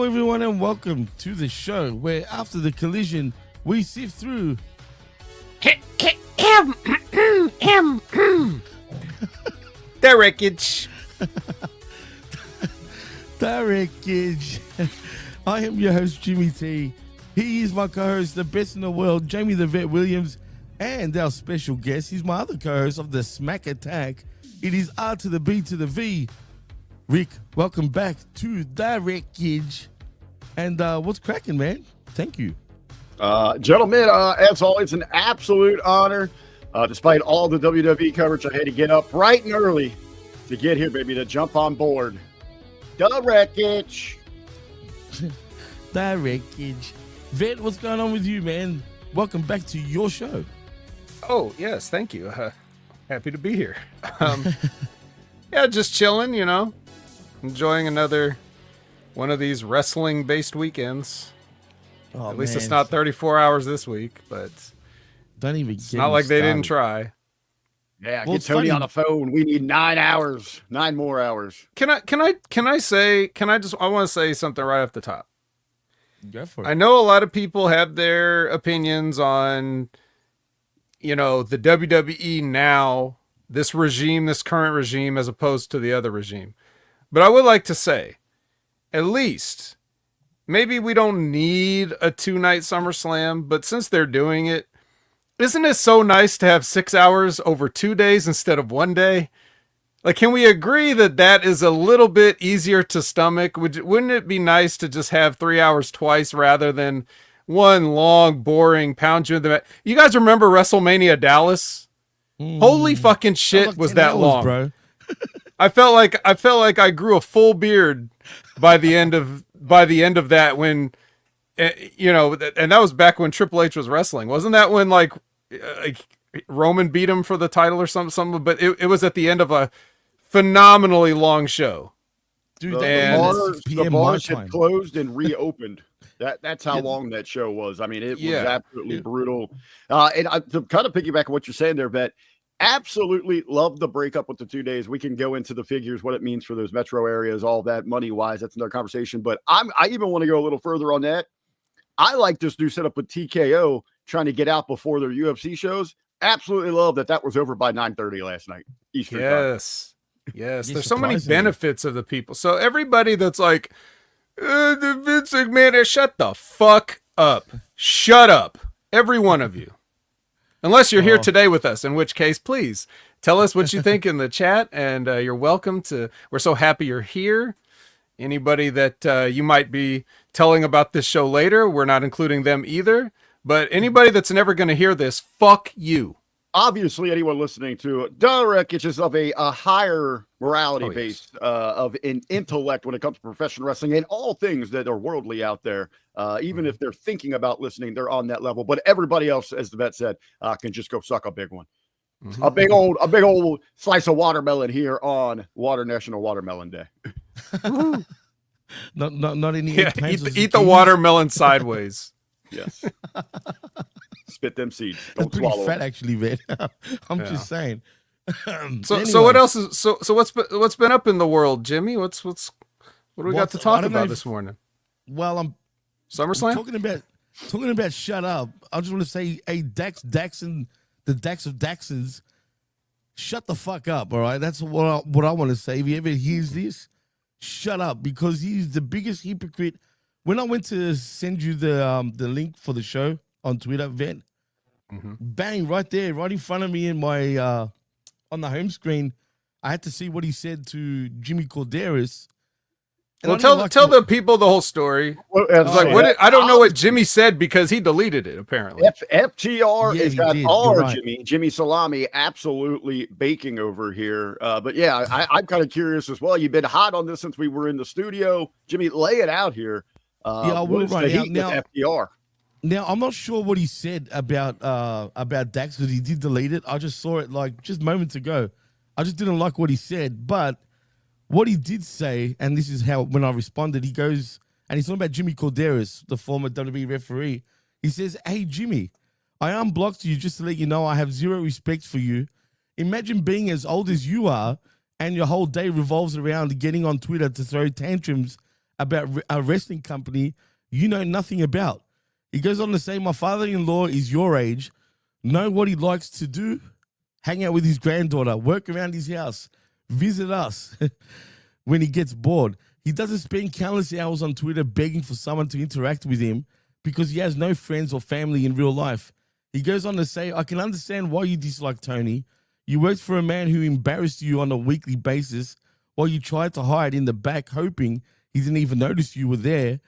everyone, and welcome to the show where after the collision, we sift through the wreckage. The Wreckage. I am your host, Jimmy T. He is my co-host, the best in the world, Jamie the Vet Williams, and our special guest, he's my other co-host of the Smack Attack. It is R to the B to the V. Rick, welcome back to The Wreckage. And what's cracking, man? Thank you. Gentlemen, as always, an absolute honor. Despite all the WWE coverage, I had to get up bright and early to get here, baby, to jump on board. The Wreckage. The Wreckage. Vet, what's going on with you, man? Welcome back to your show. Oh, yes, thank you. Happy to be here. Yeah, just chilling, you know, enjoying another one of these wrestling-based weekends. Oh, At least man. it's not 34 hours this week, but Don't even it's get not me like they didn't started. try. Yeah, Well, get it's Tony funny. on the phone. We need 9 hours. 9 more hours. I want to say something right off the top. Go for it. I know a lot of people have their opinions on, you know, the WWE now, this regime, this current regime, as opposed to the other regime. But I would like to say, at least, maybe we don't need a 2-night SummerSlam, but since they're doing it, isn't it so nice to have 6 hours over 2 days instead of 1 day? Like, can we agree that that is a little bit easier to stomach? Wouldn't it be nice to just have 3 hours twice rather than one long, boring pound you in the back? You guys remember WrestleMania Dallas? Holy fucking shit, was 10 that hours, long, bro? I felt like I grew a full beard by the end of that, when you know, and that was back when Triple H was wrestling. Wasn't that when like Roman beat him for the title or something? But it was at the end of a phenomenally long show. Dude, The, that was at 6 the p.m. my bars time. had closed and reopened. That's how Yeah. long that show was. I mean, it was Yeah. absolutely brutal. And to kind of piggyback on what you're saying there, Bet, absolutely love the breakup with the 2 days. We can go into the figures, what it means for those metro areas, all that money-wise. That's another conversation. But I even want to go a little further on that. I like this new setup with TKO trying to get out before their UFC shows. Absolutely love that was over by 9:30 last night, Eastern time. Yes. Yeah, There's so many surprisingly. benefits of the people. So everybody that's like, the Vince McMahon, shut the fuck up. Shut up. Every one of you. Unless you're here Oh. today with us, in which case, please tell us what you think in the chat. And you're welcome to. We're so happy you're here. Anybody that you might be telling about this show later, we're not including them either. But anybody that's never going to hear this, fuck you. Obviously, anyone listening to The Wreckage is of a higher morality Oh, yes. base, of an intellect when it comes to professional wrestling and all things that are worldly out there. Even if they're thinking about listening, they're on that level. But everybody else, as the vet said, can just go suck a big one. A big old slice of watermelon here on National Watermelon Day. Not any Yeah, eggplants or eat the zucchinis? watermelon sideways. Yes. Spit them seeds. That's Don't pretty swallow fat, them. actually, man. I'm Yeah. just saying. So what else is so what's been up in the world, Jimmy? What do we got to I talk don't know about if- this morning? Well, I'm SummerSlam? talking about shut up. I just want to say, hey, Daxon, the Dax of Daxons, shut the fuck up, all right? That's what I want to say. If he ever hears this, shut up, because he's the biggest hypocrite. When I went to send you the link for the show on Twitter, Vet, bang, right there, right in front of me in my on the home screen, I had to see what he said to Jimmy Corderas. And Well, I didn't like tell what- the people the whole story. Well, It's like, I don't know what Jimmy said because he deleted it, apparently. FTR Yeah, has he got did. our You're right. Jimmy Salami absolutely baking over here. But yeah, I'm kind of curious as well. You've been hot on this since we were in the studio. Jimmy, lay it out here. I will What is right the now. heat Now- with FTR? Now, I'm not sure what he said about Dax, because he did delete it. I just saw it like just moments ago. I just didn't like what he said, but what he did say, and this is how when I responded, he goes, and he's talking about Jimmy Corderas, the former WWE referee. He says, "Hey Jimmy, I unblocked you just to let you know I have zero respect for you. Imagine being as old as you are, and your whole day revolves around getting on Twitter to throw tantrums about a wrestling company you know nothing about. He goes on to say, my father-in-law is your age, know what he likes to do, hang out with his granddaughter, work around his house, visit us when he gets bored. He doesn't spend countless hours on Twitter begging for someone to interact with him because he has no friends or family in real life. He goes on to say, I can understand why you dislike Tony. You worked for a man who embarrassed you on a weekly basis while you tried to hide in the back hoping he didn't even notice you were there,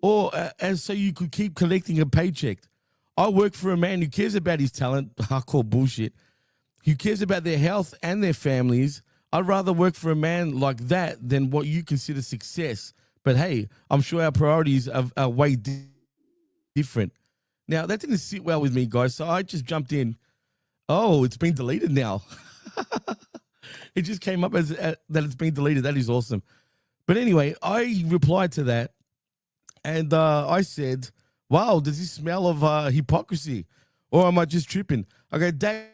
or as so you could keep collecting a paycheck. I work for a man who cares about his talent, hardcore bullshit, who cares about their health and their families. I'd rather work for a man like that than what you consider success. But hey, I'm sure our priorities are way different. Now, that didn't sit well with me, guys, so I just jumped in. Oh, it's been deleted now. It just came up as that it's been deleted. That is awesome. But anyway, I replied to that, and I said, wow, does this smell of hypocrisy? Or am I just tripping? Okay, Dax,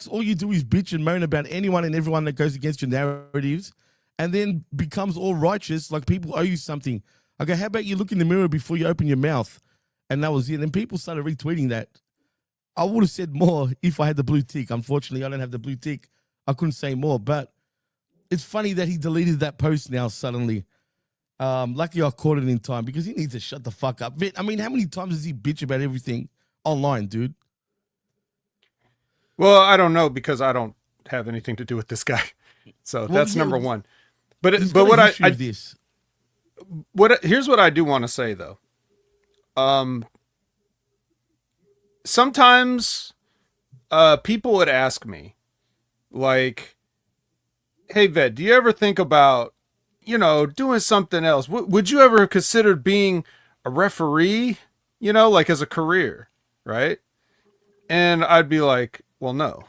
all you do is bitch and moan about anyone and everyone that goes against your narratives and then becomes all righteous like people owe you something. Okay, how about you look in the mirror before you open your mouth? And that was it. And people started retweeting that. I would have said more if I had the blue tick. Unfortunately, I don't have the blue tick. I couldn't say more. But it's funny that he deleted that post now suddenly. Lucky I caught it in time because he needs to shut the fuck up. I mean, how many times does he bitch about everything online, dude? Well, I don't know because I don't have anything to do with this guy. So that's number one. But here's what I do want to say though. Sometimes people would ask me like, hey Ved, do you ever think about, doing something else? Would you ever have considered being a referee, like as a career, right? And I'd be like, well, no.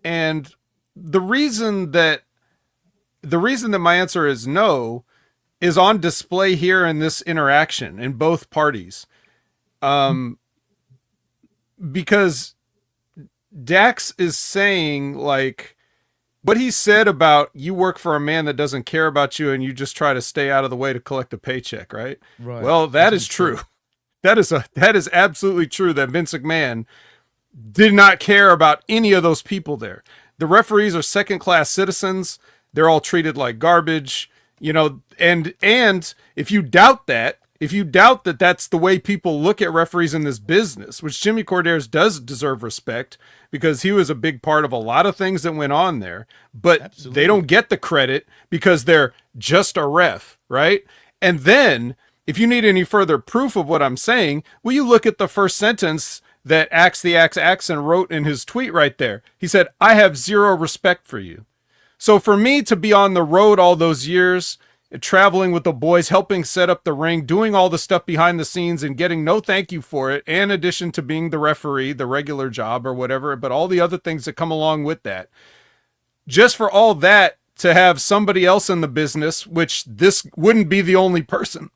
And the reason that my answer is no is on display here in this interaction in both parties. Because Dax is saying like what he said about you work for a man that doesn't care about you and you just try to stay out of the way to collect a paycheck, right? Right. Well, that is true. That is absolutely true that Vince McMahon did not care about any of those people there. The referees are second-class citizens. They're all treated like garbage, and if you doubt that that's the way people look at referees in this business, which Jimmy Corderas does deserve respect because he was a big part of a lot of things that went on there, but Absolutely. They don't get the credit because they're just a ref, right? And then if you need any further proof of what I'm saying, will you look at the first sentence that Axe the Axe Axon wrote in his tweet right there? He said, I have zero respect for you. So for me to be on the road all those years, traveling with the boys, helping set up the ring, doing all the stuff behind the scenes and getting no thank you for it, in addition to being the referee, the regular job or whatever, but all the other things that come along with that, just for all that to have somebody else in the business, which this wouldn't be the only person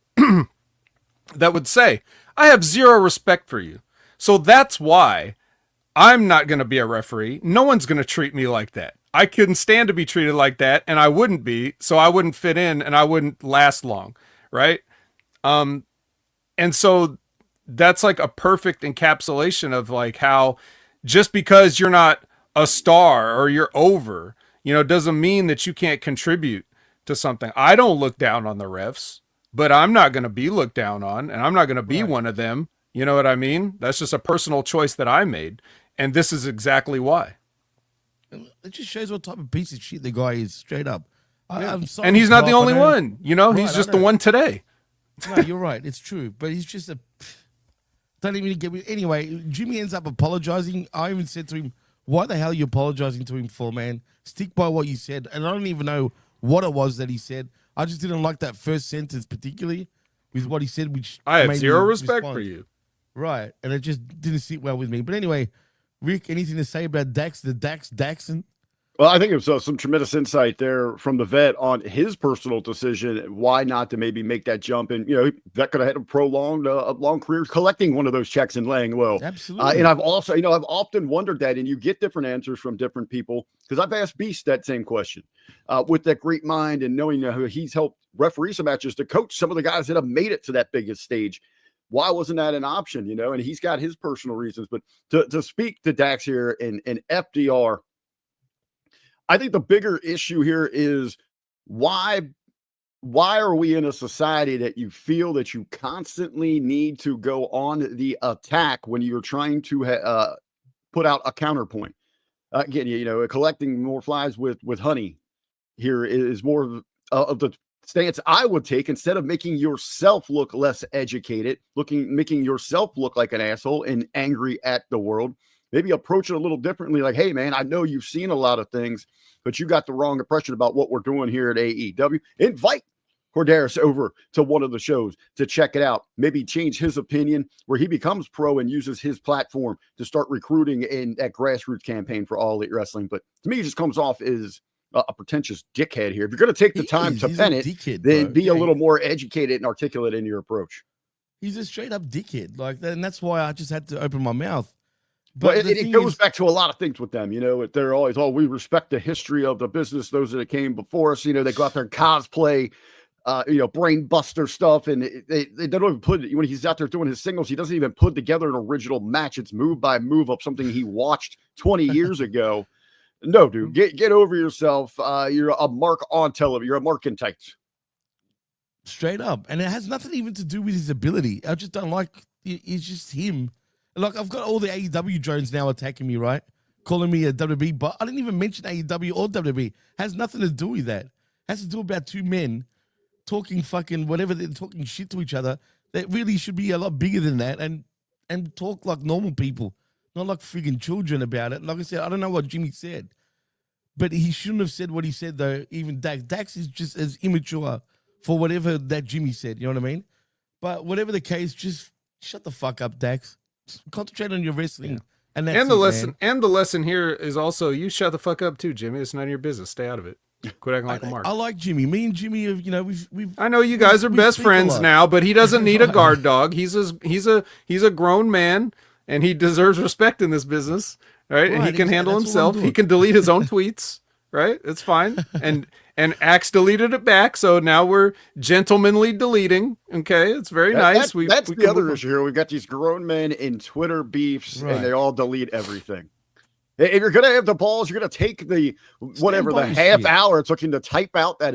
that would say, I have zero respect for you. So that's why I'm not going to be a referee. No one's going to treat me like that. I couldn't stand to be treated like that, and I wouldn't be, so I wouldn't fit in and I wouldn't last long, right? And so that's like a perfect encapsulation of like how just because you're not a star or you're over, doesn't mean that you can't contribute to something. I don't look down on the refs, but I'm not going to be looked down on, and I'm not going to be one of them. You know what I mean? That's just a personal choice that I made, and this is exactly why. It just shows what type of piece of shit the guy is, straight up. I'm sorry, and he's not the only one. He's just the one today. No, you're right. It's true. But he's just don't even get me. Anyway, Jimmy ends up apologizing. I even said to him, why the hell are you apologizing to him for, man? Stick by what you said. And I don't even know what it was that he said. I just didn't like that first sentence particularly with what he said, which I have zero respect for you. Right. And it just didn't sit well with me. But anyway, Rick, anything to say about Dax, the Daxon? Well, I think it was some tremendous insight there from the vet on his personal decision, why not to maybe make that jump. And, that could have had a prolonged, a long career collecting one of those checks and laying low. Absolutely. And I've also, I've often wondered that, and you get different answers from different people, because I've asked Beast that same question with that great mind and knowing how he's helped referee some matches to coach some of the guys that have made it to that biggest stage. Why wasn't that an option, and he's got his personal reasons. But to speak to Dax here and FDR, I think the bigger issue here is why are we in a society that you feel that you constantly need to go on the attack when you're trying to put out a counterpoint? Again, collecting more flies with honey here is more of the stance I would take, instead of making yourself look less educated, making yourself look like an asshole and angry at the world. Maybe approach it a little differently. Like, hey, man, I know you've seen a lot of things, but you got the wrong impression about what we're doing here at AEW. Invite Corderis over to one of the shows to check it out. Maybe change his opinion where he becomes pro and uses his platform to start recruiting in that grassroots campaign for All Elite Wrestling. But to me, he just comes off as a pretentious dickhead here. If you're going to take the time to pen it, then be a little more educated and articulate in your approach. He's a straight up dickhead. And that's why I just had to open my mouth. But it goes back to a lot of things with them. They're always, we respect the history of the business, those that came before us. They go out there and cosplay, brain buster stuff. And they don't even put it, when he's out there doing his singles, he doesn't even put together an original match. It's move by move of something he watched 20 years ago. No, dude, get over yourself. You're a mark on television. You're a mark in tights. Straight up. And it has nothing even to do with his ability. I just don't like, it's just him. Like, I've got all the AEW drones now attacking me, right? Calling me a WB, but I didn't even mention AEW or WB. Has nothing to do with that. Has to do about two men talking fucking whatever, they're talking shit to each other. That really should be a lot bigger than that and talk like normal people, not like freaking children about it. And like I said, I don't know what Jimmy said, but he shouldn't have said what he said, though. Even Dax. Dax is just as immature for whatever that Jimmy said, you know what I mean? But whatever the case, just shut the fuck up, Dax. Concentrate on your wrestling. Yeah. And the lesson here is also, you shut the fuck up too, Jimmy. It's none of your business. Stay out of it. Quit acting like a mark. I like Jimmy. Me and Jimmy have, we've I know you guys are best friends now, but he doesn't need a guard dog. He's a grown man, and he deserves respect in this business, right? And he can handle himself. He can delete his own tweets, right? It's fine. And Axe deleted it back, so now we're gentlemanly deleting. Okay, it's very nice. That's the other issue here. We've got these grown men in Twitter beefs, and they all delete everything. If you're going to have the balls, you're going to take the half hour it's looking to type out that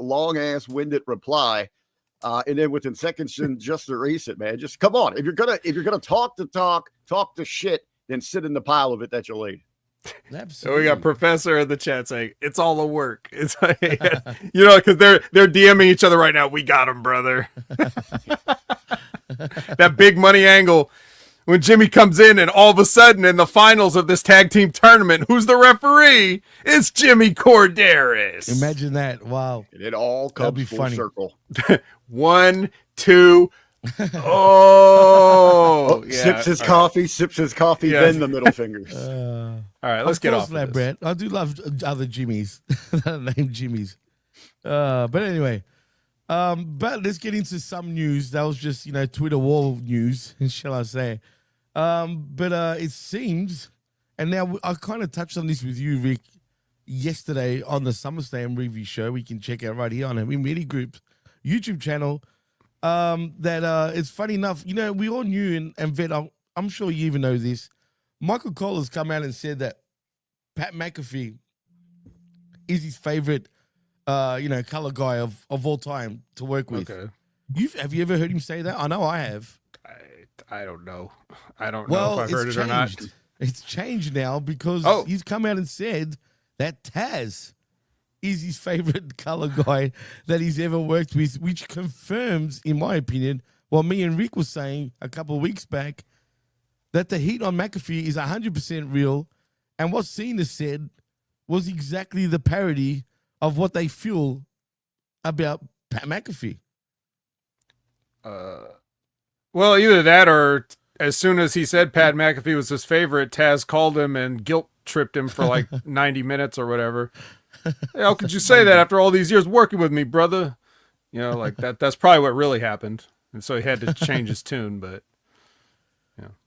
long ass winded reply, and then within seconds just erase it, man. Just come on. If you're gonna talk the shit, then sit in the pile of it that you laid. Absolutely. So we got Professor in the chat saying it's all a work. It's like, because they're DMing each other right now. We got him, brother. That big money angle when Jimmy comes in, and all of a sudden in the finals of this tag team tournament, who's the referee? It's Jimmy Corderis. Imagine that. Wow. And it all comes full circle. 1, 2. Oh, yeah. Sips his coffee, then the middle fingers. All right, let's get off of this. Brett. I do love other Jimmys. Name Jimmys. But anyway, but let's get into some news. That was just, Twitter wall news, shall I say. But it seems, and now I kind of touched on this with you, Rick, yesterday on the SummerSlam review show. We can check out right here on Happy Media Group's YouTube channel. That it's funny enough, we all knew, and Vet, I'm sure you even know this. Michael Cole has come out and said that Pat McAfee is his favorite, color guy of all time to work with. Okay. Have you ever heard him say that? I know I have. I don't know. I don't know if I've heard it or not. It's changed now because he's come out and said that Taz is his favorite color guy that he's ever worked with, which confirms, in my opinion, what me and Rick was saying a couple of weeks back, that the heat on McAfee is 100% real, and what Cena said was exactly the parody of what they feel about Pat McAfee. Well, either that or as soon as he said Pat McAfee was his favorite, Taz called him and guilt tripped him for like 90 minutes or whatever. Hey, how could you say that after all these years working with me, brother? You know, like that's probably what really happened. And so he had to change his tune, but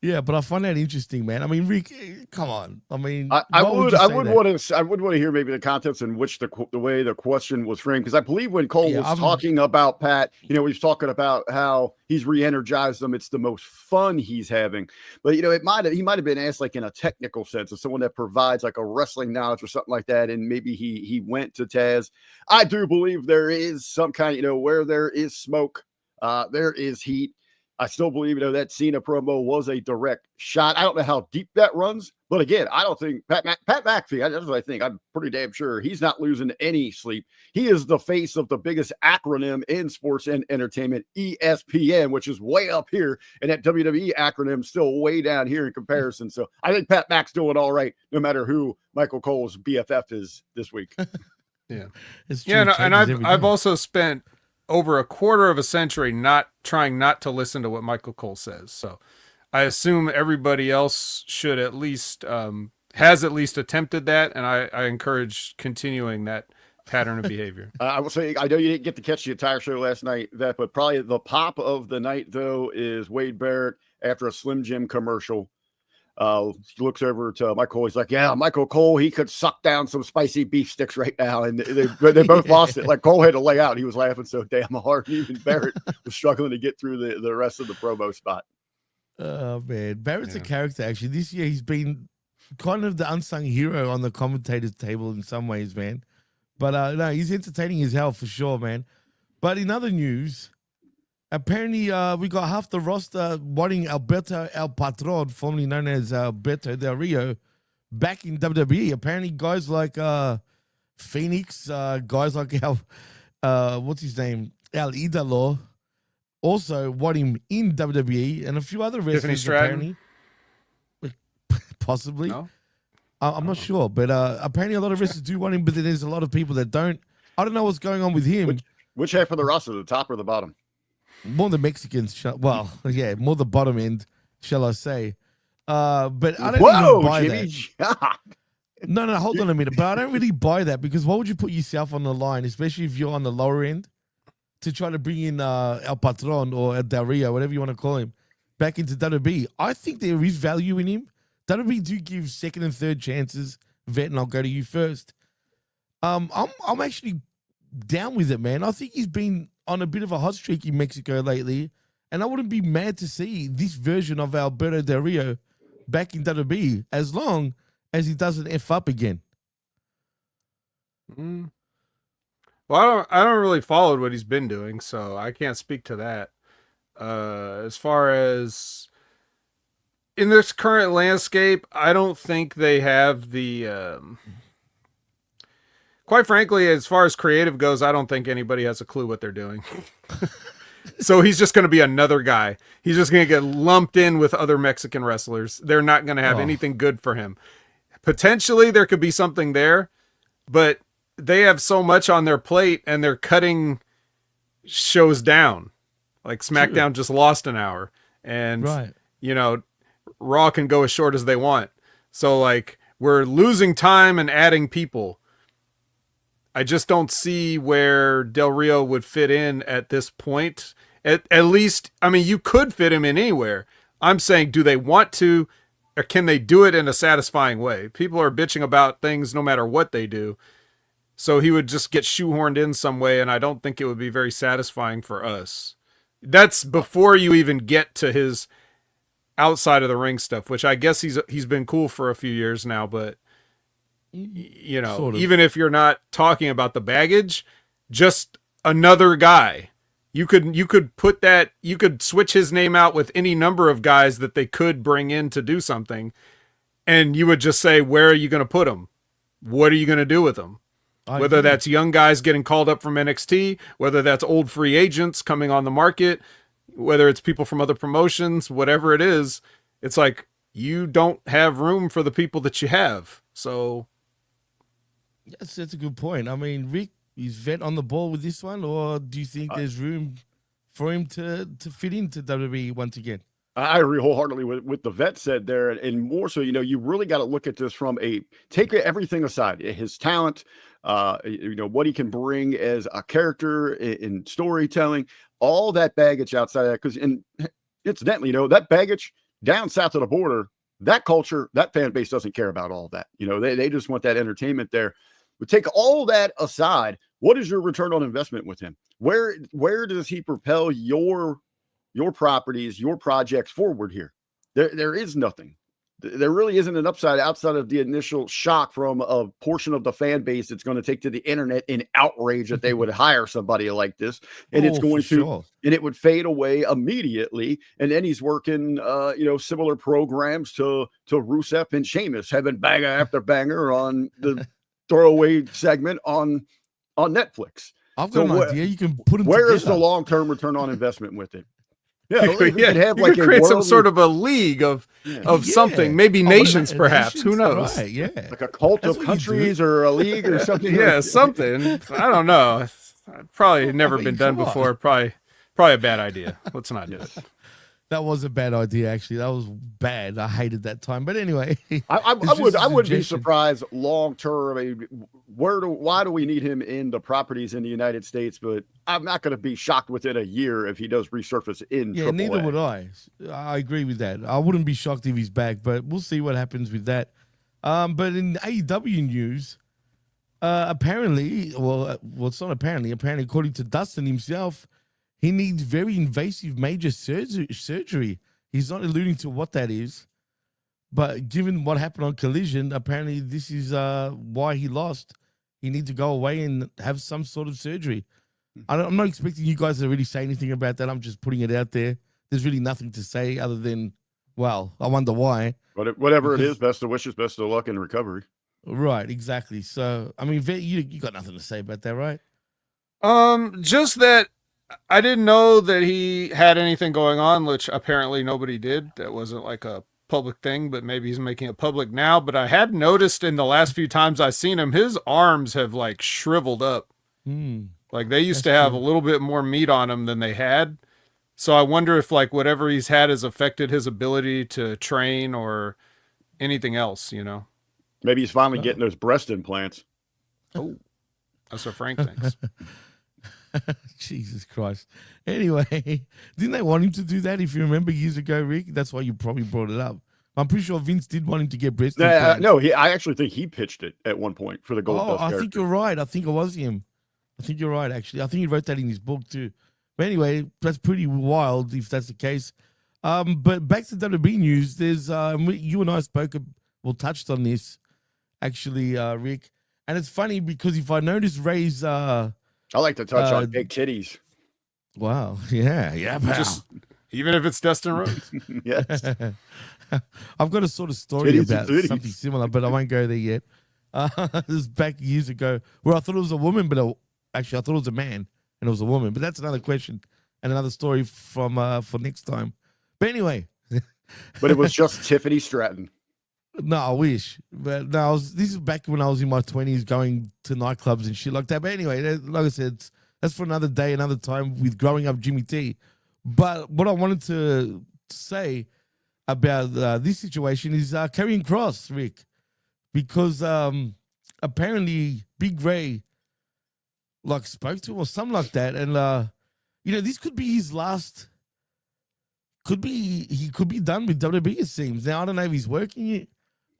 Yeah, but I find that interesting, man. I mean, Rick, come on. I mean, I would want to hear maybe the context in which the way the question was framed, because I believe when Cole was talking about Pat, he was talking about how he's re-energized them. It's the most fun he's having, but he might have been asked like in a technical sense of someone that provides like a wrestling knowledge or something like that, and maybe he went to Taz. I do believe there is some kind, where there is smoke, there is heat. I still believe, that Cena promo was a direct shot. I don't know how deep that runs, but again, I don't think Pat McAfee, that's what I think. I'm pretty damn sure he's not losing any sleep. He is the face of the biggest acronym in sports and entertainment, ESPN, which is way up here, and that WWE acronym still way down here in comparison. So I think Pat Mac's doing all right, no matter who Michael Cole's BFF is this week. Yeah. It's true. Yeah, and I've also spent over a quarter of a century trying not to listen to what Michael Cole says. So I assume everybody else should at least has at least attempted that, and I encourage continuing that pattern of behavior. I will say, I know you didn't get to catch the entire show last night, but probably the pop of the night, though, is Wade Barrett after a Slim Jim commercial. He looks over to Michael Cole. He's like, yeah, Michael Cole, he could suck down some spicy beef sticks right now. And they both lost it. Like Cole had to lay out. He was laughing so damn hard. Even Barrett was struggling to get through the rest of the promo spot. Oh, man. Barrett's a character, actually. This year, he's been kind of the unsung hero on the commentator's table in some ways, man. But no, he's entertaining as hell for sure, man. But in other news, apparently, we got half the roster wanting Alberto El Patron, formerly known as Alberto Del Rio, back in WWE. Apparently, guys like Phoenix, guys like what's his name, El Idolo, also want him in WWE, and a few other wrestlers apparently. Possibly. No? I'm not sure, but apparently a lot of wrestlers do want him, but then there's a lot of people that don't. I don't know what's going on with him. Which half of the roster, the top or the bottom? More the Mexicans, more the bottom end, shall I say. But I don't really buy that. No, hold on a minute. But I don't really buy that, because why would you put yourself on the line, especially if you're on the lower end, to try to bring in El Patron or El Del Rio, whatever you want to call him, back into WWE? I think there is value in him. WWE do give second and third chances. Vet, and I'll go to you first. I'm actually down with it, man. I think he's been on a bit of a hot streak in Mexico lately, and I wouldn't be mad to see this version of Alberto Del Rio back in WWE, as long as he doesn't F up again. Well, I don't really follow what he's been doing, so I can't speak to that. As far as in this current landscape, I don't think they have the quite frankly, as far as creative goes, I don't think anybody has a clue what they're doing. So he's just going to be another guy. He's just going to get lumped in with other Mexican wrestlers. They're not going to have anything good for him. Potentially there could be something there, but they have so much on their plate and they're cutting shows down. Like SmackDown just lost an hour, and Raw can go as short as they want. So like we're losing time and adding people. I just don't see where Del Rio would fit in at this point. At least, I mean, you could fit him in anywhere. I'm saying, do they want to, or can they do it in a satisfying way? People are bitching about things no matter what they do. So he would just get shoehorned in some way, and I don't think it would be very satisfying for us. That's before you even get to his outside of the ring stuff, which I guess he's been cool for a few years now, but sort of. Even if you're not talking about the baggage, just another guy. You could put that, you could switch his name out with any number of guys that they could bring in to do something, and you would just say, where are you going to put them? What are you going to do with them? Whether that's young guys getting called up from NXT, whether that's old free agents coming on the market, whether it's people from other promotions, whatever it is, it's like you don't have room for the people that you have. So yes, that's a good point. I mean, Rick, is Vet on the ball with this one, or do you think there's room for him to fit into WWE once again? I agree wholeheartedly with the vet said there, and more so, you really got to look at this from take everything aside, his talent, what he can bring as a character in storytelling, all that baggage outside of that. Because, and incidentally, that baggage down south of the border, that culture, that fan base doesn't care about all that. They just want that entertainment there. But take all that aside, what is your return on investment with him? Where does he propel your properties, your projects forward here? There is nothing. There really isn't an upside outside of the initial shock from a portion of the fan base that's going to take to the internet in outrage that they would hire somebody like this. And it's going to, and it would fade away immediately. And then he's working, similar programs to Rusev and Sheamus, having banger after banger on the throwaway segment on Netflix. I've got an idea. You can put them Where together. is the long-term return on investment with it? Yeah, you could create some sort of a league of something, maybe nations, perhaps. Who knows? Right, yeah, like a cult of countries or a league or something. Yeah, something. I don't know. Probably never been done before. Probably a bad idea. Let's not do it. That was a bad idea, actually. That was bad. I hated that time. But anyway, I wouldn't be surprised long term. I mean, why do we need him in the properties in the United States? But I'm not going to be shocked within a year if he does resurface in. Yeah, AAA. neither would I. I agree with that. I wouldn't be shocked if he's back, but we'll see what happens with that. But in AEW news, apparently, well, it's not apparently. Apparently, according to Dustin himself, he needs very invasive major surgery. He's not alluding to what that is, but given what happened on Collision, apparently this is why he lost. He needs to go away and have some sort of surgery. I'm not expecting you guys to really say anything about that. I'm just putting it out there. There's really nothing to say other than, well, I wonder why. Whatever it is, best of wishes, best of luck in recovery. Right, exactly. So, I mean, you got nothing to say about that, right? Just that I didn't know that he had anything going on, which apparently nobody did. That wasn't like a public thing, but maybe he's making it public now. But I had noticed in the last few times I've seen him, his arms have like shriveled up. Like they used to have a little bit more meat on them than they had. So I wonder if like whatever he's had has affected his ability to train or anything else, Maybe he's finally getting those breast implants. Oh, that's what Frank thinks. Jesus Christ. Anyway, didn't they want him to do that? If you remember years ago, Rick, that's why you probably brought it up. I'm pretty sure Vince did want him to get breast implants. No, I actually think he pitched it at one point for the Gold Dust character. I think you're right. I think it was him. I think you're right, actually. I think he wrote that in his book too. But anyway, that's pretty wild if that's the case. But back to WWE news, there's you and I touched on this, actually, Rick. And it's funny because if I notice Ray's I like to touch on big titties. Wow. Yeah. Just even if it's Dustin Rhodes. Yes. I've got a sort of story about something similar, but I won't go there yet. This was back years ago where I thought it was a woman, but actually I thought it was a man and it was a woman. But that's another question and another story from for next time. But anyway. But it was just Tiffany Stratton. No, I wish. But no, this is back when I was in my 20s going to nightclubs and shit like that. But anyway, like I said, that's for another day, another time with growing up Jimmy T. But what I wanted to say about this situation is Karrion Kross, Rick. Because apparently Big Ray spoke to him or something like that. And, this could be his last... He could be done with WWE, it seems. Now, I don't know if he's working it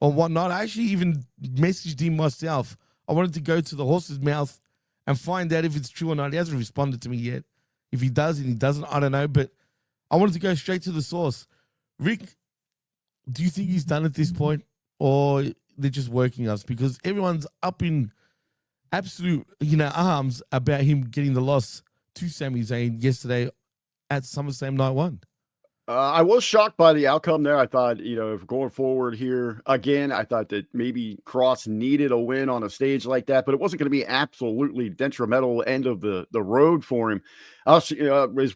or whatnot. I actually even messaged him myself. I wanted to go to the horse's mouth and find out if it's true or not. He hasn't responded to me yet. If he does and he doesn't, I don't know. But I wanted to go straight to the source. Rick, do you think he's done at this point? Or they're just working us? Because everyone's up in absolute, arms about him getting the loss to Sami Zayn yesterday at SummerSlam Night 1. I was shocked by the outcome there. I thought, if going forward here again, I thought that maybe Kross needed a win on a stage like that, but it wasn't going to be absolutely detrimental end of the road for him. As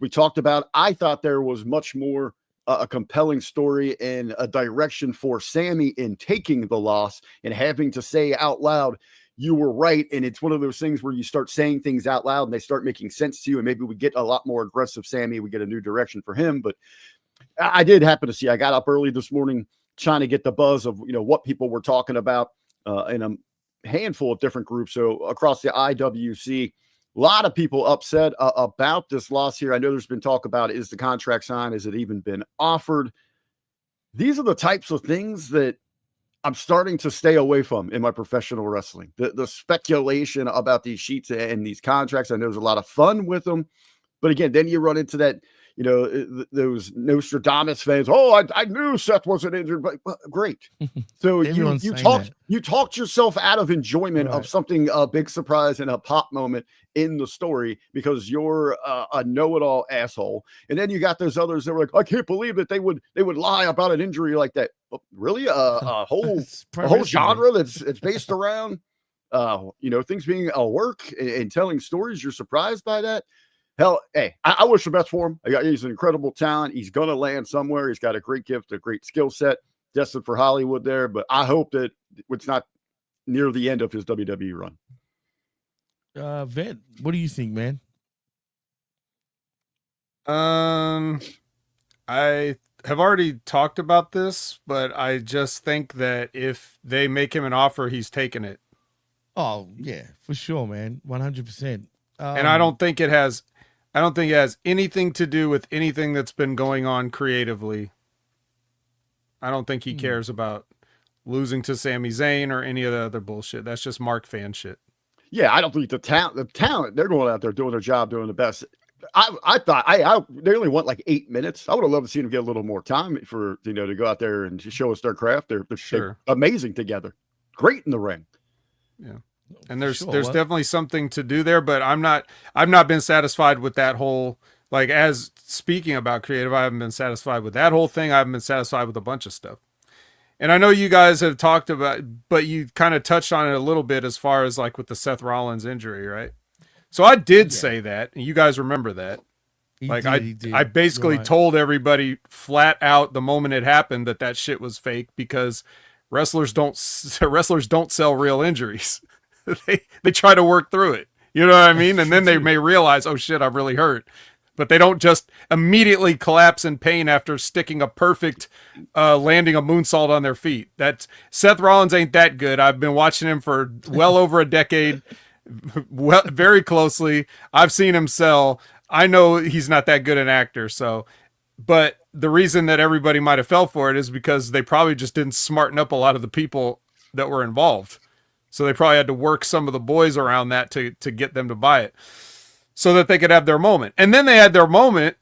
we talked about, I thought there was much more a compelling story and a direction for Sami in taking the loss and having to say out loud, you were right. And it's one of those things where you start saying things out loud and they start making sense to you. And maybe we get a lot more aggressive Sami. We get a new direction for him, but I did happen to see. I got up early this morning trying to get the buzz of what people were talking about in a handful of different groups. So across the IWC, a lot of people upset about this loss here. I know there's been talk about, is the contract signed? Has it even been offered? These are the types of things that I'm starting to stay away from in my professional wrestling. The speculation about these sheets and these contracts. I know there's a lot of fun with them, but again, then you run into that, those Nostradamus fans. Oh, I knew Seth wasn't injured, but great. So you talked yourself out of enjoyment of something, a big surprise and a pop moment in the story because you're a know-it-all asshole. And then you got those others that were like, I can't believe that they would lie about an injury like that. Really, a whole genre that's based around things being a work and telling stories. You're surprised by that. Hell, hey, I wish the best for him. He's an incredible talent. He's going to land somewhere. He's got a great gift, a great skill set, destined for Hollywood there. But I hope that it's not near the end of his WWE run. Vet, what do you think, man? I have already talked about this, but I just think that if they make him an offer, he's taking it. Oh, yeah, for sure, man. 100%. And I don't think it has anything to do with anything that's been going on creatively. I don't think he cares about losing to Sami Zayn or any of the other bullshit. That's just Mark fan shit. Yeah, I don't think the talent, they're going out there doing their job, doing the best. I thought they only went like 8 minutes. I would have loved to see them get a little more time for to go out there and show us their craft. They're amazing together. Great in the ring. Yeah. And there's definitely something to do there, but I've not been satisfied with that whole, like, as speaking about creative, I haven't been satisfied with that whole thing. I haven't been satisfied with a bunch of stuff. And I know you guys have talked about, but you kind of touched on it a little bit as far as like with the Seth Rollins injury, right? So I did say that, and you guys remember that. I basically told everybody flat out the moment it happened that shit was fake because wrestlers don't sell real injuries. They try to work through it. You know what I mean? And then they may realize, oh shit, I'm really hurt. But they don't just immediately collapse in pain after sticking a perfect landing a moonsault on their feet. Seth Rollins ain't that good. I've been watching him for well over a decade, very closely. I've seen him sell. I know he's not that good an actor. But the reason that everybody might have fell for it is because they probably just didn't smarten up a lot of the people that were involved. So they probably had to work some of the boys around that to get them to buy it so that they could have their moment. And then they had their moment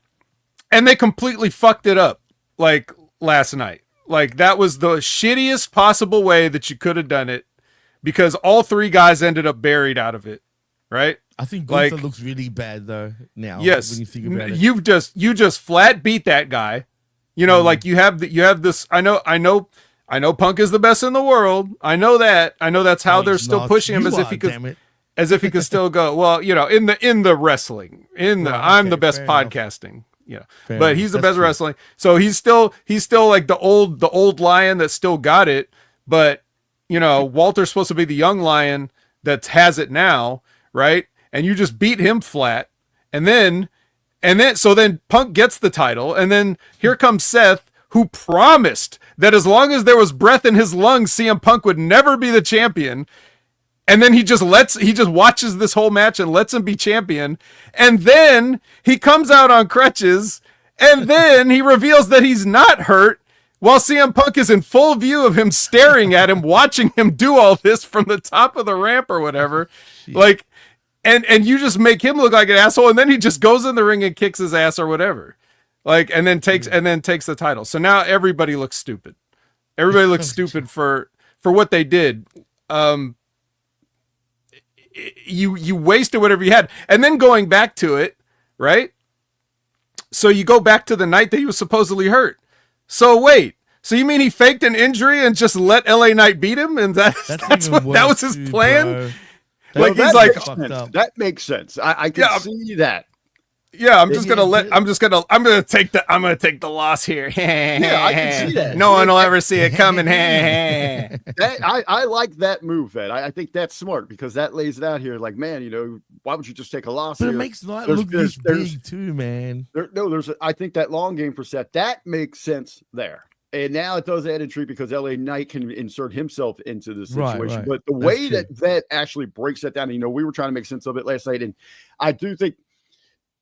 and they completely fucked it up like last night. Like that was the shittiest possible way that you could have done it because all three guys ended up buried out of it. Right. I think Gunther looks really bad though now. Yes. When you think about it. You just flat beat that guy. Like you have this. I know Punk is the best in the world. I know that. I know that's how they're still pushing him as if he could still go. Well, in the wrestling, I'm the best podcasting. Yeah. But he's the best wrestling. So he's still like the old lion that still got it. But, Walter's supposed to be the young lion that has it now. Right. And you just beat him flat. And then Punk gets the title. And then here comes Seth, who promised that as long as there was breath in his lungs, CM Punk would never be the champion. And then he just watches this whole match and lets him be champion. And then he comes out on crutches and then he reveals that he's not hurt while CM Punk is in full view of him staring at him, watching him do all this from the top of the ramp or whatever. Like, and you just make him look like an asshole. And then he just goes in the ring and kicks his ass or whatever. Like, and then takes the title. So now everybody looks stupid. Everybody looks stupid for what they did. You wasted whatever you had. And then going back to it, right? So you go back to the night that he was supposedly hurt. So wait, so you mean he faked an injury and just let LA Knight beat him? And that was his plan? Like, he's like, that makes sense. I can see that. Yeah, I'm gonna take the loss here. Yeah, I can see that. No one will ever see it coming. I like that move, Ed. I think that's smart because that lays it out here. Like, man, you know, why would you just take a loss? But here? it makes Knight look this big too, man. I think that long game for Seth that makes sense there. And now it does add intrigue because LA Knight can insert himself into the situation. Right. But the way that actually breaks that down, you know, we were trying to make sense of it last night. And I do think,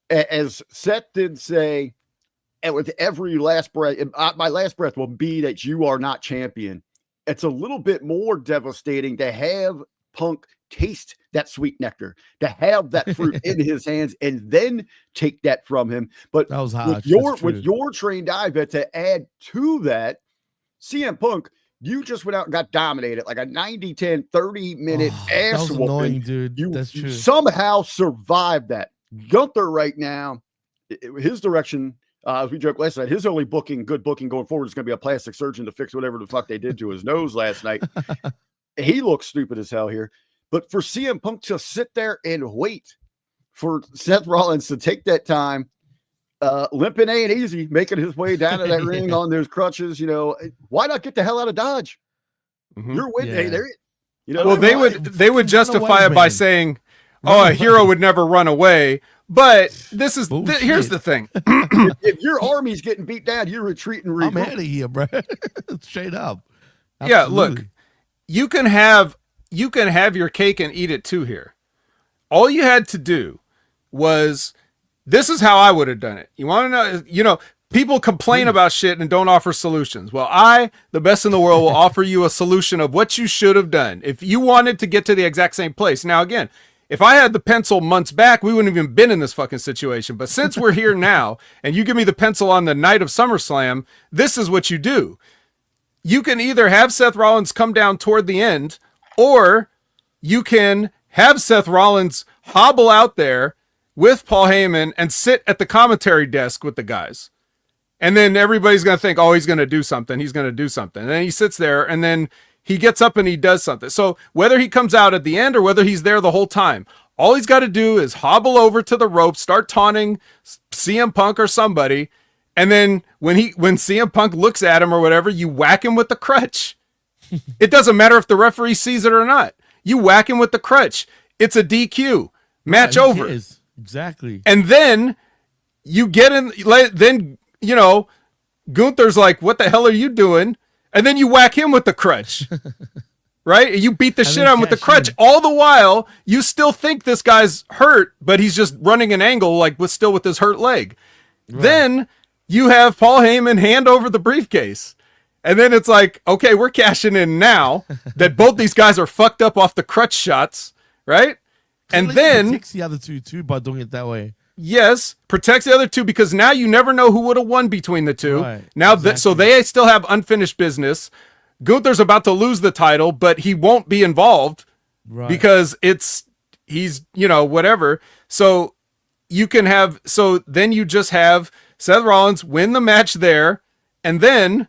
as Seth did say, and with every last breath, my last breath will be that you are not champion. It's a little bit more devastating to have Punk taste that sweet nectar, to have that fruit in his hands and then take that from him. But that was harsh. With your trained eye, bet to add to that, CM Punk, you just went out and got dominated like a 90-10, 30-minute ass whooping. Annoying, dude. That's true. You somehow survived that. Gunther right now, his direction, as we joked last night, his only good booking going forward is going to be a plastic surgeon to fix whatever the fuck they did to his nose last night. He looks stupid as hell here. But for CM Punk to sit there and wait for Seth Rollins to take that time, limping ain't easy, making his way down to that ring on those crutches, you know, why not get the hell out of Dodge? Mm-hmm. You're winning. Hey, there, you know. Well, they would justify it by saying, "Oh, a hero would never run away." But this is here's the thing: if your army's getting beat down, you retreat and regroup. I'm out of here, bro. Straight up. Absolutely. Yeah, look, you can have your cake and eat it too here. All you had to do was, this is how I would have done it. You want to know, you know, people complain about shit and don't offer solutions. Well, I, the best in the world, will offer you a solution of what you should have done if you wanted to get to the exact same place. Now, again, if I had the pencil months back, we wouldn't have even been in this fucking situation. But since we're here now and you give me the pencil on the night of SummerSlam, this is what you do. You can either have Seth Rollins come down toward the end, or you can have Seth Rollins hobble out there with Paul Heyman and sit at the commentary desk with the guys. And then everybody's going to think, oh, he's going to do something. He's going to do something. And then he sits there and then he gets up and he does something. So whether he comes out at the end or whether he's there the whole time, all he's got to do is hobble over to the rope, start taunting CM Punk or somebody. And then when CM Punk looks at him or whatever, you whack him with the crutch. It doesn't matter if the referee sees it or not. You whack him with the crutch. It's a DQ. Match over. Exactly. And then you get in, then, you know, Gunther's like, what the hell are you doing? And then you whack him with the crutch. Right? You beat the shit out of him with the crutch. All the while, you still think this guy's hurt, but he's just running an angle like with his hurt leg. Right. Then you have Paul Heyman hand over the briefcase. And then it's like, okay, we're cashing in now that both these guys are fucked up off the crutch shots, right? And then protects the other two too by doing it that way. Yes, protects the other two because now you never know who would have won between the two. Right, now, exactly. So they still have unfinished business. Gunther's about to lose the title, but he won't be involved because he's, you know, whatever. So then you just have Seth Rollins win the match there, and then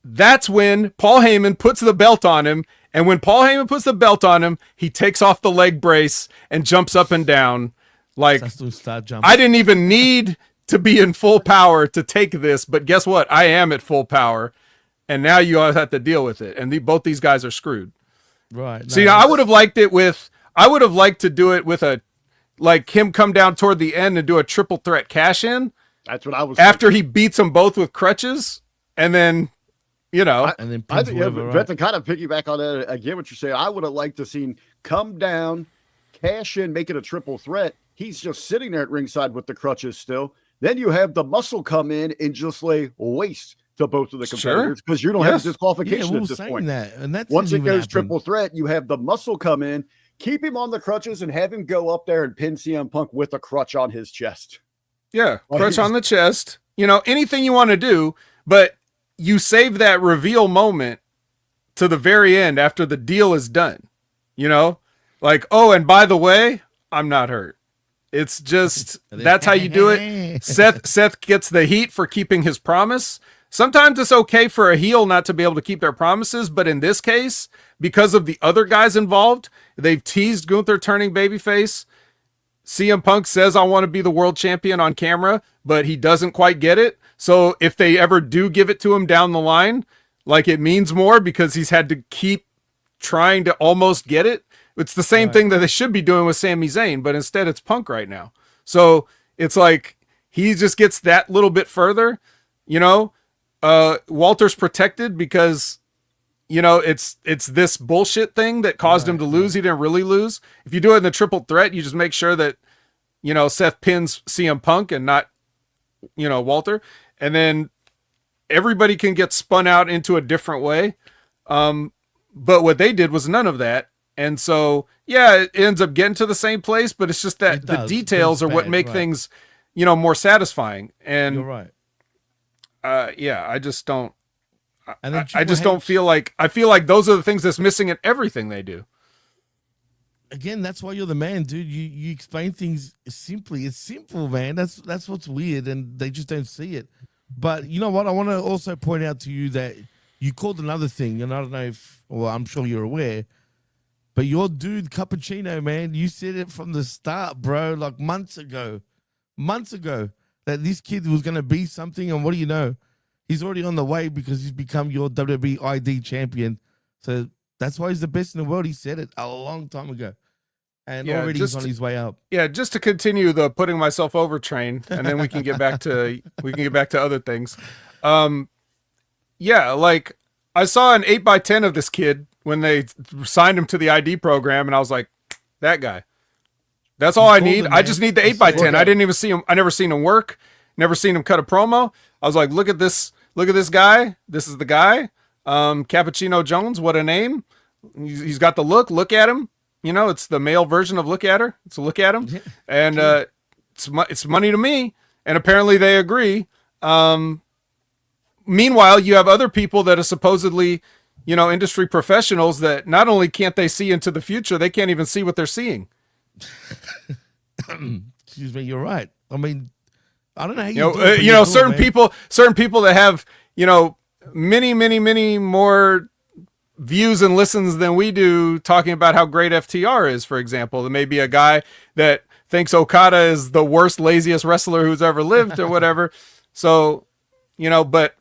that's when Paul Heyman puts the belt on him. And when Paul Heyman puts the belt on him, he takes off the leg brace and jumps up and down. Like, I didn't even need to be in full power to take this, but guess what? I am at full power. And now you all have to deal with it. And both these guys are screwed. Right. See, I would have liked to do it with like him come down toward the end and do a triple threat cash in. That's what I was after he beats them both with crutches. And then, you know, but to kind of piggyback on that, I get what you're saying. I would have liked to seen come down, cash in, make it a triple threat. He's just sitting there at ringside with the crutches still. Then you have the Muscle come in and just lay waste to both of the competitors because you don't have a disqualification at this point. And that's once it goes triple threat, you have the Muscle come in, keep him on the crutches, and have him go up there and pin CM Punk with a crutch on his chest. Yeah, crutch on the chest. You know, anything you want to do, but you save that reveal moment to the very end after the deal is done. You know, like, oh, and by the way, I'm not hurt. It's just, that's how you do it. Seth gets the heat for keeping his promise. Sometimes it's okay for a heel not to be able to keep their promises, but in this case, because of the other guys involved, they've teased Gunther turning babyface. CM Punk says, I want to be the world champion on camera, but he doesn't quite get it. So if they ever do give it to him down the line, like it means more because he's had to keep trying to almost get it. It's the same thing that they should be doing with Sami Zayn, but instead it's Punk right now. So it's like he just gets that little bit further, you know. Walter's protected because, you know, it's this bullshit thing that caused him to lose. He didn't really lose. If you do it in the triple threat, you just make sure that, you know, Seth pins CM Punk and not, you know, Walter. And then everybody can get spun out into a different way. But what they did was none of that. And so, yeah, it ends up getting to the same place, but it's just that the details are what make things, you know, more satisfying. And you're right. Yeah, I just don't. I just don't feel like. I feel like those are the things that's missing in everything they do. Again, that's why you're the man, dude. You explain things simply. It's simple, man. That's what's weird, and they just don't see it. But you know what? I want to also point out to you that you called another thing, and I don't know if, well, I'm sure you're aware, but your dude Cappuccino, man, you said it from the start, bro, like months ago, that this kid was going to be something, and what do you know? He's already on the way because he's become your WWE ID champion. So that's why he's the best in the world. He said it a long time ago. And already he's on his way up. Yeah, just to continue the putting myself over train, and then we can get back to other things. Yeah, like I saw an 8x10 of this kid when they signed him to the ID program, and I was like, that guy. That's all I need. I just need the 8x10. I didn't even see him. I never seen him work. Never seen him cut a promo. I was like, look at this guy. This is the guy. Cappuccino Jones, what a name. He's got the look. Look at him. You know, it's the male version of look at her. It's a look at him. And it's money to me. And apparently they agree. Meanwhile, you have other people that are supposedly, you know, industry professionals that not only can't they see into the future, they can't even see what they're seeing. Excuse me, you're right. I mean, I don't know how certain people that have, you know, many more views and listens than we do talking about how great FTR is, for example. There may be a guy that thinks Okada is the worst, laziest wrestler who's ever lived or whatever. So, you know, but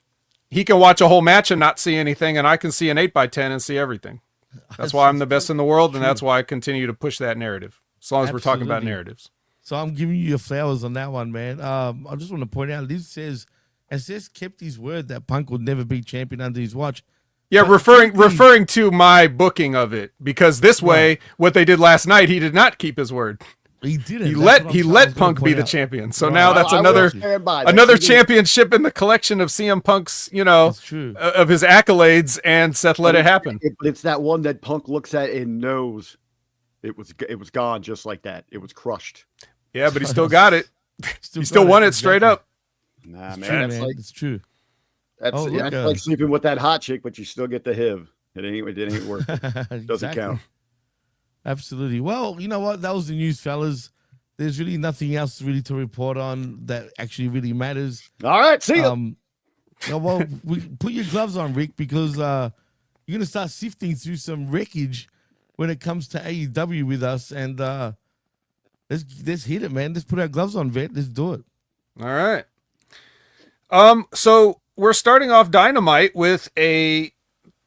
he can watch a whole match and not see anything, and I can see an 8x10 and see everything. That's why I'm the best in the world, and that's why I continue to push that narrative, as long as we're talking about narratives. So I'm giving you your flowers on that one, man. I just want to point out, Liz says kept his word that Punk would never be champion under his watch. Yeah, referring to my booking of it, because this way, what they did last night, he did not keep his word. He didn't. He let Punk be the champion. So now that's another championship in the collection of CM Punk's, you know, of his accolades, and Seth let it happen. But it's that one that Punk looks at and knows it was gone just like that. It was crushed. Yeah, but he still got it. He still won it straight up. Nah, man, it's true. That's like sleeping with that hot chick, but you still get the HIV. It ain't worth it. Doesn't count. Absolutely. Well, you know what? That was the news, fellas. There's really nothing else really to report on that actually really matters. All right, see you. Well, put your gloves on, Rick, because you're gonna start sifting through some wreckage when it comes to AEW with us, and let's hit it, man. Let's put our gloves on, vet. Let's do it. All right. So we're starting off Dynamite with a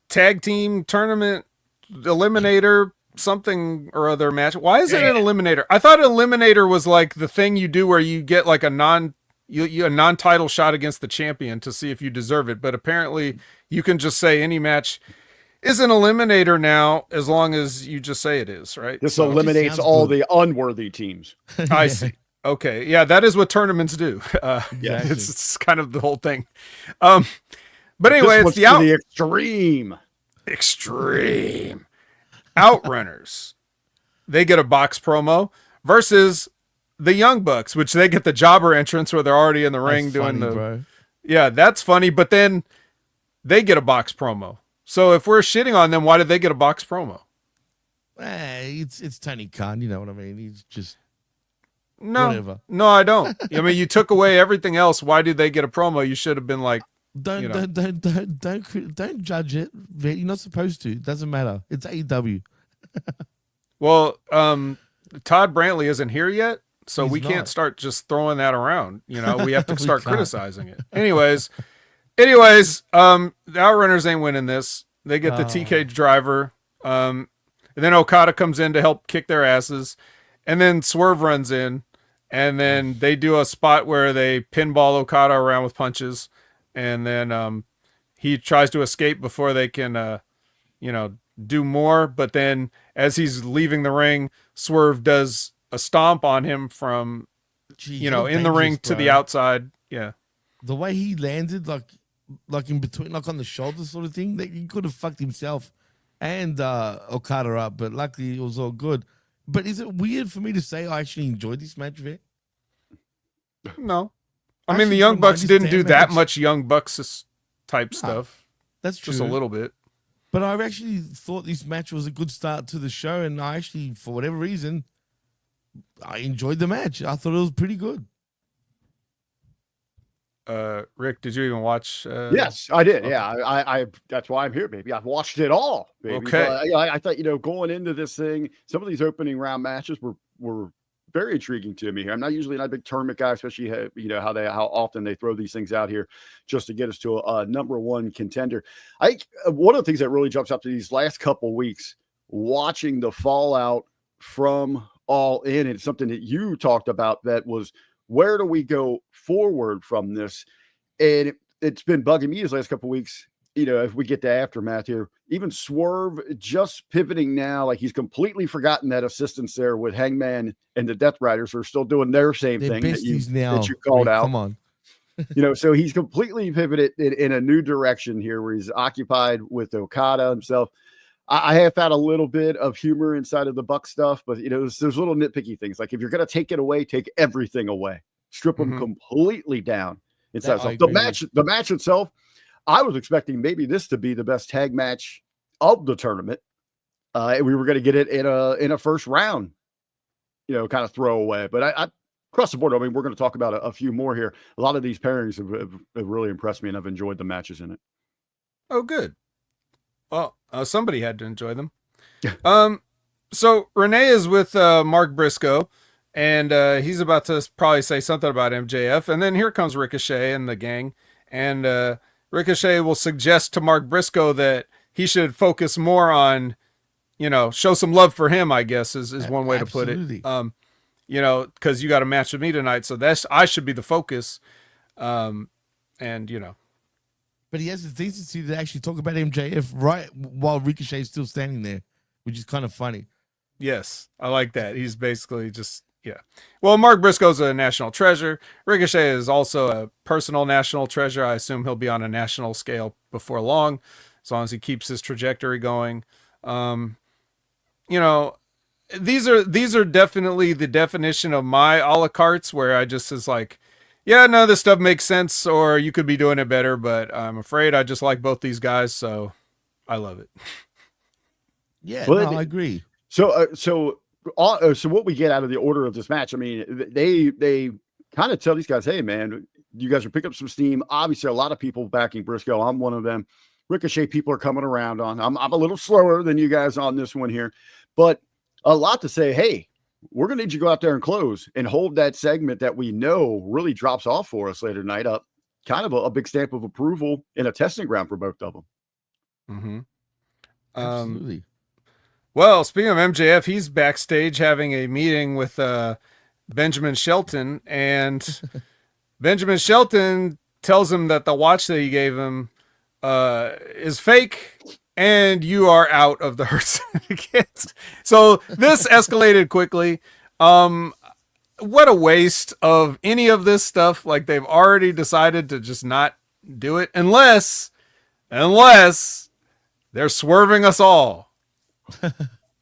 tag team tournament eliminator something or other match. Why is it an eliminator? I thought eliminator was like the thing you do where you get like a non-title shot against the champion to see if you deserve it. But apparently you can just say any match is an eliminator now as long as you just say it is, right? This eliminates all the unworthy teams. I see. Okay. Yeah, that is what tournaments do. Exactly. It's kind of the whole thing. But anyway, it's the extreme Outrunners. They get a box promo versus the Young Bucks, which they get the jobber entrance where they're already in the ring doing bro. Yeah, that's funny. But then they get a box promo. So if we're shitting on them, why did they get a box promo? It's Tony Khan. You know what I mean? He's just whatever. No, I don't. I mean, you took away everything else. Why did they get a promo? You should have been like, don't judge it. You're not supposed to. It doesn't matter. It's AEW. Well, Todd Brantley isn't here yet, So He's we can't not. start just throwing that around. You know, we have to We start can't. criticizing it. Anyways, the Outrunners ain't winning this. They get the TK driver. And then Okada comes in to help kick their asses. And then Swerve runs in. And then they do a spot where they pinball Okada around with punches. And then he tries to escape before they can, do more. But then as he's leaving the ring, Swerve does a stomp on him from, Jeez, in the ring to the outside. Yeah. The way he landed, like in between, like on the shoulder sort of thing, that he could have fucked himself and Okada up, but luckily it was all good. But is it weird for me to say I actually enjoyed this match, Vic? No. I mean, Actually, the Young from Bucks my didn't do that understanding- much Young Bucks type stuff. That's true. Just a little bit. But I actually thought this match was a good start to the show, and I actually, for whatever reason, I enjoyed the match. I thought it was pretty good. Rick, did you even watch? Yes, I did. Okay. Yeah, I that's why I'm here, baby. I've watched it all, baby. Okay. But, I thought, going into this thing, some of these opening round matches were very intriguing to me here. I'm not usually not a big tournament guy, especially how often they throw these things out here just to get us to a number one contender. One of the things that really jumps up to these last couple weeks, watching the fallout from All In, and it's something that you talked about, that was, where do we go forward from this? And it's been bugging me these last couple of weeks. If we get to aftermath here, even Swerve just pivoting now, like he's completely forgotten that assistance there with Hangman and the Death Riders are still doing their same They're thing that you besties called Rick, out. Come on. So he's completely pivoted in a new direction here, where he's occupied with Okada himself. I have had a little bit of humor inside of the Buck stuff, but there's little nitpicky things. Like, if you're going to take it away, take everything away, strip them completely down inside. I The agree match itself, I was expecting maybe this to be the best tag match of the tournament. We were going to get it in a first round, kind of throwaway. But I across the board, I mean, we're going to talk about a few more here. A lot of these pairings have really impressed me, and I've enjoyed the matches in it. Oh, good. Well, somebody had to enjoy them. So Renee is with Mark Briscoe, and he's about to probably say something about MJF. And then here comes Ricochet and the gang. And Ricochet will suggest to Mark Briscoe that he should focus more on, show some love for him, I guess, is one way to put it. Because you got a match with me tonight, so I should be the focus. But he has the decency to actually talk about MJF right while Ricochet is still standing there, which is kind of funny. Yes, I like that. He's basically just, yeah. Well, Mark Briscoe's a national treasure. Ricochet is also a personal national treasure. I assume he'll be on a national scale before long, as long as he keeps his trajectory going. These are definitely the definition of my a la cartes, where I just is like, yeah, no, this stuff makes sense, or you could be doing it better, but I'm afraid I just like both these guys, so I love it. Yeah, Well, I agree. So what we get out of the order of this match, I mean, they kind of tell these guys, hey, man, you guys are picking up some steam. Obviously, a lot of people backing Briscoe. I'm one of them. Ricochet people are coming around on. I'm a little slower than you guys on this one here, but a lot to say, hey, we're going to need you to go out there and close and hold that segment that we know really drops off for us later tonight up. Kind of a big stamp of approval and a testing ground for both of them. Mm-hmm. Absolutely. Well, speaking of MJF, he's backstage having a meeting with Benjamin Shelton, and Benjamin Shelton tells him that the watch that he gave him is fake, and you are out of the Hurt Syndicate. So this escalated quickly. What a waste of any of this stuff. Like, they've already decided to just not do it unless they're swerving us all.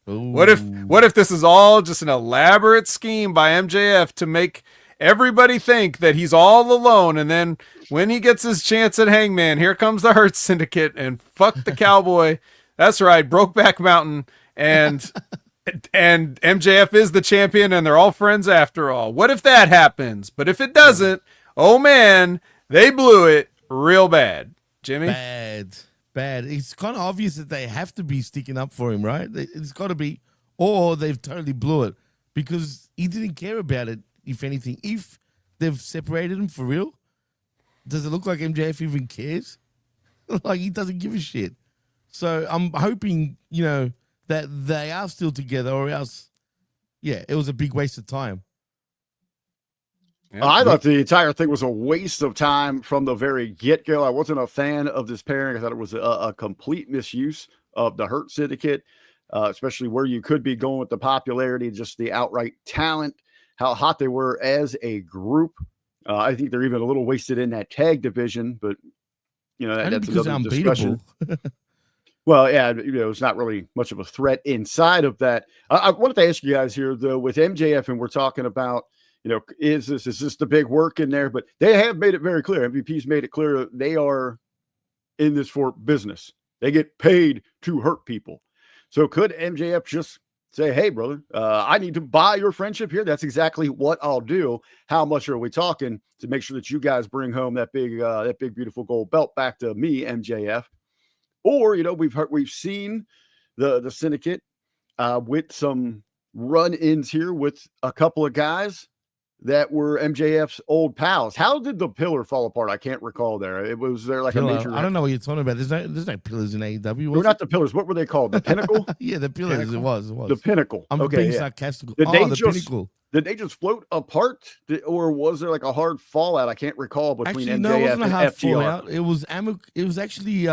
What if this is all just an elaborate scheme by MJF to make everybody think that he's all alone, and then when he gets his chance at Hangman, here comes the Hurt Syndicate and fuck the Cowboy. That's right, Brokeback Mountain, and MJF is the champion, and they're all friends after all. What if that happens? But if it doesn't, oh man, they blew it real bad. Jimmy? Bad. It's kind of obvious that they have to be sticking up for him, right? It's got to be, or they've totally blew it because he didn't care about it. if anything, if they've separated them for real, does it look like MJF even cares? Like, he doesn't give a shit. So I'm hoping, that they are still together, or else, it was a big waste of time. Yeah. I thought the entire thing was a waste of time from the very get-go. I wasn't a fan of this pairing. I thought it was a complete misuse of the Hurt Syndicate, especially where you could be going with the popularity, just the outright talent, how hot they were as a group. I think they're even a little wasted in that tag division, but that's another discussion. Well, yeah, it's not really much of a threat inside of that. I wanted to ask you guys here, though, with MJF, and we're talking about, is this the big work in there? But they have made it very clear. MVP's made it clear that they are in this for business. They get paid to hurt people. So could MJF just say, hey, brother, I need to buy your friendship here? That's exactly what I'll do. How much are we talking to make sure that you guys bring home that big, beautiful gold belt back to me, MJF? Or, we've seen the Syndicate with some run-ins here with a couple of guys that were MJF's old pals. How did the pillar fall apart? I can't recall there. It was there like Pillar. a major. I don't know what you're talking about. There's no pillars in AEW. We're not the pillars. What were they called? The Pinnacle? Yeah, the pillars. Pinnacle? It was. The Pinnacle. I'm being sarcastic. The Pinnacle. Did they just float apart, or was there like a hard fallout? I can't recall between MJF it wasn't a hard and FTR. Fallout. It was It was actually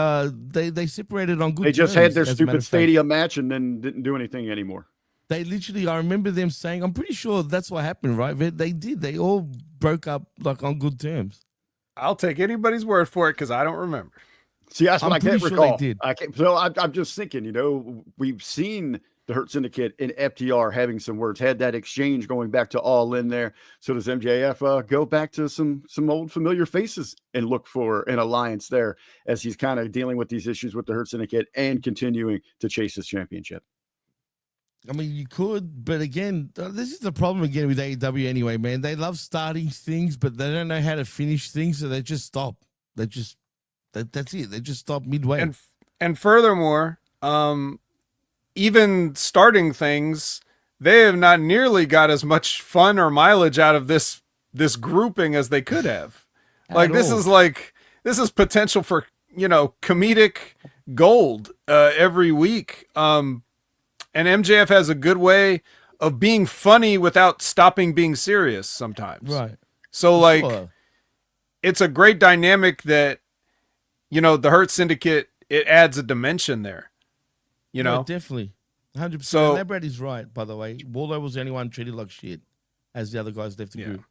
they separated on good terms. They just had their stupid stadium match and then didn't do anything anymore. They literally, I remember them saying, I'm pretty sure that's what happened, right? They did. They all broke up like on good terms. I'll take anybody's word for it because I don't remember. See, that's what I can't recall. They did. I can't. So I'm just thinking, we've seen the Hurt Syndicate and FTR having some words, had that exchange going back to All In there. So does MJF go back to some old familiar faces and look for an alliance there as he's kind of dealing with these issues with the Hurt Syndicate and continuing to chase his championship? I mean, you could, but again, this is the problem again with AEW anyway, man. They love starting things, but they don't know how to finish things, so they just stop. That's it. They just stop midway. And furthermore, even starting things, they have not nearly got as much fun or mileage out of this grouping as they could have. This is potential for, comedic gold every week. And MJF has a good way of being funny without stopping being serious sometimes. Right. So it's a great dynamic that, the Hurt Syndicate, it adds a dimension there. Definitely. 100%. So that Brady's right, by the way. Waldo was the only one treated like shit as the other guys left the group.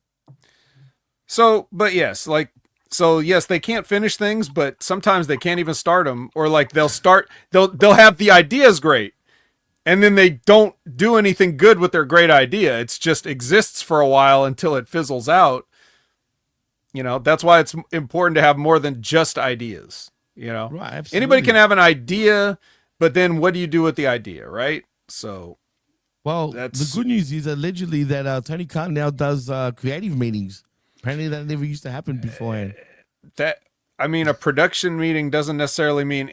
So, but yes, yes, they can't finish things, but sometimes they can't even start them, or they'll have the ideas great, and then they don't do anything good with their great idea. It just exists for a while until it fizzles out. That's why it's important to have more than just ideas. Right, absolutely. Anybody can have an idea, but then what do you do with the idea, right? So, the good news is allegedly that Tony Khan now does creative meetings. Apparently that never used to happen beforehand. A production meeting doesn't necessarily mean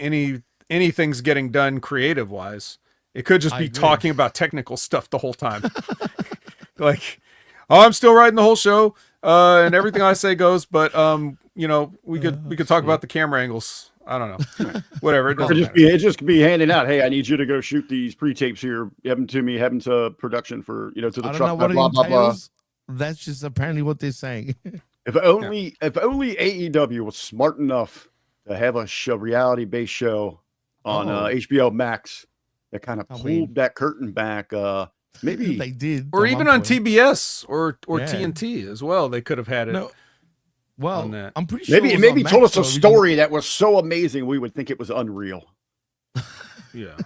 anything's getting done creative-wise. It could just be talking about technical stuff the whole time. I'm still writing the whole show, and everything I say goes, but we could talk about the camera angles. I don't know. Whatever. It just could be handing out, hey, I need you to go shoot these pre-tapes here. Have them to me, have them to production for, to the truck, blah, blah, blah. That's just apparently what they're saying. If only AEW was smart enough to have a reality-based show on HBO Max that kind of pulled that curtain back. Maybe they did, or even on TBS or TNT as well. They could have had it. No. Well, I'm pretty sure maybe told us a story that was so amazing we would think it was unreal. Yeah.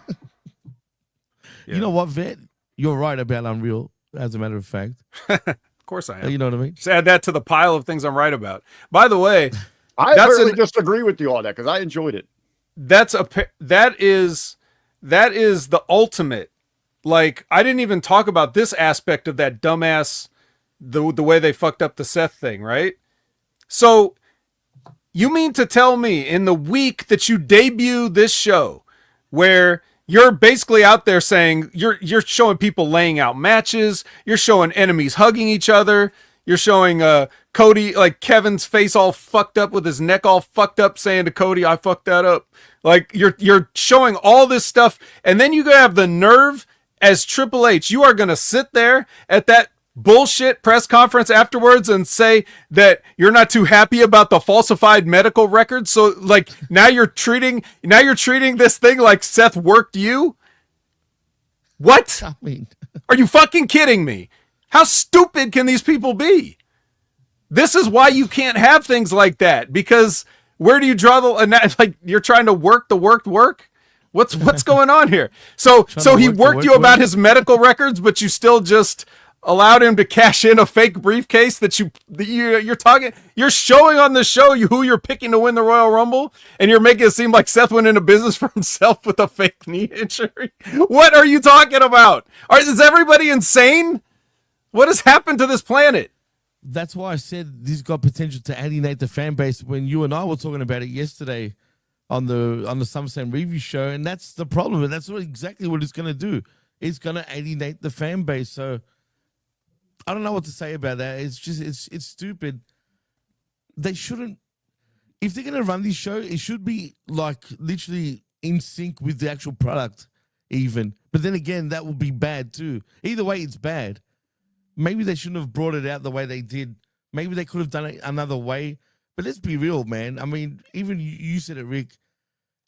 You know what, Vet? You're right about Unreal, as a matter of fact. Of course I am. You know what I mean? Just add that to the pile of things I'm right about. By the way, I really disagree with you on that because I enjoyed it. That is the ultimate. I didn't even talk about this aspect of that dumbass, the way they fucked up the Seth thing, right? So, you mean to tell me in the week that you debut this show, where You're basically out there saying you're showing people laying out matches. You're showing enemies hugging each other. You're showing Cody, like Kevin's face all fucked up with his neck all fucked up, saying to Cody, "I fucked that up." Like you're showing all this stuff, and then you have the nerve as Triple H. You are gonna sit there at that bullshit press conference afterwards and say that you're not too happy about the falsified medical records. So like now you're treating this thing like Seth worked you. What? I mean, Are you fucking kidding me? How stupid can these people be? This is why you can't have things like that, because where do you draw the, like, you're trying to work the work? What's going on here? So he worked you about his medical records, but you still just allowed him to cash in a fake briefcase that you're showing on the show who you're picking to win the Royal Rumble, and you're making it seem like Seth went into business for himself with a fake knee injury. What are you talking about? Is everybody insane? What has happened to this planet? that's why I said this got potential to alienate the fan base when you and I were talking about it yesterday on the SummerSlam review show, and that's the problem. And that's exactly what it's going to do. It's going to alienate the fan base. So I don't know what to say about that. It's just it's stupid. They shouldn't. If they're going to run this show, it should be like literally in sync with the actual product, even. But then again, that would be bad too. Either way, it's bad. Maybe they shouldn't have brought it out the way they did. Maybe they could have done it another way. But let's be real, man. I mean, even you said it, Rick.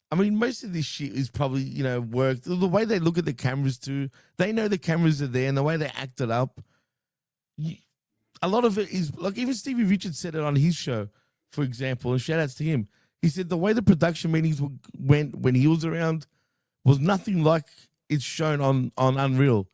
I mean, most of this shit is probably, worked. The way they look at the cameras too, they know the cameras are there, and the way they act it up. A lot of it is, like, even Stevie Richards said it on his show, for example, and shout outs to him. He said the way the production meetings went when he was around was nothing like it's shown on Unreal.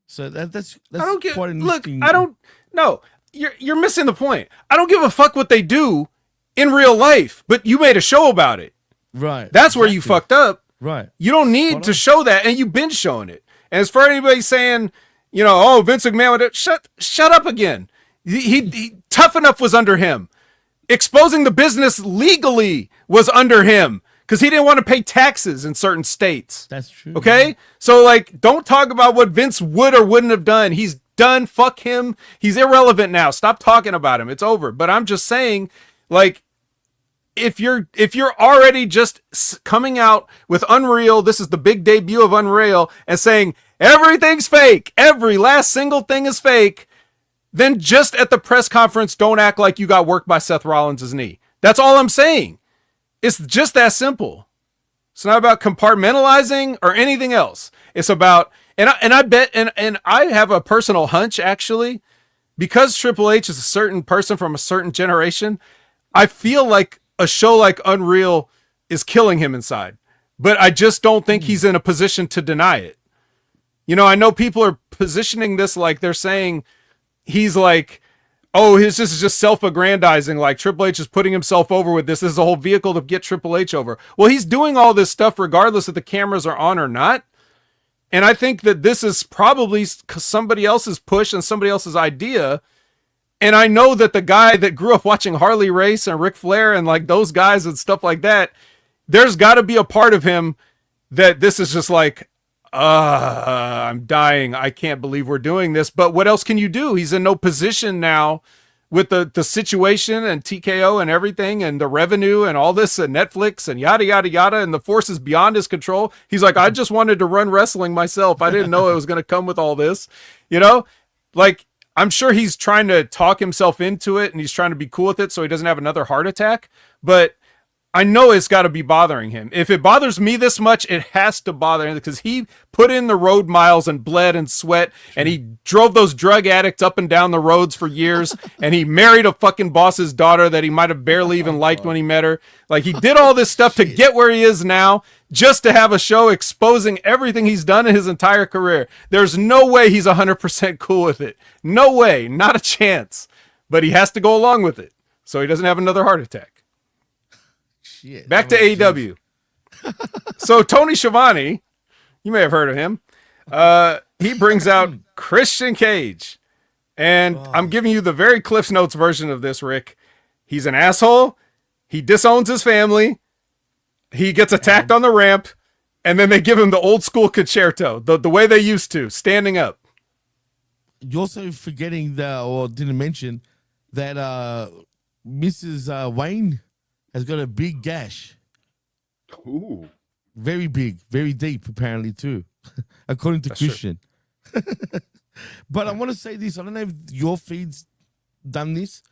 So that's quite an interesting. Look, I don't. No, you're missing the point. I don't give a fuck what they do in real life, but you made a show about it. Right. That's where you fucked up. Right. You don't need to show that, and you've been showing it. And as for anybody saying, oh, Vince McMahon would shut up again. He Tough Enough was under him. Exposing the business legally was under him because he didn't want to pay taxes in certain states. That's true. Okay? Man. So, like, don't talk about what Vince would or wouldn't have done. He's done. Fuck him. He's irrelevant now. Stop talking about him. It's over. But I'm just saying, like, if you're already just coming out with Unreal, this is the big debut of Unreal, and saying everything's fake, every last single thing is fake, then just at the press conference, don't act like you got worked by Seth Rollins' knee. That's all I'm saying. It's just that simple. It's not about compartmentalizing or anything else. It's about, and I bet, and I have a personal hunch, actually, because Triple H is a certain person from a certain generation, I feel like a show like Unreal is killing him inside. But I just don't think he's in a position to deny it. I know people are positioning this like they're saying he's like, oh, this is just self-aggrandizing, like Triple H is putting himself over with this. This is a whole vehicle to get Triple H over. Well, he's doing all this stuff regardless if the cameras are on or not. And I think that this is probably somebody else's push and somebody else's idea. And I know that the guy that grew up watching Harley Race and Ric Flair and like those guys and stuff like that, there's got to be a part of him that this is just like, I'm dying. I can't believe we're doing this. But what else can you do? He's in no position now with the situation and TKO and everything and the revenue and all this and Netflix and yada, yada, yada. And the forces beyond his control. He's like, I just wanted to run wrestling myself. I didn't know it was going to come with all this, like, I'm sure he's trying to talk himself into it and he's trying to be cool with it so he doesn't have another heart attack. But I know it's got to be bothering him. If it bothers me this much, it has to bother him because he put in the road miles and bled and sweat and he drove those drug addicts up and down the roads for years and he married a fucking boss's daughter that he might have barely even liked when he met her. Like, he did all this stuff to get where he is now just to have a show exposing everything he's done in his entire career. There's no way he's 100% cool with it. No way. Not a chance. But he has to go along with it so he doesn't have another heart attack. Shit. Back to AEW. So Tony Schiavone, you may have heard of him. He brings out Christian Cage. And I'm giving you the very Cliff's Notes version of this, Rick. He's an asshole. He disowns his family. He gets attacked on the ramp. And then they give him the old school concerto, the way they used to, standing up. You're also forgetting or didn't mention that Mrs. Wayne has got a big gash. Ooh. Very big, very deep, apparently, too, according to That's Christian. But I want to say this. I don't know if your feed's done this,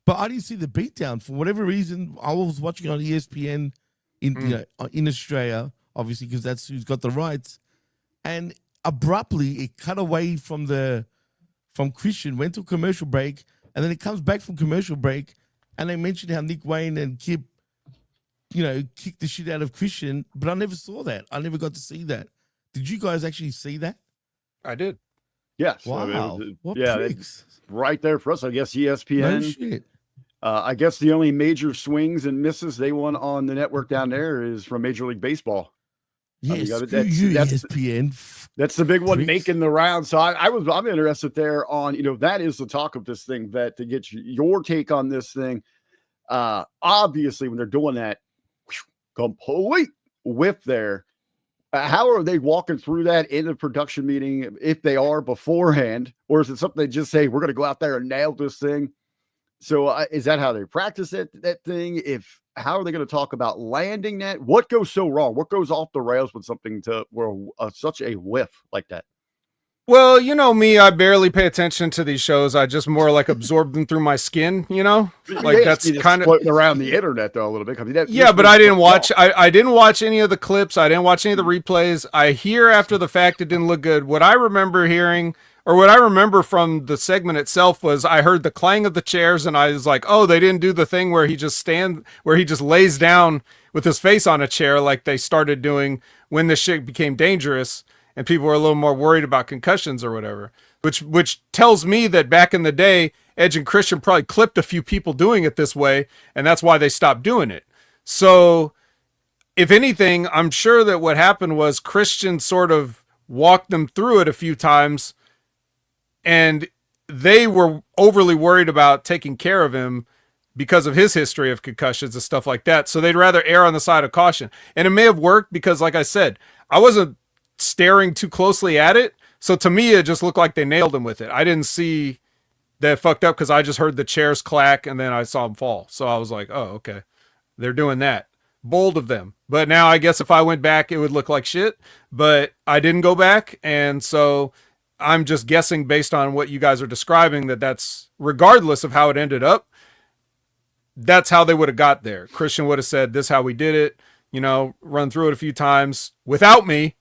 but I didn't see the beatdown. For whatever reason, I was watching on ESPN in Australia, obviously, because that's who's got the rights. And abruptly, it cut away from Christian, went to a commercial break, and then it comes back from commercial break, and they mentioned how Nick Wayne and Kip, kicked the shit out of Christian, but I never saw that. I never got to see that. Did you guys actually see that? I did. Yes. Wow. What it's right there for us. I guess ESPN. No shit. I guess the only major swings and misses they won on the network down there is from Major League Baseball. Yes, that's ESPN. That's the big one Pricks. making the round. So I'm interested there on, that is the talk of this thing, Vet, to get your take on this thing. Obviously, when they're doing that, complete whip there. How are they walking through that in the production meeting, if they are beforehand, or is it something they just say, we're going to go out there and nail this thing? So is that how they practice that thing? How are they going to talk about landing that? What goes so wrong? What goes off the rails with something where such a whiff like that? Well, you know me, I barely pay attention to these shows. I just more like absorb them through my skin, Like that's kind of floating around the internet though a little bit. But I didn't watch. I didn't watch any of the clips. I didn't watch any of the replays. I hear after the fact it didn't look good. What I remember hearing, or what I remember from the segment itself, was I heard the clang of the chairs, and I was like, "Oh, they didn't do the thing where he just lays down with his face on a chair like they started doing when this shit became dangerous." And people were a little more worried about concussions or whatever, which tells me that back in the day, Edge and Christian probably clipped a few people doing it this way, and that's why they stopped doing it. So, if anything, I'm sure that what happened was Christian sort of walked them through it a few times, and they were overly worried about taking care of him because of his history of concussions and stuff like that. So they'd rather err on the side of caution. And it may have worked because, like I said, I wasn't staring too closely at it, so to me it just looked like they nailed him with it. I didn't see that fucked up because I just heard the chairs clack and then I saw him fall, so I was like, oh, okay, they're doing that. Bold of them. But now I guess if I went back it would look like shit, but I didn't go back, and so I'm just guessing based on what you guys are describing that's regardless of how it ended up, that's how they would have got there. Christian would have said, this is how we did it, run through it a few times without me,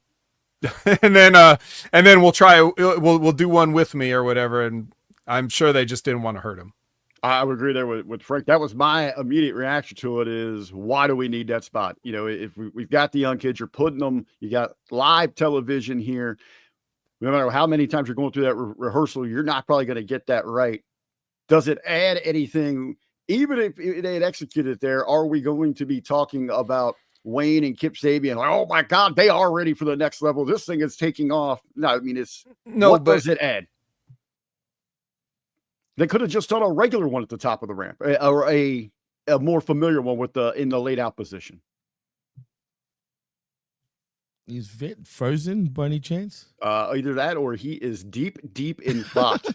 and then we'll try. We'll do one with me or whatever. And I'm sure they just didn't want to hurt him. I would agree there with Frank. That was my immediate reaction to it. Is why do we need that spot? If we've got the young kids, you're putting them. You got live television here. No matter how many times you're going through that rehearsal, you're not probably going to get that right. Does it add anything? Even if they had executed there, are we going to be talking about Wayne and Kip Sabian, like, oh my God, they are ready for the next level. This thing is taking off. No, I mean, does it add? They could have just done a regular one at the top of the ramp, or a more familiar one in the laid out position. Is Vet frozen by any chance? Either that or he is deep in thought.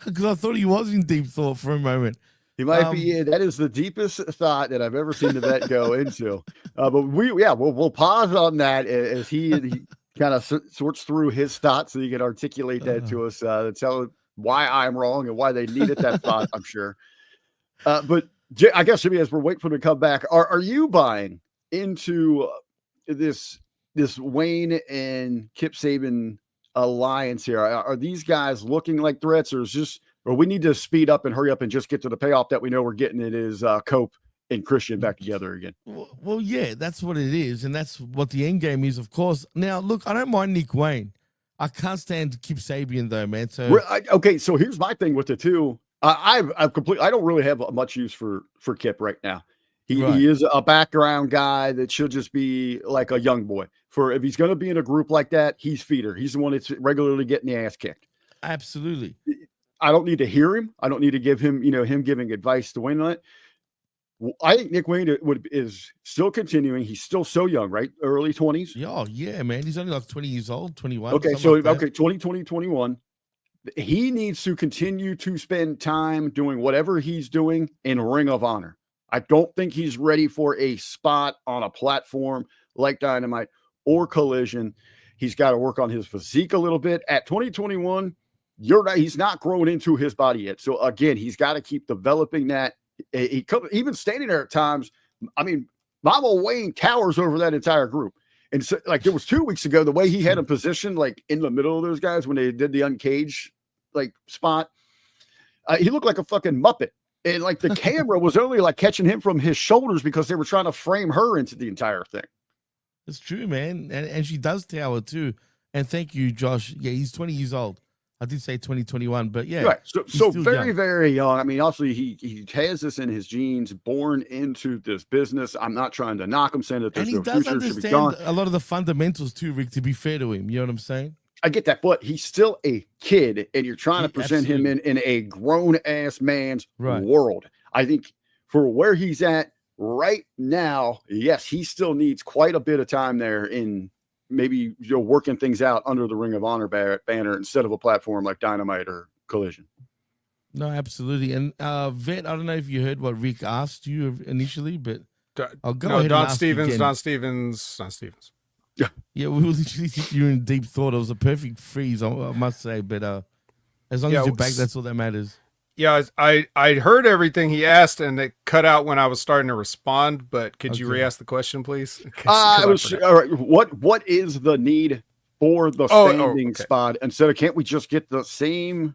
Because I thought he was in deep thought for a moment. He might be. That is the deepest thought that I've ever seen the Vet go into. But we'll pause on that as he kind of sorts through his thoughts, so he can articulate that to us, to tell why I'm wrong and why they needed that thought. I'm sure. But I guess, Jimmy, as we're waiting for him to come back, are you buying into this Wayne and Kip Sabian alliance here? Are these guys looking like threats, or we need to speed up and hurry up and just get to the payoff that we know we're getting? It is Cope and Christian back together again. Well, yeah, that's what it is, and that's what the end game is, of course. Now, look, I don't mind Nick Wayne. I can't stand Kip Sabian though, man. So okay, so here's my thing with it too. I don't really have much use for Kip right now. He is a background guy that should just be like a young boy. If he's going to be in a group like that, he's feeder. He's the one that's regularly getting the ass kicked. Absolutely. I don't need to hear him. I don't need to give him, him giving advice to Wayne on it. I think Nick Wayne is still continuing. He's still so young, right? Early 20s. Yeah, man. He's only like 20 years old, 21. Okay, something like that. 2020, 21. He needs to continue to spend time doing whatever he's doing in Ring of Honor. I don't think he's ready for a spot on a platform like Dynamite or Collision. He's got to work on his physique a little bit. At 2021, he's not grown into his body yet. So again, he's got to keep developing that. Even standing there at times, I mean, Mama Wayne towers over that entire group. And so, like, there was 2 weeks ago, the way he had him positioned, like in the middle of those guys when they did the uncaged like spot, he looked like a fucking Muppet. And like the camera was only like catching him from his shoulders because they were trying to frame her into the entire thing. It's true, man. And she does tower too. And thank you, Josh. Yeah, he's 20 years old. I did say 2021, but yeah. Right. So very, young. very young. I mean, obviously he has this in his genes, born into this business. I'm not trying to knock him, saying that there's And he no does future, should be gone. understand a lot of the fundamentals too, Rick, to be fair to him. You know what I'm saying? I get that, but he's still a kid, and you're trying to present him in a grown-ass man's world. I think for where he's at right now, yes, he still needs quite a bit of time there in maybe working things out under the Ring of Honor banner instead of a platform like Dynamite or Collision. No, absolutely. And Vet, I don't know if you heard what Rick asked you initially, but I'll go ahead Don and ask Stevens, again. Don Stevens. Yeah, we were literally you're in deep thought. It was a perfect freeze, I must say. But as long as you're back, that's all that matters. Yeah, I heard everything he asked, and it cut out when I was starting to respond. But could you re-ask the question, please? All right. What is the need for the standing spot? Instead of, can't we just get the same,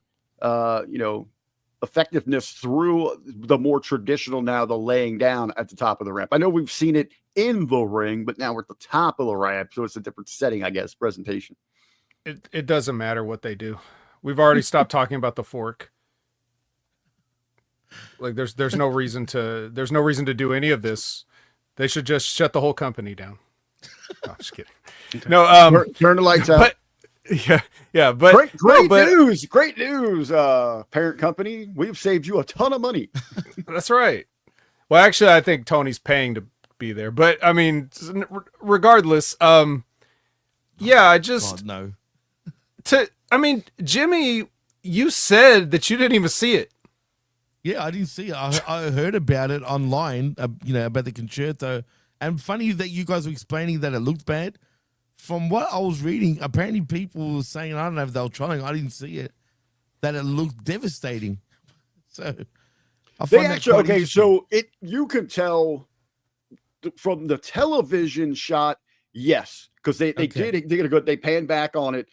effectiveness through the more traditional now, the laying down at the top of the ramp? I know we've seen it in the ring, but now we're at the top of the ramp, so it's a different setting, I guess, presentation. It doesn't matter what they do. We've already stopped talking about the fork. Like there's no reason to do any of this. They should just shut the whole company down. No, I'm just kidding. No, turn the lights out. Yeah, but great news, parent company. We've saved you a ton of money. That's right. Well, actually, I think Tony's paying to be there, but I mean, regardless, Jimmy, you said that you didn't even see it. Yeah, I didn't see it. I heard about it online, about the concerto. And funny that you guys were explaining that it looked bad. From what I was reading, apparently people were saying, I don't know if they were trying, I didn't see it, that it looked devastating. So I find that quite interesting. So you can tell from the television shot, yes, because they did a good, they panned back on it.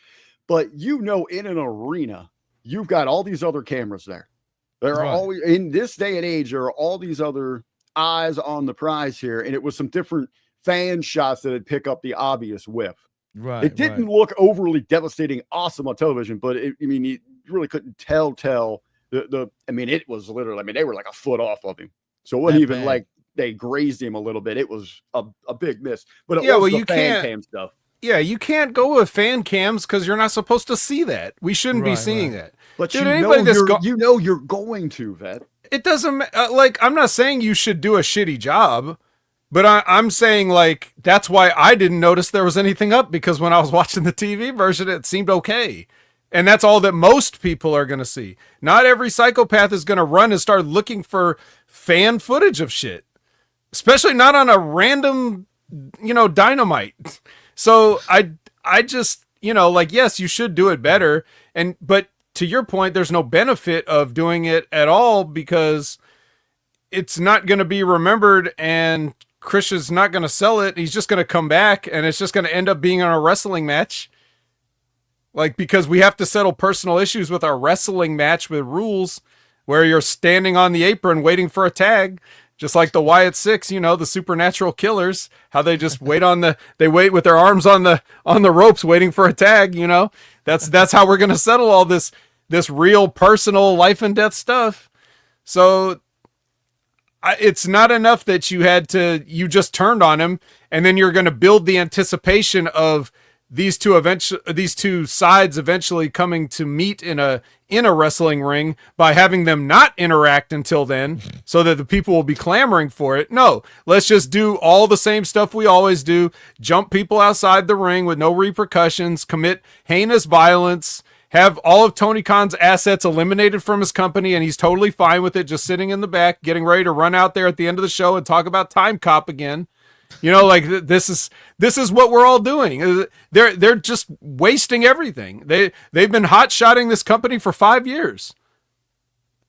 But in an arena, you've got all these other cameras there. There are always, in this day and age, there are all these other eyes on the prize here, and it was some different fan shots that would pick up the obvious whiff. Right. It didn't look overly devastating, awesome on television, but you really couldn't tell it was literally, they were like a foot off of him. So it wasn't even like they grazed him a little bit. It was a big miss. But you fan cam stuff. Yeah, you can't go with fan cams because you're not supposed to see that. We shouldn't be seeing that. But you're going to, Vet. It doesn't I'm not saying you should do a shitty job, but I'm saying that's why I didn't notice there was anything up, because when I was watching the TV version, it seemed okay. And that's all that most people are going to see. Not every psychopath is going to run and start looking for fan footage of shit, especially not on a random, Dynamite. So I just, yes, you should do it better. But to your point, there's no benefit of doing it at all because it's not going to be remembered and Chris is not going to sell it. He's just going to come back and it's just going to end up being on a wrestling match. Because we have to settle personal issues with our wrestling match with rules where you're standing on the apron waiting for a tag. Just like the Wyatt Six, the supernatural killers, how they just wait wait with their arms on the ropes waiting for a tag, That's how we're going to settle all this real personal life and death stuff. So it's not enough that you just turned on him and then you're going to build the anticipation of these two sides eventually coming to meet in a wrestling ring by having them not interact until then, so that the people will be clamoring for it. No, let's just do all the same stuff we always do: jump people outside the ring with no repercussions, commit heinous violence, have all of Tony Khan's assets eliminated from his company, and he's totally fine with it, just sitting in the back, getting ready to run out there at the end of the show and talk about Time Cop again. You know, like this is what we're all doing. They're just wasting everything. They've been hot-shotting this company for 5 years.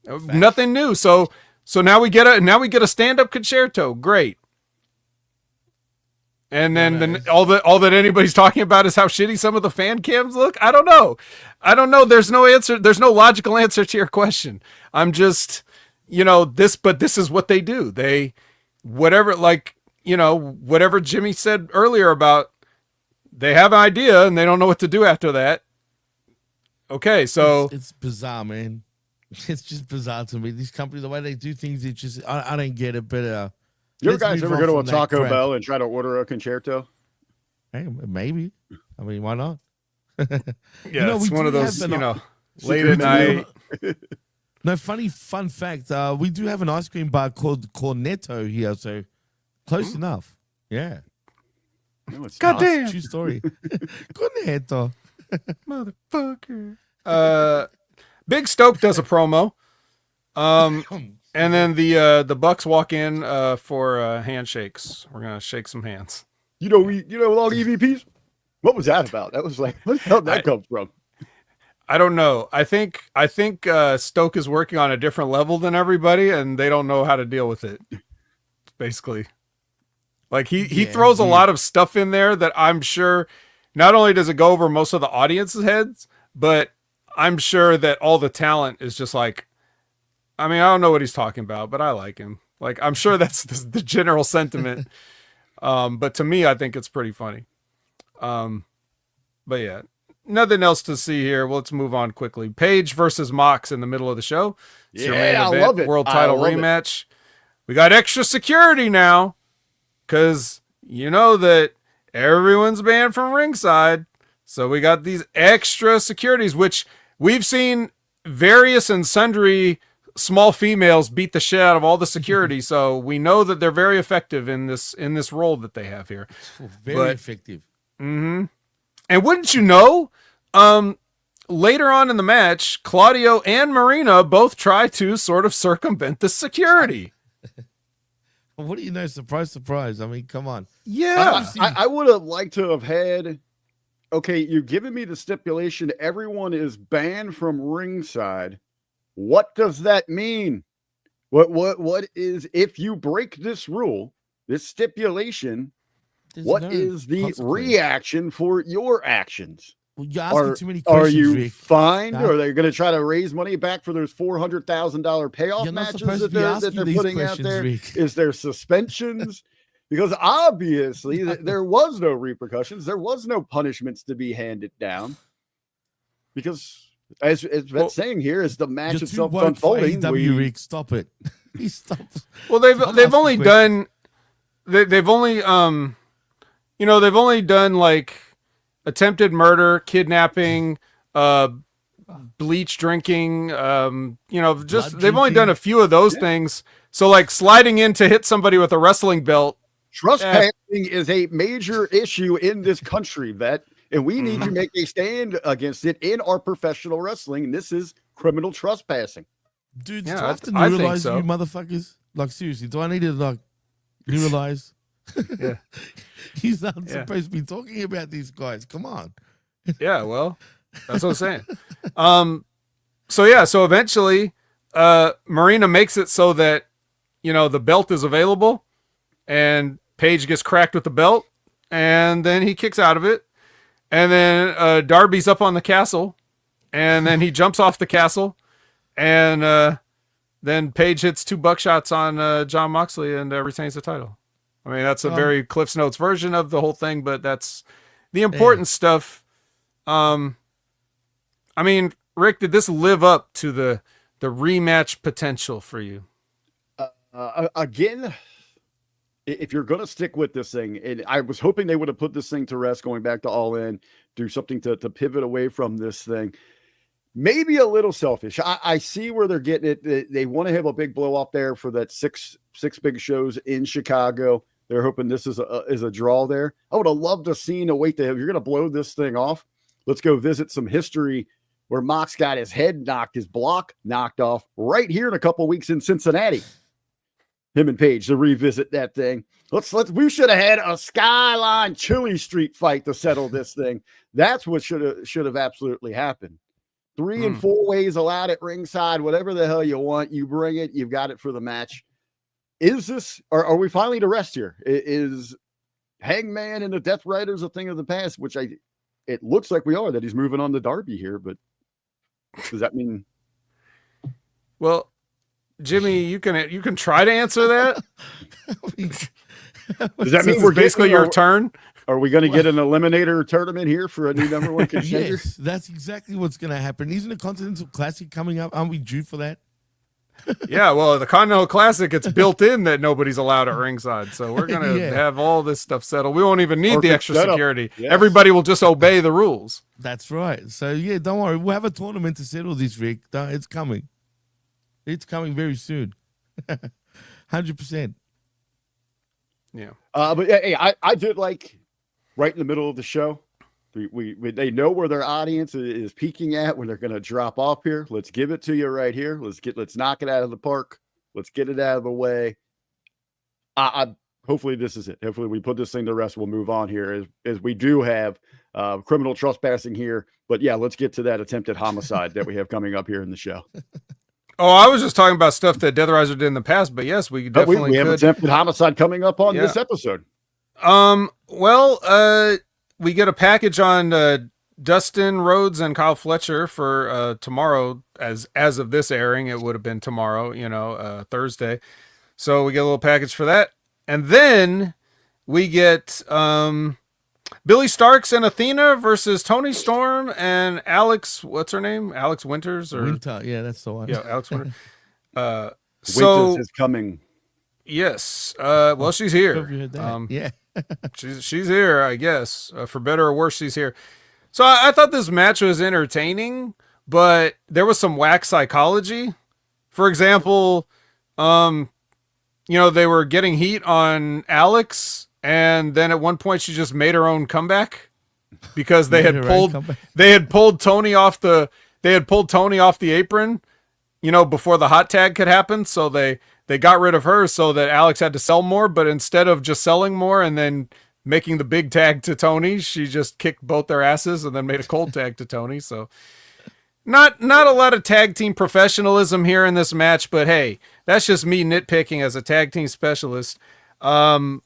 Fact. Nothing new. So now we get a stand-up concerto. Great. And then all that anybody's talking about is how shitty some of the fan cams look. I don't know. There's no answer. There's no logical answer to your question. I'm just, but this is what they do. Whatever Jimmy said earlier about they have an idea and they don't know what to do after that. Okay, so it's bizarre, man. It's just bizarre to me. These companies, the way they do things, it just I don't get it. But you guys ever go to a Taco Bell and try to order a concerto? Hey, maybe. I mean, why not? Yeah, it's one of those, late at night. No, fun fact. We do have an ice cream bar called Cornetto here, so close enough. Yeah. No, it's goddamn. True story. Cornetto. Motherfucker. Big Stoke does a promo. And then the Bucks walk in for handshakes. We're gonna shake some hands. With all the EVPs? What was that about? That was like, where the hell did that come from? I don't know. I think Stoke is working on a different level than everybody, and they don't know how to deal with it. Basically, like he throws a lot of stuff in there that I'm sure not only does it go over most of the audience's heads, but I'm sure that all the talent is just like, I mean, I don't know what he's talking about, but I like him. Like, I'm sure that's the general sentiment. But to me, I think it's pretty funny. But yeah, nothing else to see here. Well, let's move on quickly. Page versus Mox in the middle of the show. It's your main event, love it. World title rematch. We got extra security now because you know that everyone's banned from ringside. So we got these extra securities, which we've seen various and sundry small females beat the shit out of all the security. So we know that they're very effective in this role that they have here. Very effective. Mm-hmm. And wouldn't you know, later on in the match, Claudio and Marina both try to sort of circumvent the security. What do you know? Surprise, surprise. I mean, come on. Yeah. I would have liked to have had, okay, you've given me the stipulation. Everyone is banned from ringside. What does that mean? What is, if you break this rule, this stipulation, what is the reaction for your actions? Well, you're asking too many questions, are you Rick. fined? Or are they going to try to raise money back for those $400,000 payoff matches that they're putting out there? Rick. Is there suspensions? Because obviously there was no repercussions. There was no punishments to be handed down. Because as Vet's saying here, as the match itself unfolding, Rick, stop it. He stops. Well, they've only done like attempted murder, kidnapping, bleach drinking, they've only done a few of those things. So like sliding in to hit somebody with a wrestling belt. Trespassing is a major issue in this country, Vet, and we need to make a stand against it in our professional wrestling. And this is criminal trespassing. Dude, do I have to neuralize you motherfuckers? Like, seriously, do I need to like neuralize? Yeah. He's not supposed to be talking about these guys. Come on. Yeah, well, that's what I'm saying. So eventually Marina makes it so that, the belt is available and Page gets cracked with the belt and then he kicks out of it. And then Darby's up on the castle and then he jumps off the castle and then Page hits 2 buckshots on Jon Moxley and retains the title. I mean, that's a very Cliff's Notes version of the whole thing, but that's the important stuff. I mean, Rick, did this live up to the rematch potential for you? Again, if you're going to stick with this thing, and I was hoping they would have put this thing to rest, going back to All In, do something to pivot away from this thing. Maybe a little selfish. I see where they're getting it. They want to have a big blow off there for that six big shows in Chicago. They're hoping this is a draw there. I would have loved to seen a wait to have. You're going to blow this thing off. Let's go visit some history where Mox got his head knocked, his block knocked off right here in a couple of weeks in Cincinnati. Him and Page to revisit that thing. We should have had a Skyline Chili Street fight to settle this thing. That's what should have absolutely happened. 3 and 4 ways allowed at ringside, whatever the hell you want, you bring it, you've got it for the match. Is this, are we finally to rest here? Is Hangman and the Death Riders a thing of the past, which it looks like we are, that he's moving on to Darby here, but does that mean? Well, Jimmy, you can try to answer that. Does that mean we're basically your turn? Are we going to get an Eliminator tournament here for a new number one contender? Yes, that's exactly what's going to happen. Isn't the Continental Classic coming up? Aren't we due for that? Yeah, well, the Continental Classic, it's built in that nobody's allowed at ringside. So we're going to have all this stuff settled. We won't even need the extra security. Yes. Everybody will just obey the rules. That's right. So, yeah, don't worry. We'll have a tournament to settle this, Rick. It's coming. It's coming very soon. 100%. Yeah. But hey, I did like right in the middle of the show. They know where their audience is peaking at when they're going to drop off here. Let's give it to you right here. Let's knock it out of the park. Let's get it out of the way. Hopefully this is it. Hopefully we put this thing to rest. We'll move on here as we do have criminal trespassing here. But yeah, let's get to that attempted homicide that we have coming up here in the show. Oh, I was just talking about stuff that Death Riser did in the past, but yes, we definitely we have attempted homicide coming up on this episode. We get a package on Dustin Rhodes and Kyle Fletcher for tomorrow. As of this airing, it would have been tomorrow, Thursday. So we get a little package for that. And then we get Billy Starks and Athena versus Tony Storm and Alex, what's her name? Alex Winters? Winter, yeah, that's the one. Yeah, Alex Winter. Winters is coming. Yes. Well, she's here. Yeah. she's here, I guess. For better or worse, she's here. So I thought this match was entertaining, but there was some whack psychology. For example, they were getting heat on Alex, and then at one point she just made her own comeback because they had pulled Tony off the apron, before the hot tag could happen. So they got rid of her so that Alex had to sell more, but instead of just selling more and then making the big tag to Tony, she just kicked both their asses and then made a cold tag to Tony. So not a lot of tag team professionalism here in this match, but hey, that's just me nitpicking as a tag team specialist. Also,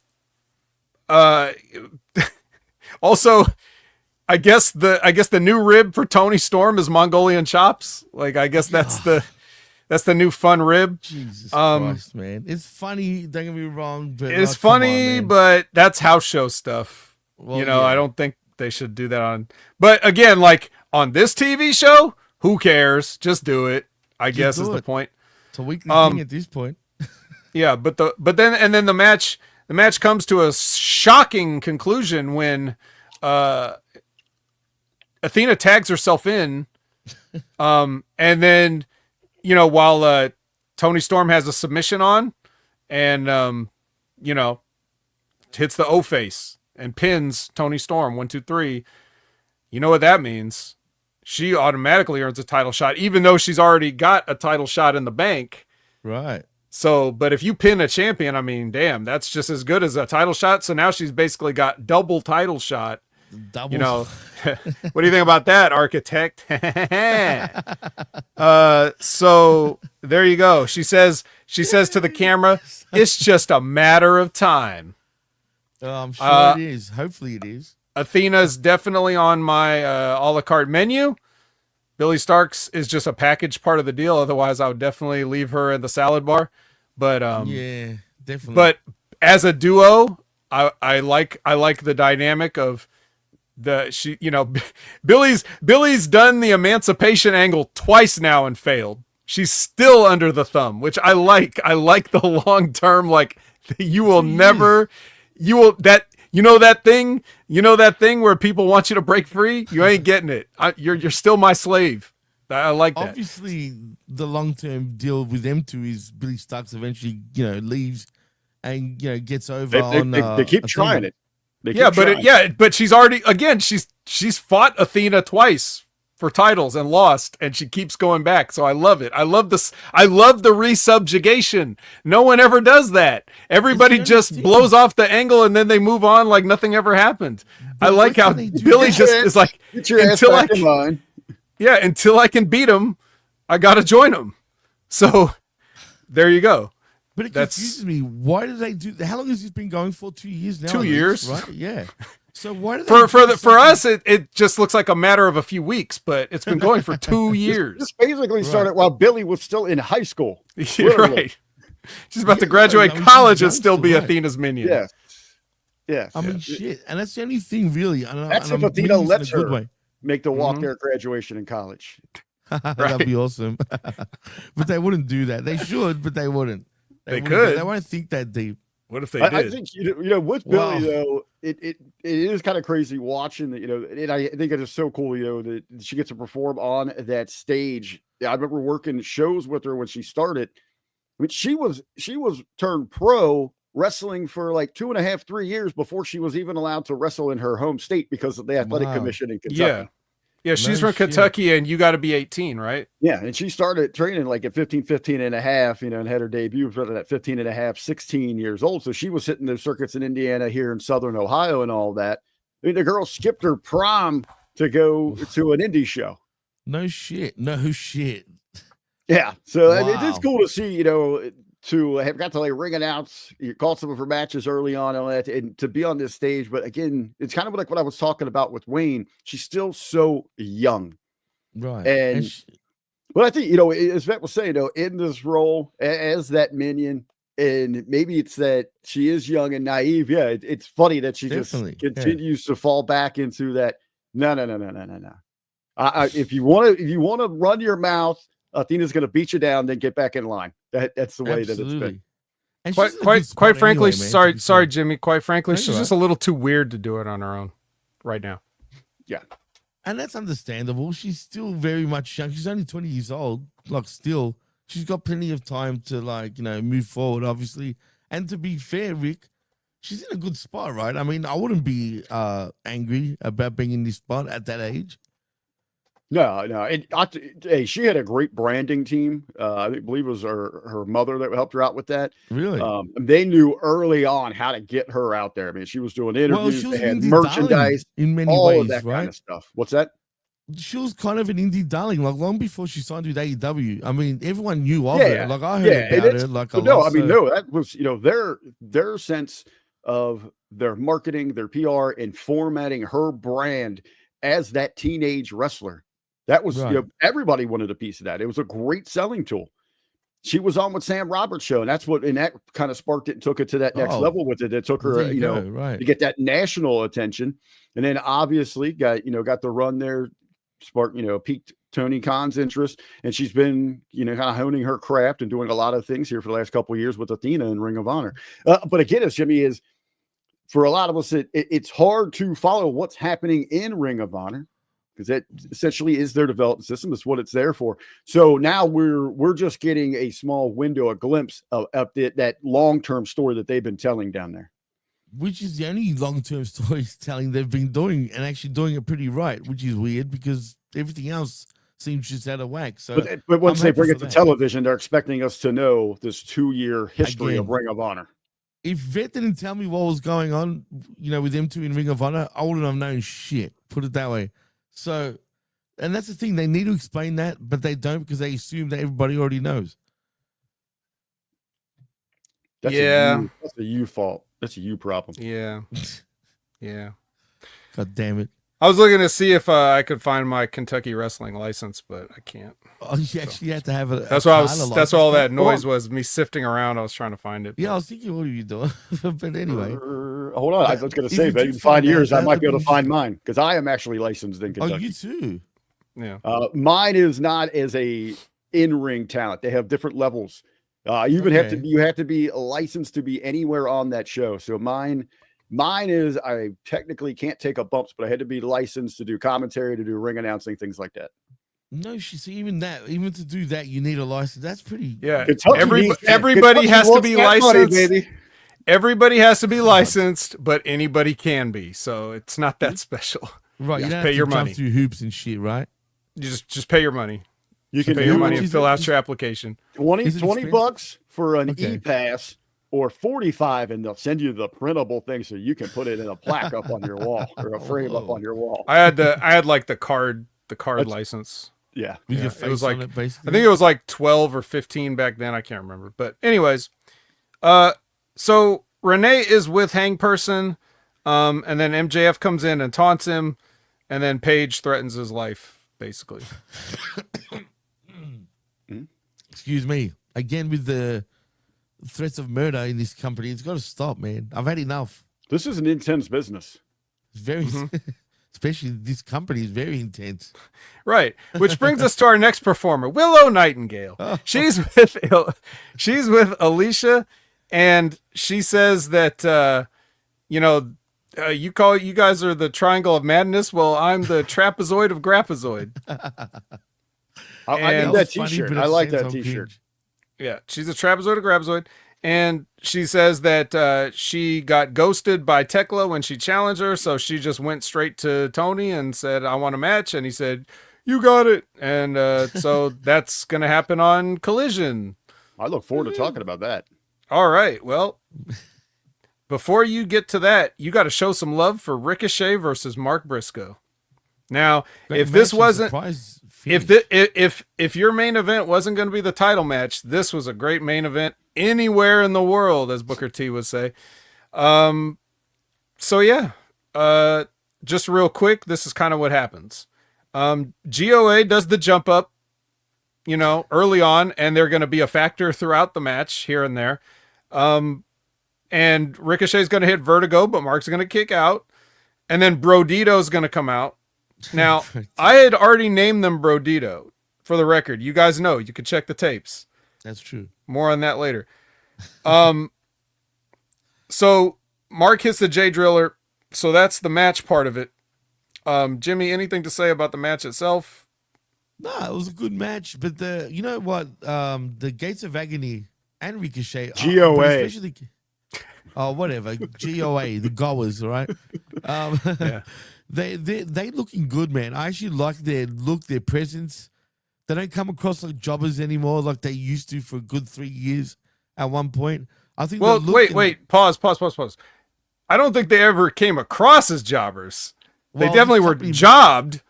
I guess the new rib for Tony Storm is Mongolian chops. Like, I guess that's the new fun rib. Jesus Christ, man. It's funny, don't get me wrong, but it's funny, but that's house show stuff. Well, I don't think they should do that on. But again, like on this TV show, who cares? Just do it. I guess is the point. It's a weekly thing at this point. Yeah, but then the match comes to a shocking conclusion when Athena tags herself in, and then while Tony Storm has a submission on, and hits the O face and pins Tony Storm 1, 2, 3. You know what that means? She automatically earns a title shot, even though she's already got a title shot in the bank. Right. So, but if you pin a champion, I mean, damn, that's just as good as a title shot. So now she's basically got double title shot. Double. What do you think about that, architect? So there you go. She says to the camera, it's just a matter of time. I'm sure it is. Hopefully it is. Athena's definitely on my a la carte menu. Billy Starks is just a package part of the deal. Otherwise, I would definitely leave her in the salad bar. But yeah, definitely. But as a duo, I like the dynamic of Billy's done the emancipation angle twice now and failed. She's still under the thumb, which I like. I like the long term, like, You will 2 years. never. You will that. You know that thing. You know that thing where people want you to break free. You ain't getting it. You're still my slave. I like that. Obviously, the long-term deal with them two is Billy Starks eventually, leaves and gets over They keep trying it. But she's already she's fought Athena twice for titles and lost, and she keeps going back. So I love it. I love this. I love the resubjugation. No one ever does that. Everybody just blows off the angle and then they move on like nothing ever happened. I like how Billy just is like, until I can beat him, I got to join him. So there you go. But it confuses me. Why do they do? How long has this been going for? 2 years now. 2 years, right? Yeah. So why do they for us? It just looks like a matter of a few weeks, but it's been going for 2 years. This basically started while Billy was still in high school. You're right. She's about to graduate college and still be Athena's minion. Yes. Yes. I mean, shit, and that's the only thing really. That's if Athena lets her make the walk there at graduation in college. That'd be awesome. But they wouldn't do that. They should, but they wouldn't. They could. They won't think that deep. What if they did? I think with Billy though, it is kind of crazy watching that. And I think it is so cool. That she gets to perform on that stage. I remember working shows with her when she started. I mean, she was turned pro wrestling for like 2.5, 3 years before she was even allowed to wrestle in her home state because of the athletic commission in Kentucky. Yeah, she's from Kentucky, and you got to be 18, right? Yeah, and she started training like at 15 and a half, and had her debut at 15 and a half, 16 years old. So she was hitting those circuits in Indiana, here in Southern Ohio and all that. I mean, the girl skipped her prom to go to an indie show. No shit. Yeah, so it's cool to see, to have got to like ring announce, you called some of her matches early on and that, and to be on this stage. But again, it's kind of like what I was talking about with Wayne. She's still so young. Right. But I think, as Vet was saying, in this role as that minion, and maybe it's that she is young and naive. Yeah, it's funny that she just continues to fall back into that. No. If you want to run your mouth, Athena's going to beat you down, then get back in line. That's the way that it's been. And quite frankly, anyway, sorry, Jimmy. Quite frankly, she's just a little too weird to do it on her own right now. Yeah. And that's understandable. She's still very much young. She's only 20 years old. Like, still, she's got plenty of time to, move forward, obviously. And to be fair, Rick, she's in a good spot, right? I mean, I wouldn't be angry about being in this spot at that age. No. Hey, she had a great branding team. I believe it was her mother that helped her out with that. Really? They knew early on how to get her out there. I mean, she was doing interviews, they had merchandise, in many all ways, of that right? kind of stuff. What's that? She was kind of an indie darling, like long before she signed with AEW. I mean, everyone knew of it. Like I heard about it. Like that was their sense of their marketing, their PR, and formatting her brand as that teenage wrestler. That was, everybody wanted a piece of that. It was a great selling tool. She was on with Sam Roberts' show, and that kind of sparked it and took it to that next level with it. It took her, to get that national attention. And then obviously got the run there, sparked, piqued Tony Khan's interest. And she's been, kind of honing her craft and doing a lot of things here for the last couple of years with Athena and Ring of Honor. But again, as Jimmy is, for a lot of us, it's hard to follow what's happening in Ring of Honor, because that essentially is their development system. That's what it's there for. So now we're just getting a small window, a glimpse of that long-term story that they've been telling down there. Which is the only long-term storytelling they've been doing, and actually doing it pretty right, which is weird because everything else seems just out of whack. So, but once they bring it to television, they're expecting us to know this 2-year history of Ring of Honor. If Vet didn't tell me what was going on, with them two in Ring of Honor, I wouldn't have known shit. Put it that way. So, and that's the thing. They need to explain that, but they don't because they assume that everybody already knows. That's a you fault. That's a you problem. Yeah. Yeah. God damn it. I was looking to see if I could find my Kentucky wrestling license, but I can't. Oh, you actually had to have a. That's why that's why all that noise was. Me sifting around. I was trying to find it. Yeah, I was thinking, what are you doing? But anyway, hold on. I was going to say, but in 5 years, I might be able to find mine because I am actually licensed in Kentucky. Oh, you too? Yeah. Mine is not as a in-ring talent. They have different levels. You have to be licensed to be anywhere on that show. So mine is I technically can't take up bumps, but I had to be licensed to do commentary, to do ring announcing, things like that. No, she see even to do that, you need a license. That's pretty. Yeah, everybody has to be licensed, baby. Everybody has to be licensed, but anybody can be. So it's not that special. Right, you just don't pay have to your jump money through hoops and shit, right? You just pay your money. You can pay your money and fill out your application. 20 bucks for an e-pass, or 45, and they'll send you the printable thing so you can put it in a plaque up on your wall, or a frame up on your wall. I had like the card license. Yeah. It was like, I think it was like 12 or 15 back then. I can't remember. But anyways, so Renee is with Hang Person, and then MJF comes in and taunts him, and then Page threatens his life, basically. Excuse me. Again, with the threats of murder in this company, it's got to stop, man. I've had enough. This is an intense business. It's very, especially this company is very intense. Right. Which brings us to our next performer, Willow Nightingale. She's with Alicia, and she says that, you guys are the Triangle of Madness. Well, I'm the Trapezoid of Grapazoid. I need that t-shirt. I like that t-shirt. Yeah, she's a Trapezoid of Grapazoid. And she says that she got ghosted by Tekla when she challenged her, so she just went straight to Tony and said, I want a match. And he said, you got it. And so that's going to happen on Collision. I look forward to talking about that. All right. Well, before you get to that, you got to show some love for Ricochet versus Mark Briscoe. Now, if this wasn't... If your main event wasn't going to be the title match, this was a great main event anywhere in the world, as Booker T would say. So yeah, just real quick, this is kind of what happens. GOA does the jump up, early on, and they're going to be a factor throughout the match here and there. And Ricochet's going to hit Vertigo, but Mark's going to kick out, and then Brodito's going to come out. Now, I had already named them Brodito. For the record, you guys know, you can check the tapes. That's true. More on that later. So Mark hits the J Driller. So that's the match part of it. Jimmy, anything to say about the match itself? No, it was a good match, but you know what? The Gates of Agony and Ricochet, GOA, whatever, GOA, the goers, all right. Yeah. They looking good, man. I actually like their look, their presence. They don't come across like jobbers anymore, like they used to for a good 3 years at one point. I think. Well, wait. Pause. I don't think they ever came across as jobbers. They definitely were jobbed,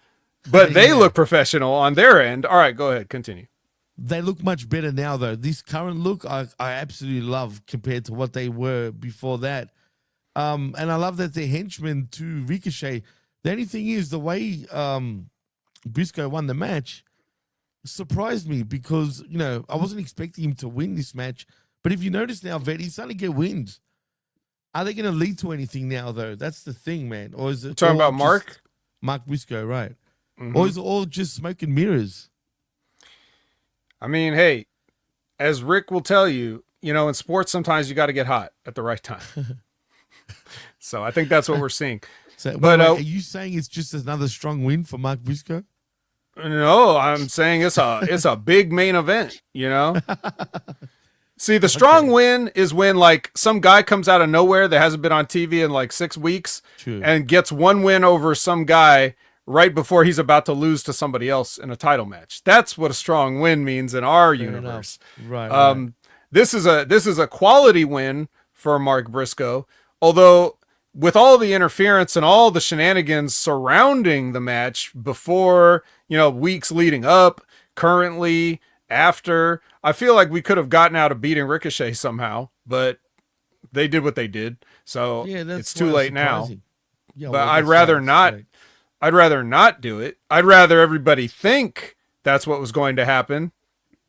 but they look professional on their end. All right, go ahead, continue. They look much better now, though. This current look, I absolutely love compared to what they were before that. And I love that they're henchmen to Ricochet. The only thing is the way Briscoe won the match surprised me because, I wasn't expecting him to win this match. But if you notice now, Vet, he's starting to get wins. Are they going to lead to anything now, though? That's the thing, man. Or is it talking about Mark? Mark Briscoe, right. Or is it all just smoke and mirrors? I mean, hey, as Rick will tell you, in sports, sometimes you got to get hot at the right time. So I think that's what we're seeing. So, but are you saying it's just another strong win for Mark Briscoe? No, I'm saying it's a big main event, See, the strong win is when like some guy comes out of nowhere that hasn't been on TV in like 6 weeks and gets one win over some guy right before he's about to lose to somebody else in a title match. That's what a strong win means in our universe. Right. This is a quality win for Mark Briscoe, although with all the interference and all the shenanigans surrounding the match before, weeks leading up, currently, after, I feel like we could have gotten out of beating Ricochet somehow, but they did what they did. So it's too late now. Yeah, but I'd rather not. I'd rather not do it. I'd rather everybody think that's what was going to happen.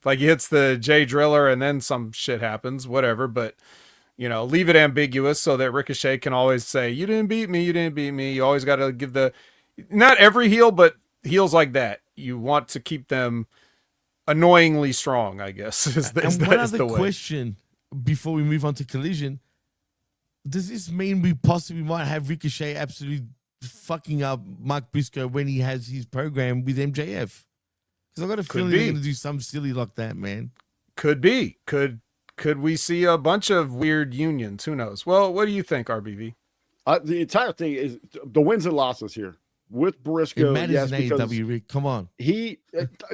Like he hits the J Driller and then some shit happens, whatever. But, leave it ambiguous so that Ricochet can always say, you didn't beat me. You didn't beat me. You always got to give not every heel, but heels like that. You want to keep them annoyingly strong, I guess. And one other question before we move on to Collision. Does this mean we possibly might have Ricochet absolutely fucking up Mark Briscoe when he has his program with MJF? Because I've got a feeling they're going to do something silly like that, man. Could be. Could we see a bunch of weird unions? Who knows? Well, what do you think, RBV? The entire thing is the wins and losses here with Briscoe. It matters in AEW, Rick. Come on.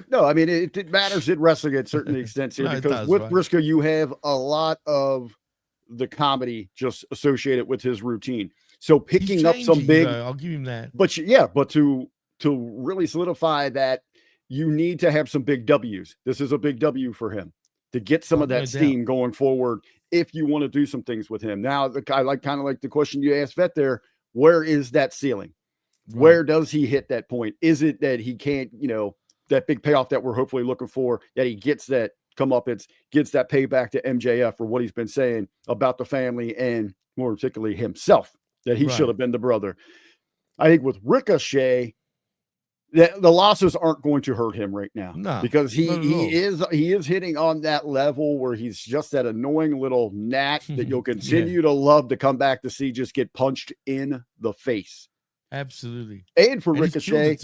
No, I mean, it matters in wrestling at certain extents here because with Briscoe, you have a lot of the comedy just associated with his routine. So picking up some big, I'll give him that. But to really solidify that, you need to have some big W's. This is a big W for him to get some of that steam going forward. If you want to do some things with him now, I kind of like the question you asked Vet there. Where is that ceiling? Right. Where does he hit that point? Is it that he can't, that big payoff that we're hopefully looking for, that he gets that comeuppance, gets that payback to MJF for what he's been saying about the family and more particularly himself, that he should have been the brother. I think with Ricochet, the losses aren't going to hurt him right now, because he is hitting on that level where he's just that annoying little gnat that you'll continue to love to come back to see just get punched in the face. Absolutely. And for Ricochet,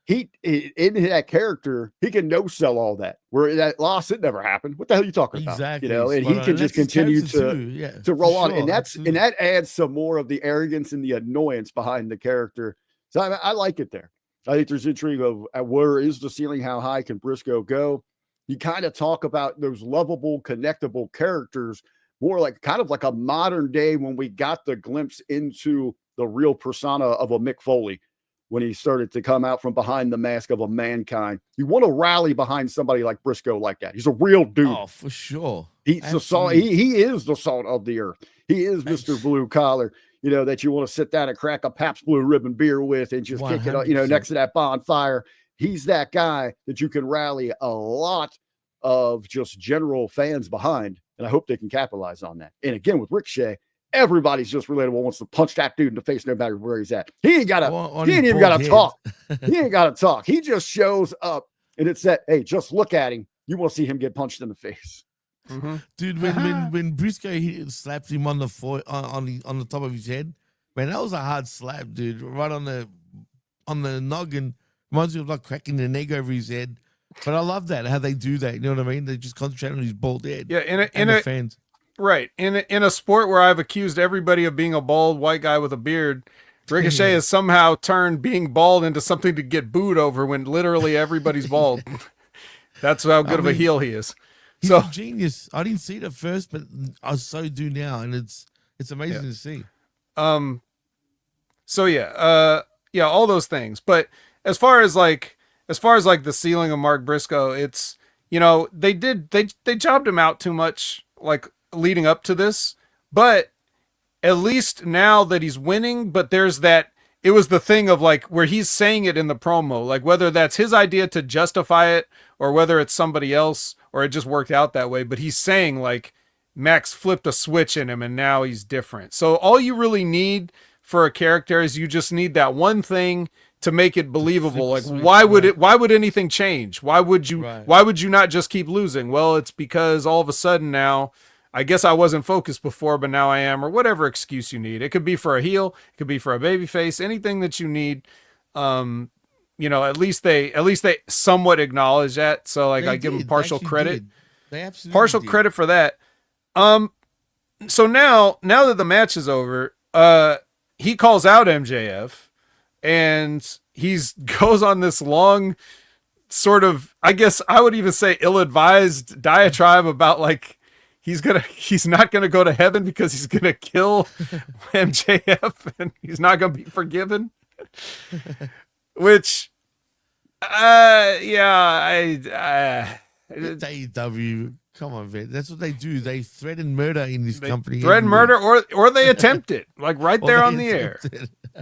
he in that character, he can no sell all that. Where that loss, it never happened. What the hell are you talking about? Exactly. And he can just continue to roll on. And that adds some more of the arrogance and the annoyance behind the character. So I like it there. I think there's intrigue of where is the ceiling? How high can Briscoe go? You kind of talk about those lovable, connectable characters, more like kind of like a modern day when we got the glimpse into the real persona of a Mick Foley when he started to come out from behind the mask of a Mankind. You want to rally behind somebody like Briscoe like that. He's a real dude. Oh, for sure. He's the salt. He is the salt of the earth. He is Mr. Blue Collar. That you want to sit down and crack a Pabst Blue Ribbon beer with and just 100%. Kick it, next to that bonfire. He's that guy that you can rally a lot of just general fans behind. And I hope they can capitalize on that. And again, with Ricochet, everybody's just relatable, wants to punch that dude in the face no matter where he's at. He ain't even got to talk. He ain't got to talk. He just shows up and it's that, hey, just look at him. You want to see him get punched in the face. Mm-hmm. Dude, when Briscoe slapped him on the on the top of his head, man, that was a hard slap, dude. Right on the noggin. Reminds me of like cracking an egg over his head. But I love that, how they do that. You know what I mean? They just concentrate on his bald head. Yeah, in a fans. Right. In a sport where I've accused everybody of being a bald white guy with a beard, Ricochet has somehow turned being bald into something to get booed over when literally everybody's bald. That's how good of a heel he is. He's a genius. I didn't see it at first, but I so do now, and it's amazing to see. All those things. But as far as the ceiling of Mark Briscoe, it's they jobbed him out too much like leading up to this, but at least now that he's winning, but there's that. It was the thing of like where he's saying it in the promo, like whether that's his idea to justify it or whether it's somebody else or it just worked out that way. But he's saying like Max flipped a switch in him and now he's different. So all you really need for a character is you just need that one thing to make it believable. Like why would anything change? Why would you not just keep losing? Well, it's because all of a sudden now, I guess I wasn't focused before, but now I am, or whatever excuse you need. It could be for a heel, it could be for a babyface, anything that you need. At least they somewhat acknowledge that. So like I give them partial credit. They absolutely partial credit for that. So now that the match is over, he calls out MJF and goes on this long sort of, I guess I would even say ill-advised diatribe about like, he's not gonna go to heaven because he's gonna kill MJF and he's not gonna be forgiven. Which, AEW, come on, man. That's what they do. They threaten murder in this company. Threaten murder, or they attempt it, like right there on the air.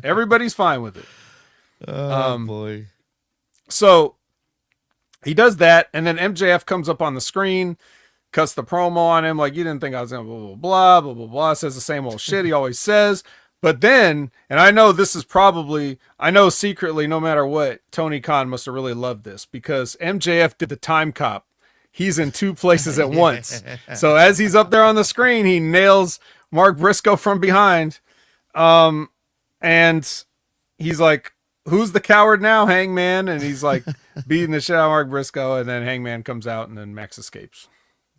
Everybody's fine with it. Oh boy. So he does that, and then MJF comes up on the screen, cuts the promo on him, like, you didn't think I was gonna blah blah blah, says the same old shit he always says. But then, and I know secretly, no matter what, Tony Khan must have really loved this because MJF did the time cop he's in two places at once. So as he's up there on the screen, he nails Mark Briscoe from behind. And he's like, who's the coward now, Hangman? And he's like beating the shit out of Mark Briscoe, and then Hangman comes out, and then Max escapes.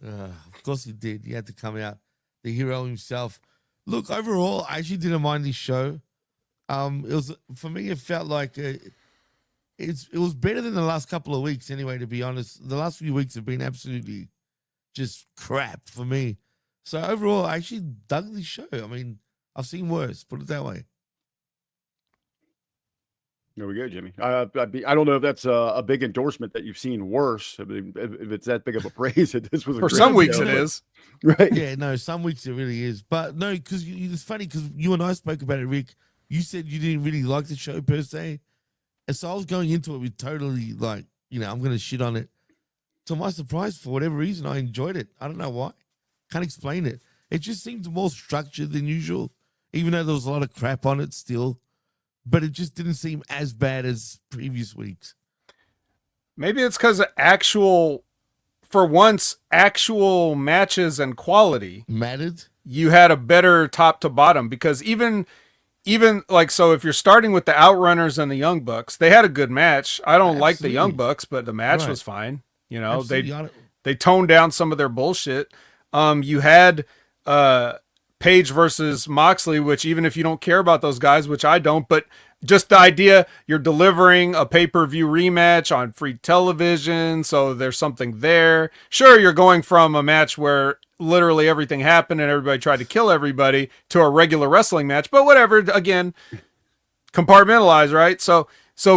Of course he did. He had to come out, the hero himself. Look, overall, I actually didn't mind this show. It was, for me, it felt like it was better than the last couple of weeks anyway, to be honest. The last few weeks have been absolutely just crap for me. So overall, I actually dug this show. I mean, I've seen worse, put it that way. There we go, Jimmy. I don't know if that's a big endorsement that you've seen worse. I mean, if it's that big of a praise, this was a For great some weeks show, it is. right? Yeah, no, some weeks it really is. But no, because it's funny because you and I spoke about it, Rick. You said you didn't really like the show per se. And so I was going into it with totally like, I'm going to shit on it. To my surprise, for whatever reason, I enjoyed it. I don't know why. Can't explain it. It just seemed more structured than usual, even though there was a lot of crap on it still. But it just didn't seem as bad as previous weeks. Maybe it's because for once, actual matches and quality mattered. You had a better top to bottom, because even like, so if you're starting with the Outrunners and the Young Bucks, they had a good match. I don't like the Young Bucks, but the match was fine. They toned down some of their bullshit. You had Page versus Moxley, which, even if you don't care about those guys, which I don't, but just the idea you're delivering a pay-per-view rematch on free television, so there's something there. Sure, you're going from a match where literally everything happened and everybody tried to kill everybody to a regular wrestling match, but whatever, again, compartmentalize, right? So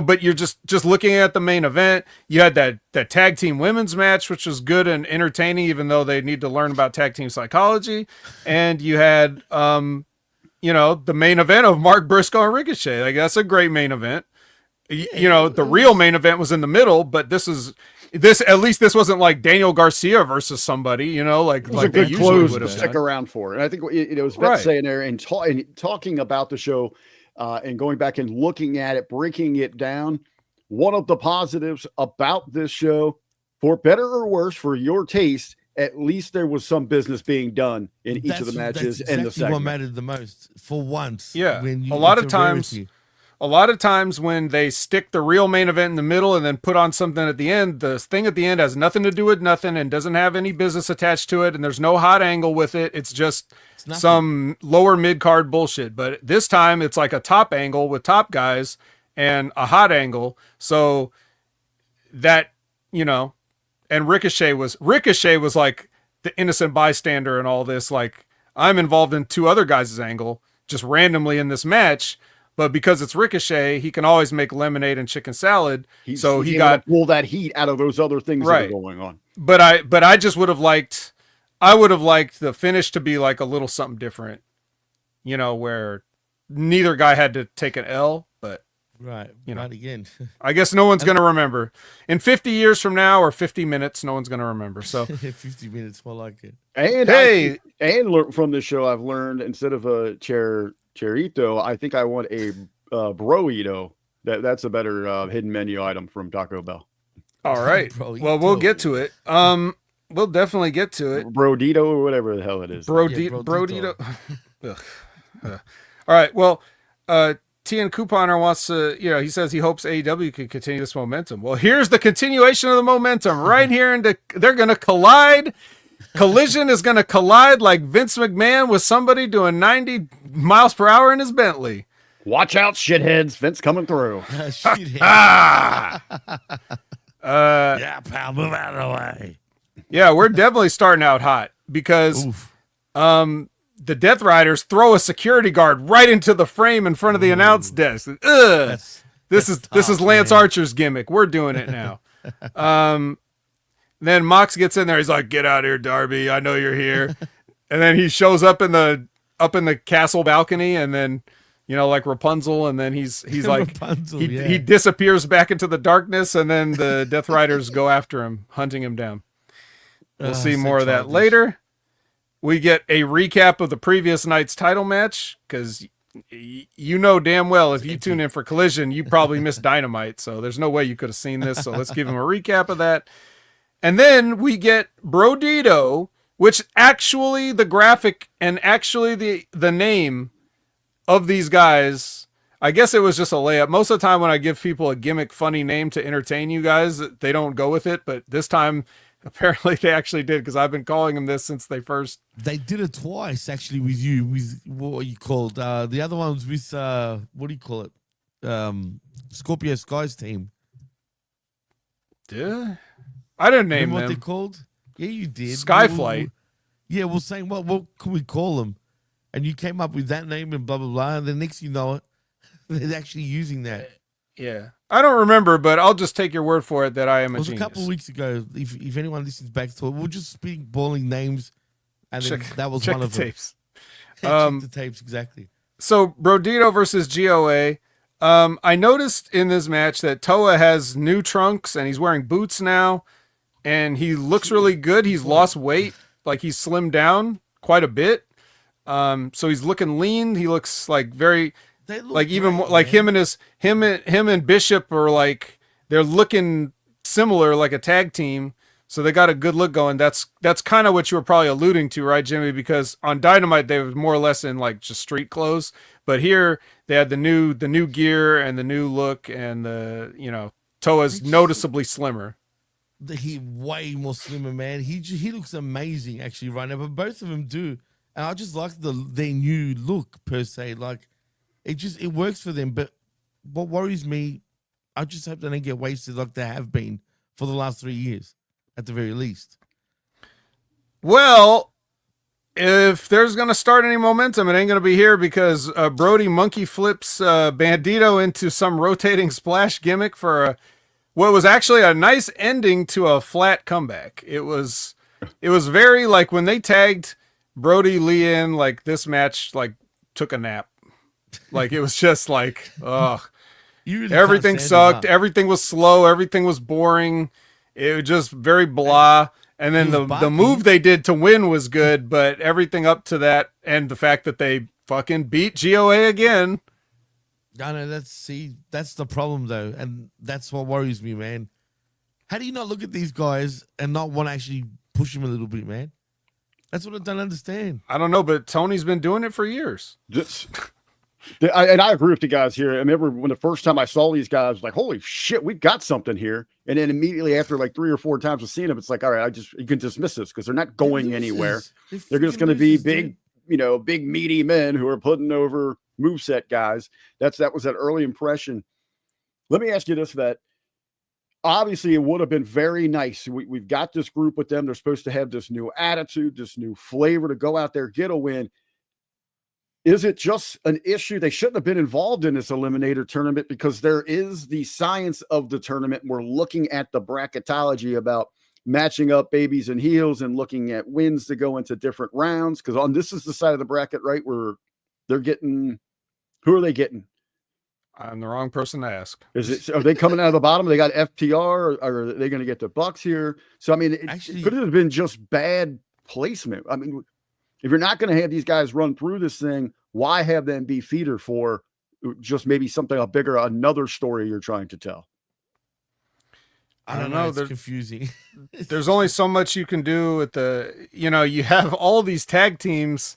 but you're just looking at the main event. You had that tag team women's match, which was good and entertaining, even though they need to learn about tag team psychology. And you had, the main event of Mark Briscoe and Ricochet. Like, that's a great main event. The real main event was in the middle, but this at least this wasn't like Daniel Garcia versus somebody, like a good they close would to have stick done. around for. And I think it was Beth saying there and talking about the show. And going back and looking at it, breaking it down, one of the positives about this show, for better or worse, for your taste, at least there was some business being done in each of the matches and the segment. What mattered the most for once. Yeah, a lot of times when they stick the real main event in the middle and then put on something at the end, the thing at the end has nothing to do with nothing and doesn't have any business attached to it, and there's no hot angle with it. It's just some lower mid-card bullshit. But this time it's like a top angle with top guys and a hot angle. So that, and Ricochet was like the innocent bystander and all this. Like, I'm involved in two other guys' angle just randomly in this match. But because it's Ricochet, he can always make lemonade and chicken salad. He got pull that heat out of those other things that are going on. But I just would have liked the finish to be like a little something different, where neither guy had to take an L. But right, not again. I guess no one's gonna remember in 50 years from now, or 50 minutes. No one's gonna remember. So 50 minutes, more like it. And and from this show, I've learned, instead of a Cherito, I think I want a Broito. That's a better hidden menu item from Taco Bell. All right. Well, we'll get to it. We'll definitely get to it. Brodito or whatever the hell it is. Brodito. All right. Well, TN Couponer wants to, he says he hopes AEW can continue this momentum. Well, here's the continuation of the momentum right here. They're going to collide. Collision is going to collide like Vince McMahon with somebody doing 90 miles per hour in his Bentley. Watch out, shitheads. Vince coming through. Yeah, pal, move out of the way. Yeah, we're definitely starting out hot because the Death Riders throw a security guard right into the frame in front of the announce desk. This is Lance Archer's gimmick. We're doing it now. Then Mox gets in there. He's like, "Get out of here, Darby. I know you're here." And then he shows up in the castle balcony, and then like Rapunzel, and then he's like he disappears back into the darkness, and then the Death Riders go after him, hunting him down. We'll see more of that later. We get a recap of the previous night's title match, because damn well if you tune in for Collision, you probably missed Dynamite, so there's no way you could have seen this. So let's give him a recap of that. And then we get Brodito, which actually the graphic and actually the name of these guys, I guess it was just a layup. Most of the time when I give people a gimmick funny name to entertain you guys, they don't go with it. But this time, apparently they actually did, because I've been calling them this since they first. They did it twice, actually, with you. With what you called the other one was with what do you call it? Scorpio Sky's team. Yeah, I didn't name Remember what them. they called? Yeah, you did. Skyflight. We're saying what can we call them? And you came up with that name and blah blah blah. And the next you know it, they're actually using that. Yeah, I don't remember, but I'll just take your word for it that I am a genius. It was a couple of weeks ago. If anyone listens back to it, we're just speaking balling names, and then that was one of the tapes. Check the tapes, exactly. So Brodito versus GOA. I noticed in this match that Toa has new trunks and he's wearing boots now, and he looks really good. He's lost weight, like he's slimmed down quite a bit. So he's looking lean. He looks like very, like even more, like him and Bishop are like, they're looking similar, like a tag team. So they got a good look going. That's kind of what you were probably alluding to, right, Jimmy? Because on Dynamite they were more or less in like just street clothes, but here they had the new gear and the new look, and Toa's noticeably slimmer. He way more slimmer, man. He looks amazing actually right now, but both of them do, and I just like their new look per se. Like it works for them. But what worries me, I just hope they don't get wasted like they have been for the last 3 years. At the very least. Well, if there's going to start any momentum, it ain't going to be here, because Brody monkey flips Bandito into some rotating splash gimmick for what was actually a nice ending to a flat comeback. It was very like when they tagged Brody Lee in, like this match like took a nap. Like it was just like, ugh. Really everything sucked. Everything was slow. Everything was boring. It was just very blah. And then the move they did to win was good, but everything up to that, and the fact that they fucking beat GOA again. I know, that's the problem though, and that's what worries me, man. How do you not look at these guys and not want to actually push them a little bit, man? That's what I don't understand. I don't know, but Tony's been doing it for years. And I agree with the guys here. I remember when the first time I saw these guys, I was like, holy shit, we've got something here. And then immediately after like 3 or 4 times of seeing them, it's like, all right, you can dismiss this because they're not going anywhere. They're just going to be big, big meaty men who are putting over moveset guys. That was that early impression. Let me ask you this, Vet. Obviously, it would have been very nice. We've got this group with them. They're supposed to have this new attitude, this new flavor to go out there, get a win. Is it just an issue? They shouldn't have been involved in this Eliminator tournament, because there is the science of the tournament. We're looking at the bracketology about matching up babies and heels and looking at wins to go into different rounds. Because this is the side of the bracket, right, where they're getting – who are they getting? I'm the wrong person to ask. Are they coming out of the bottom? They got FTR, or are they going to get the Bucks here? So, I mean, it could have been just bad placement. I mean, if you're not going to have these guys run through this thing, why have them be feeder for just maybe something another story you're trying to tell? I don't know. It's confusing. There's only so much you can do with you have all these tag teams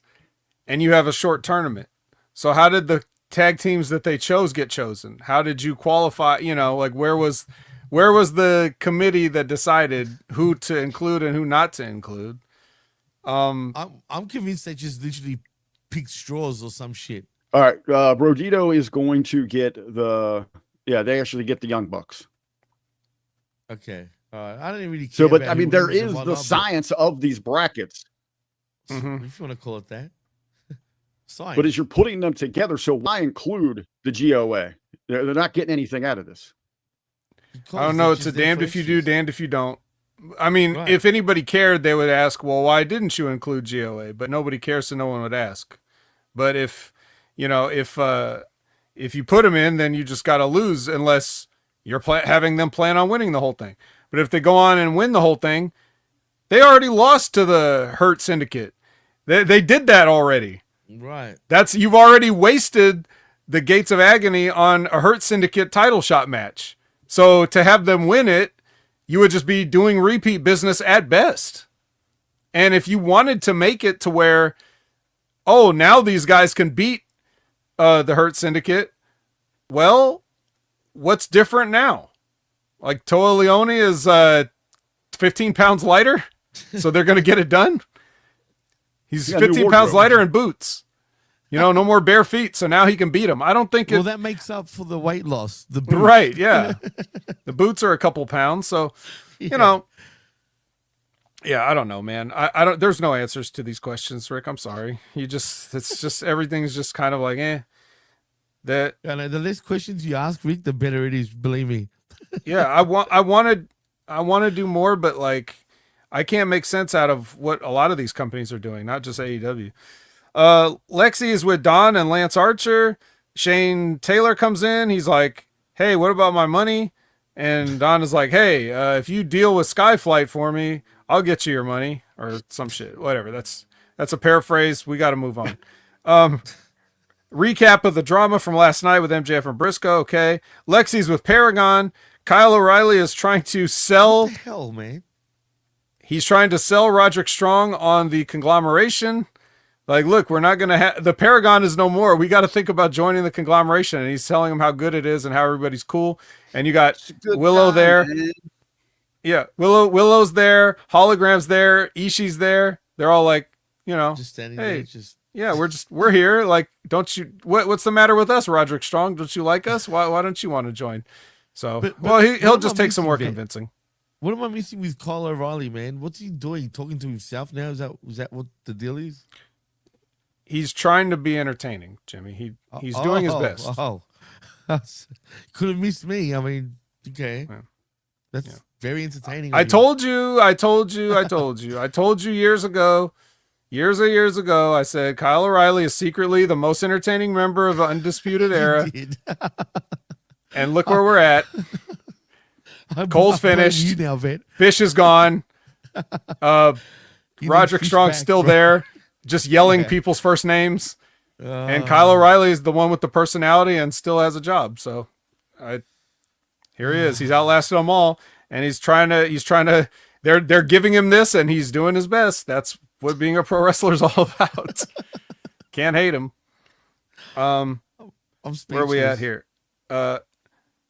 and you have a short tournament. So how did the tag teams that they chose get chosen? How did you qualify? Like where was the committee that decided who to include and who not to include? I'm convinced they just literally picked straws or some shit. All right. Brodito is going to get they actually get the Young Bucks. Okay. All right. I don't really care. So, but I mean, there is the science of these brackets. Mm-hmm. If you want to call it that. Science. But as you're putting them together, so why include the GOA? They're not getting anything out of this. I don't know. It's a damned if you do, damned if you don't. I mean, if anybody cared, they would ask, well, why didn't you include GOA? But nobody cares, so no one would ask. But if you put them in, then you just got to lose unless you're having them plan on winning the whole thing. But if they go on and win the whole thing, they already lost to the Hurt Syndicate. They did that already. Right. You've already wasted the Gates of Agony on a Hurt Syndicate title shot match. So to have them win it, you would just be doing repeat business at best. And if you wanted to make it to where, oh, now these guys can beat the Hurt Syndicate, well, what's different now? Like Toa Leone is 15 pounds lighter, so they're going to get it done. He's 15 pounds lighter in boots. No more bare feet, so now he can beat him. I don't think that makes up for the weight loss. The boots. Right, yeah. The boots are a couple pounds, so, yeah, I don't know, man. I don't. There's no answers to these questions, Rick. I'm sorry. It's just everything's just kind of like, That. The less questions you ask, Rick, the better it is. Believe me. Yeah, I want to do more, but like, I can't make sense out of what a lot of these companies are doing, not just AEW. Lexi is with Don and Lance Archer. Shane Taylor comes in. He's like, "Hey, what about my money?" And Don is like, "Hey, if you deal with Skyflight for me, I'll get you your money," or some shit. Whatever. That's a paraphrase. We got to move on. Recap of the drama from last night with MJF and Briscoe. Okay. Lexi's with Paragon. Kyle O'Reilly is trying to sell. What the hell, man? He's trying to sell Roderick Strong on the conglomeration. Like, look, we're not going to have the Paragon is no more. We got to think about joining the conglomeration. And he's telling him how good it is and how everybody's cool. And you got Willow there. Man. Yeah. Willow's there. Hologram's there. Ishii's there. They're all like, just standing there. Yeah, we're here. Like, don't you, what's the matter with us, Roderick Strong? Don't you like us? Why don't you want to join? So, he'll just take some more convincing. What am I missing with Kyle O'Reilly, man? What's he doing? Talking to himself now? Is that what the deal is? He's trying to be entertaining, Jimmy. He's doing his best. Could have missed me. I mean, okay. Yeah. That's very entertaining. I told you years ago, I said Kyle O'Reilly is secretly the most entertaining member of the Undisputed Era. And look where we're at. Cole's finished. You now, Vet. Fish is gone. Roderick Strong's still there, just yelling people's first names. And Kyle O'Reilly is the one with the personality and still has a job. So here he is. He's outlasted them all. And he's trying to, they're giving him this and he's doing his best. That's what being a pro wrestler is all about. Can't hate him. Where are we at here?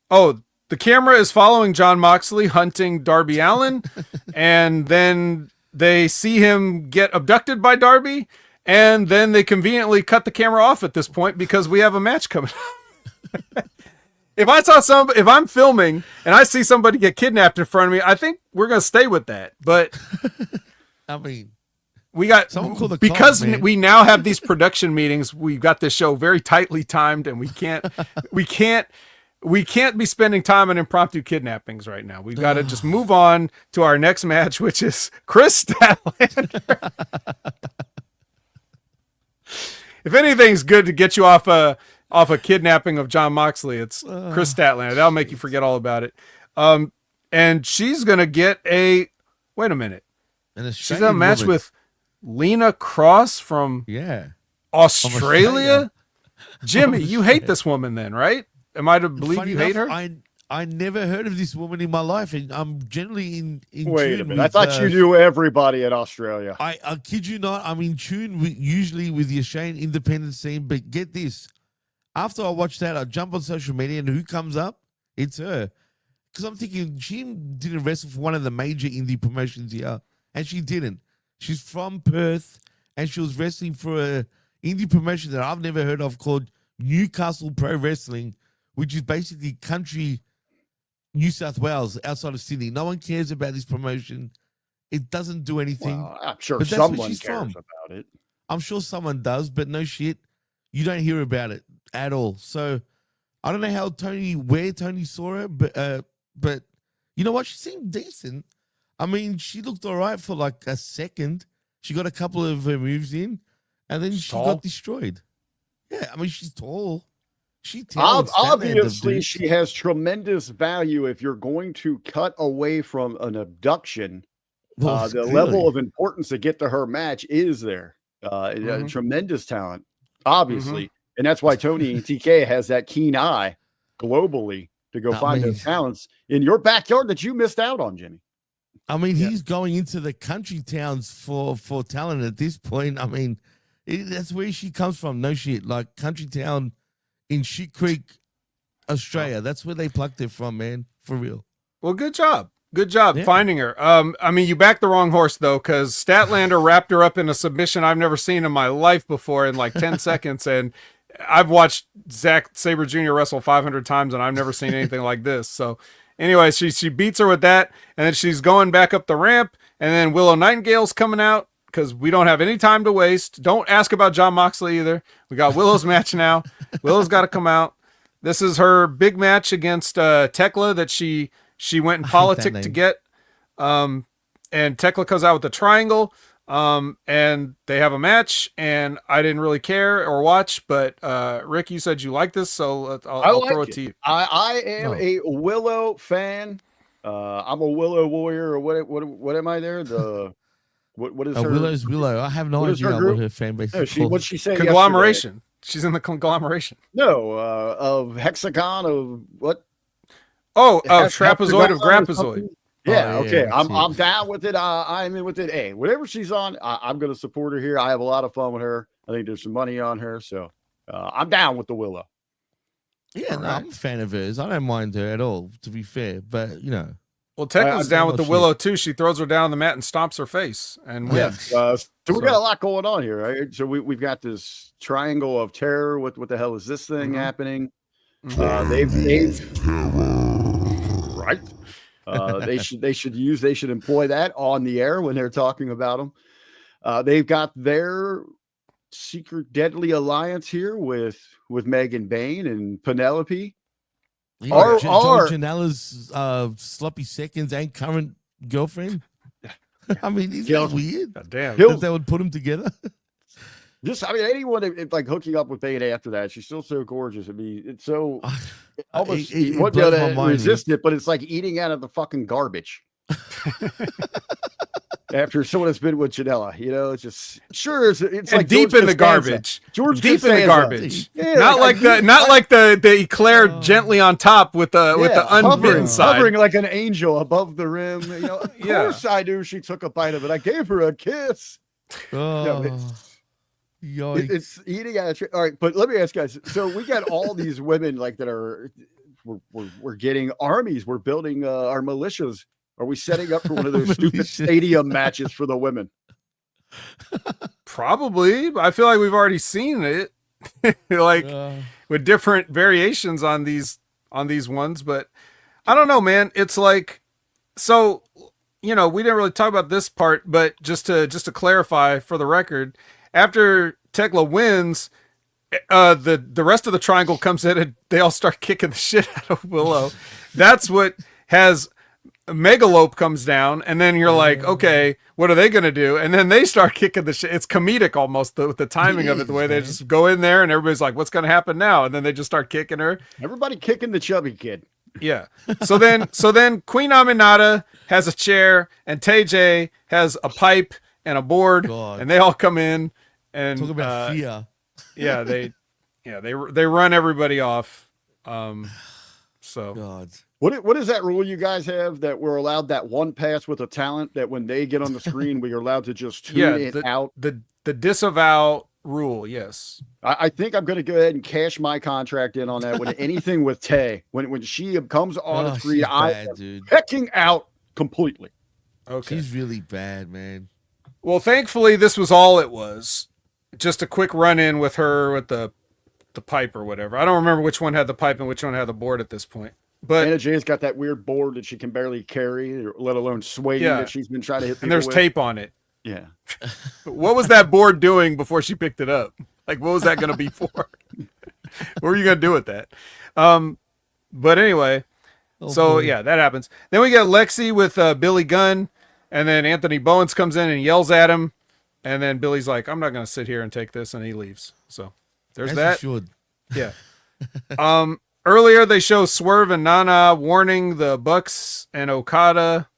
The camera is following Jon Moxley hunting Darby Allin, and then they see him get abducted by Darby, and then they conveniently cut the camera off at this point because we have a match coming up. If I'm filming and I see somebody get kidnapped in front of me, I think we're going to stay with that. But I mean, we got because man. We now have these production meetings. We've got this show very tightly timed, and we can't be spending time on impromptu kidnappings right now. We've got to just move on to our next match, which is Chris Statlander. If anything's good to get you off a kidnapping of Jon Moxley, it's Chris Statlander. That'll make you forget all about it. And she's gonna get wait a minute. She's got a match with Lena Cross from Australia. Jimmy, you hate this woman then, right? Am I to believe you hate her? I never heard of this woman in my life, and I'm generally in Wait tune a minute. with, I thought you knew everybody in Australia. I kid you not. I'm in tune usually with the Australian independent scene, but get this. After I watch that, I jump on social media, and who comes up? It's her. Because I'm thinking she didn't wrestle for one of the major indie promotions here, and she didn't. She's from Perth, and she was wrestling for a indie promotion that I've never heard of called Newcastle Pro Wrestling, which is basically country New South Wales outside of Sydney. No one cares about this promotion. It doesn't do anything. Well, I'm sure someone cares about it. I'm sure someone does, but no shit. You don't hear about it at all. So I don't know where Tony saw her, but you know what? She seemed decent. I mean, she looked all right for like a second. She got a couple of her moves in, and then she got destroyed. Yeah, I mean, she's tall. Obviously, she has tremendous value if you're going to cut away from an abduction. Well, the level of importance to get to her match is there. Tremendous talent, obviously. And that's why Tony and TK has that keen eye globally to go find those talents in your backyard that you missed out on, Jimmy. I mean, he's going into the country towns for talent at this point. I mean, that's where she comes from. No shit. Like country town in Shit Creek, Australia. That's where they plucked it from, man. For real. Well, good job. Good job finding her. I mean, you backed the wrong horse, though, because Statlander wrapped her up in a submission I've never seen in my life before in like 10 seconds. And I've watched Zack Sabre Jr. wrestle 500 times, and I've never seen anything like this. So anyway, she beats her with that, and then she's going back up the ramp, and then Willow Nightingale's coming out because we don't have any time to waste. Don't ask about Jon Moxley either. We got Willow's match now. Willow's got to come out. This is her big match against Tekla that she went and politicked to get. And Tekla comes out with the triangle. And they have a match, and I didn't really care or watch, but Rick, you said you like this, so I'll throw it to you. I am a Willow fan. I'm a Willow warrior, or what am I there? What is her? Willow's Willow. I have no idea what her fan base is called. What'd she say? Conglomeration. Yesterday? She's in the conglomeration. No, of hexagon of what? Oh, trapezoid of grapazoid. Yeah, okay. I'm down with it. I'm in with it. Hey, whatever she's on, I'm going to support her here. I have a lot of fun with her. I think there's some money on her, so I'm down with the Willow. Yeah, I'm a fan of hers. I don't mind her at all, to be fair. But well, Tekla's down with the Willow too. She throws her down on the mat and stomps her face and wins. So we got a lot going on here, right? So we've got this triangle of terror. What the hell is this thing happening? They've right. They should employ that on the air when they're talking about them. They've got their secret deadly alliance here with Megan Bain and Penelope. Janela's sloppy seconds and current girlfriend. I mean, is that weird? God damn. That they would put them together. Anyone like hooking up with Bain after that, she's still so gorgeous. I mean, it's so almost it wouldn't blows be my able to mind, resist it, but it's like eating out of the fucking garbage. After someone that's been with Janela, it's just it's like deep in the garbage. Deep in the garbage. Yeah, not like the eclair gently on top with the unbitten side, hovering like an angel above the rim. Of course I knew she took a bite of it. I gave her a kiss. It's eating out of all right, but let me ask you guys. So we got all these women like that are we're getting armies. We're building our militias. Are we setting up for one of those stupid stadium matches for the women? Probably. I feel like we've already seen it, with different variations on these ones. But I don't know, man. It's like, so we didn't really talk about this part, but just to clarify for the record, after Tekla wins, the rest of the triangle comes in and they all start kicking the shit out of Willow. That's what has Megalope comes down, and then you're like, okay, what are they going to do? And then they start kicking the shit. It's comedic almost, with the timing of it, the way they just go in there and everybody's like, what's going to happen now? And then they just start kicking her. Everybody kicking the chubby kid. Yeah. So then Queen Aminata has a chair and TJ has a pipe and a board, and they all come in and talk about fear. Yeah, they run everybody off. So God. What is that rule you guys have that we're allowed that one pass with a talent that when they get on the screen we are allowed to just tune it out? The disavow rule, yes. I think I'm going to go ahead and cash my contract in on that. When anything with Tay, when she comes on the screen, I'm checking out completely. Okay, she's really bad, man. Well, thankfully this was all it was. Just a quick run in with her with the pipe or whatever. I don't remember which one had the pipe and which one had the board at this point. But Anna Jay's got that weird board that she can barely carry, let alone swing that she's been trying to hit. And there's tape on it. Yeah. What was that board doing before she picked it up? Like, what was that going to be for? What were you going to do with that? But anyway, that happens. Then we get Lexi with Billy Gunn, and then Anthony Bowens comes in and yells at him, and then Billy's like, I'm not going to sit here and take this, and he leaves. So there's that. Yeah. Earlier, they show Swerve and Nana warning the Bucks and Okada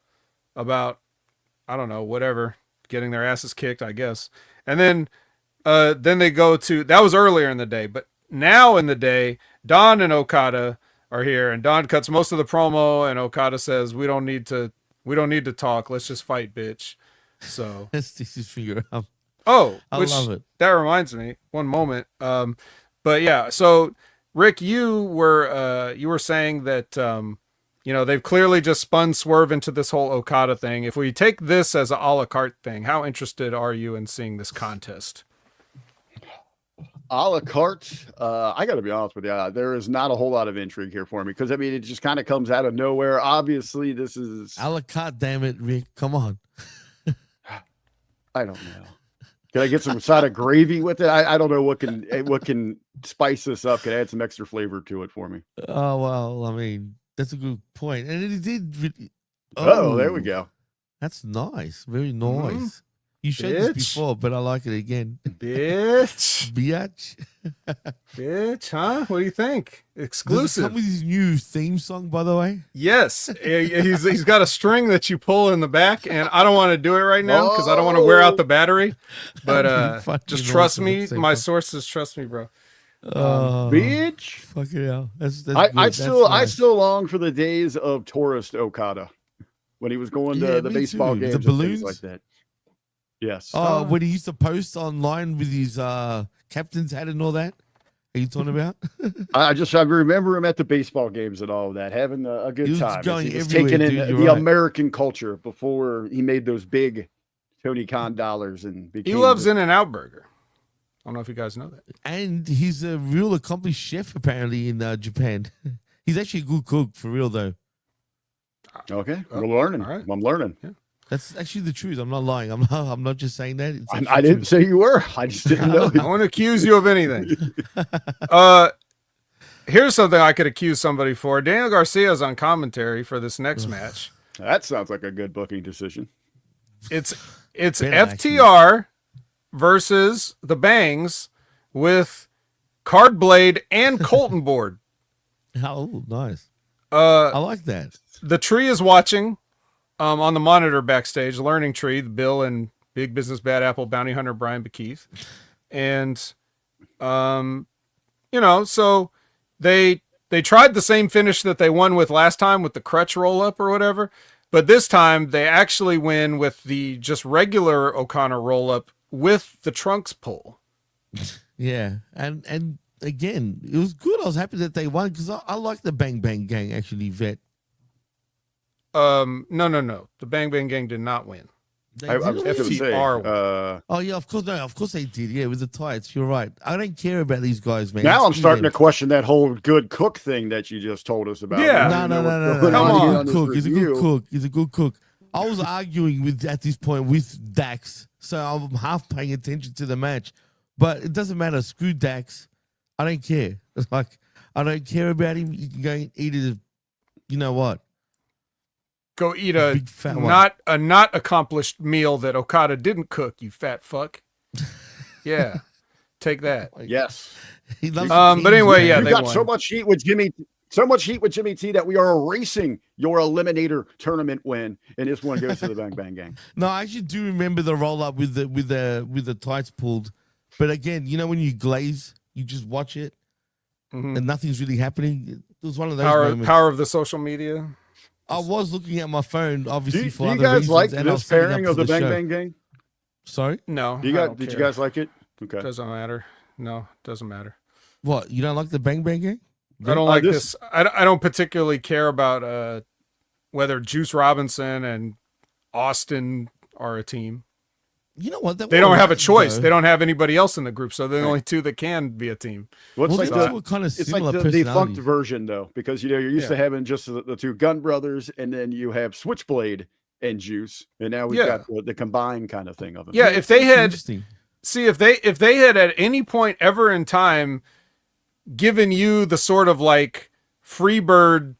about, I don't know, whatever, getting their asses kicked, I guess. And then they go to, that was earlier in the day, but now in the day, Don and Okada are here, and Don cuts most of the promo, and Okada says, "We don't need to talk. Let's just fight, bitch." So Let's just figure out. I I love it. That reminds me, one moment. But yeah, so Rick, you were saying that they've clearly just spun Swerve into this whole Okada thing. If we take this as a la carte thing, how interested are you in seeing this contest? A la carte, I got to be honest with you. There is not a whole lot of intrigue here for me because I mean, it just kind of comes out of nowhere. Obviously, this is A la carte, damn it, Rick. Come on. I don't know. Can I get some side of gravy with it? I don't know what can spice this up. Can add some extra flavor to it for me? Oh well, I mean that's a good point, and it did. Oh, there we go. That's nice. Very nice. You showed Bitch. this before, but I like it again. Bitch. Bitch. Huh? What do you think? Does it Exclusive. come with his new theme song, by the way? Yes. He's got a string that you pull in the back, and I don't want to do it right now because I don't want to wear out the battery. But just trust me. My sources trust me, bro. Bitch. Fucking hell. That's good. I That's nice. still long for the days of tourist Okada when he was going to the me baseball too. games The and balloons things like that. Yes. Oh, when he used to post online with his captain's hat and all that. Are you talking about? I remember him at the baseball games and all of that, having a good He was time. going He was everywhere, taking in dude, you're the right. American culture before he made those big Tony Khan dollars and He became loves In-N-Out Burger. I don't know if you guys know that. And he's a real accomplished chef apparently in Japan. He's actually a good cook for real though. Okay, we're learning. all right. I'm learning. Yeah. That's actually the truth. I'm not lying. I'm not just saying that. It's I actually didn't true. say you were. I just didn't know. I want to accuse you of anything. Here's something I could accuse somebody for. Daniel Garcia's on commentary for this next match. That sounds like a good booking decision. It's Better, FTR versus the Bangs with Card Blade and Colton Board. Oh, nice. I like that. The Tree is watching on the monitor backstage, Learning Tree, Bill and Big Business Bad Apple Bounty Hunter Brian Bekeith. And so they tried the same finish that they won with last time with the crutch roll up or whatever, but this time they actually win with the just regular O'Connor roll up with the trunks pull. Yeah, and again, it was good. I was happy that they won because I like the Bang Bang Gang actually. Vet. No. The Bang Bang Gang did not win. I was going to say. Oh yeah, of course. No, of course they did. Yeah, with the tights. You're right. I don't care about these guys, man. Now I'm Screw starting them. to question that whole good cook thing that you just told us about. Yeah. I don't No. know what's going Come here on. this He's a good review. cook. He's a good cook. I was arguing with at this point with Dax, so I'm half paying attention to the match. But it doesn't matter. Screw Dax. I don't care. It's like I don't care about him. You can go and eat it. You know what? Go eat a Big fat one. not accomplished meal that Okada didn't cook, you fat fuck. Yeah. Take that. Yes. He loves but anyway, yeah, You they got won. so much heat with Jimmy T that we are erasing your Eliminator tournament win, and this one goes to the Bang Bang Gang. No, I actually do remember the roll up with the tights pulled. But again, you know when you glaze, you just watch it and nothing's really happening. It was one of those moments. Power of the social media. I was looking at my phone, obviously, Do for you other guys reasons, like and I was this setting pairing up of for the Bang show. Bang Gang? Sorry? No. Did you guys like it? Okay. Doesn't matter. No, doesn't matter. What? You don't like the Bang Bang Gang? I don't like this. I don't particularly care about whether Juice Robinson and Austin are a team. You know what? They don't have a choice. They don't have anybody else in the group, so they're the only two that can be a team. Well, it's Well, like these the, were kind of it's similar like the defunct personalities. version, though, because you're used to having just the two Gun Brothers, and then you have Switchblade and Juice, and now we've got the combined kind of thing of it. Yeah, if they had Interesting. if they had at any point ever in time given you the sort of like Freebird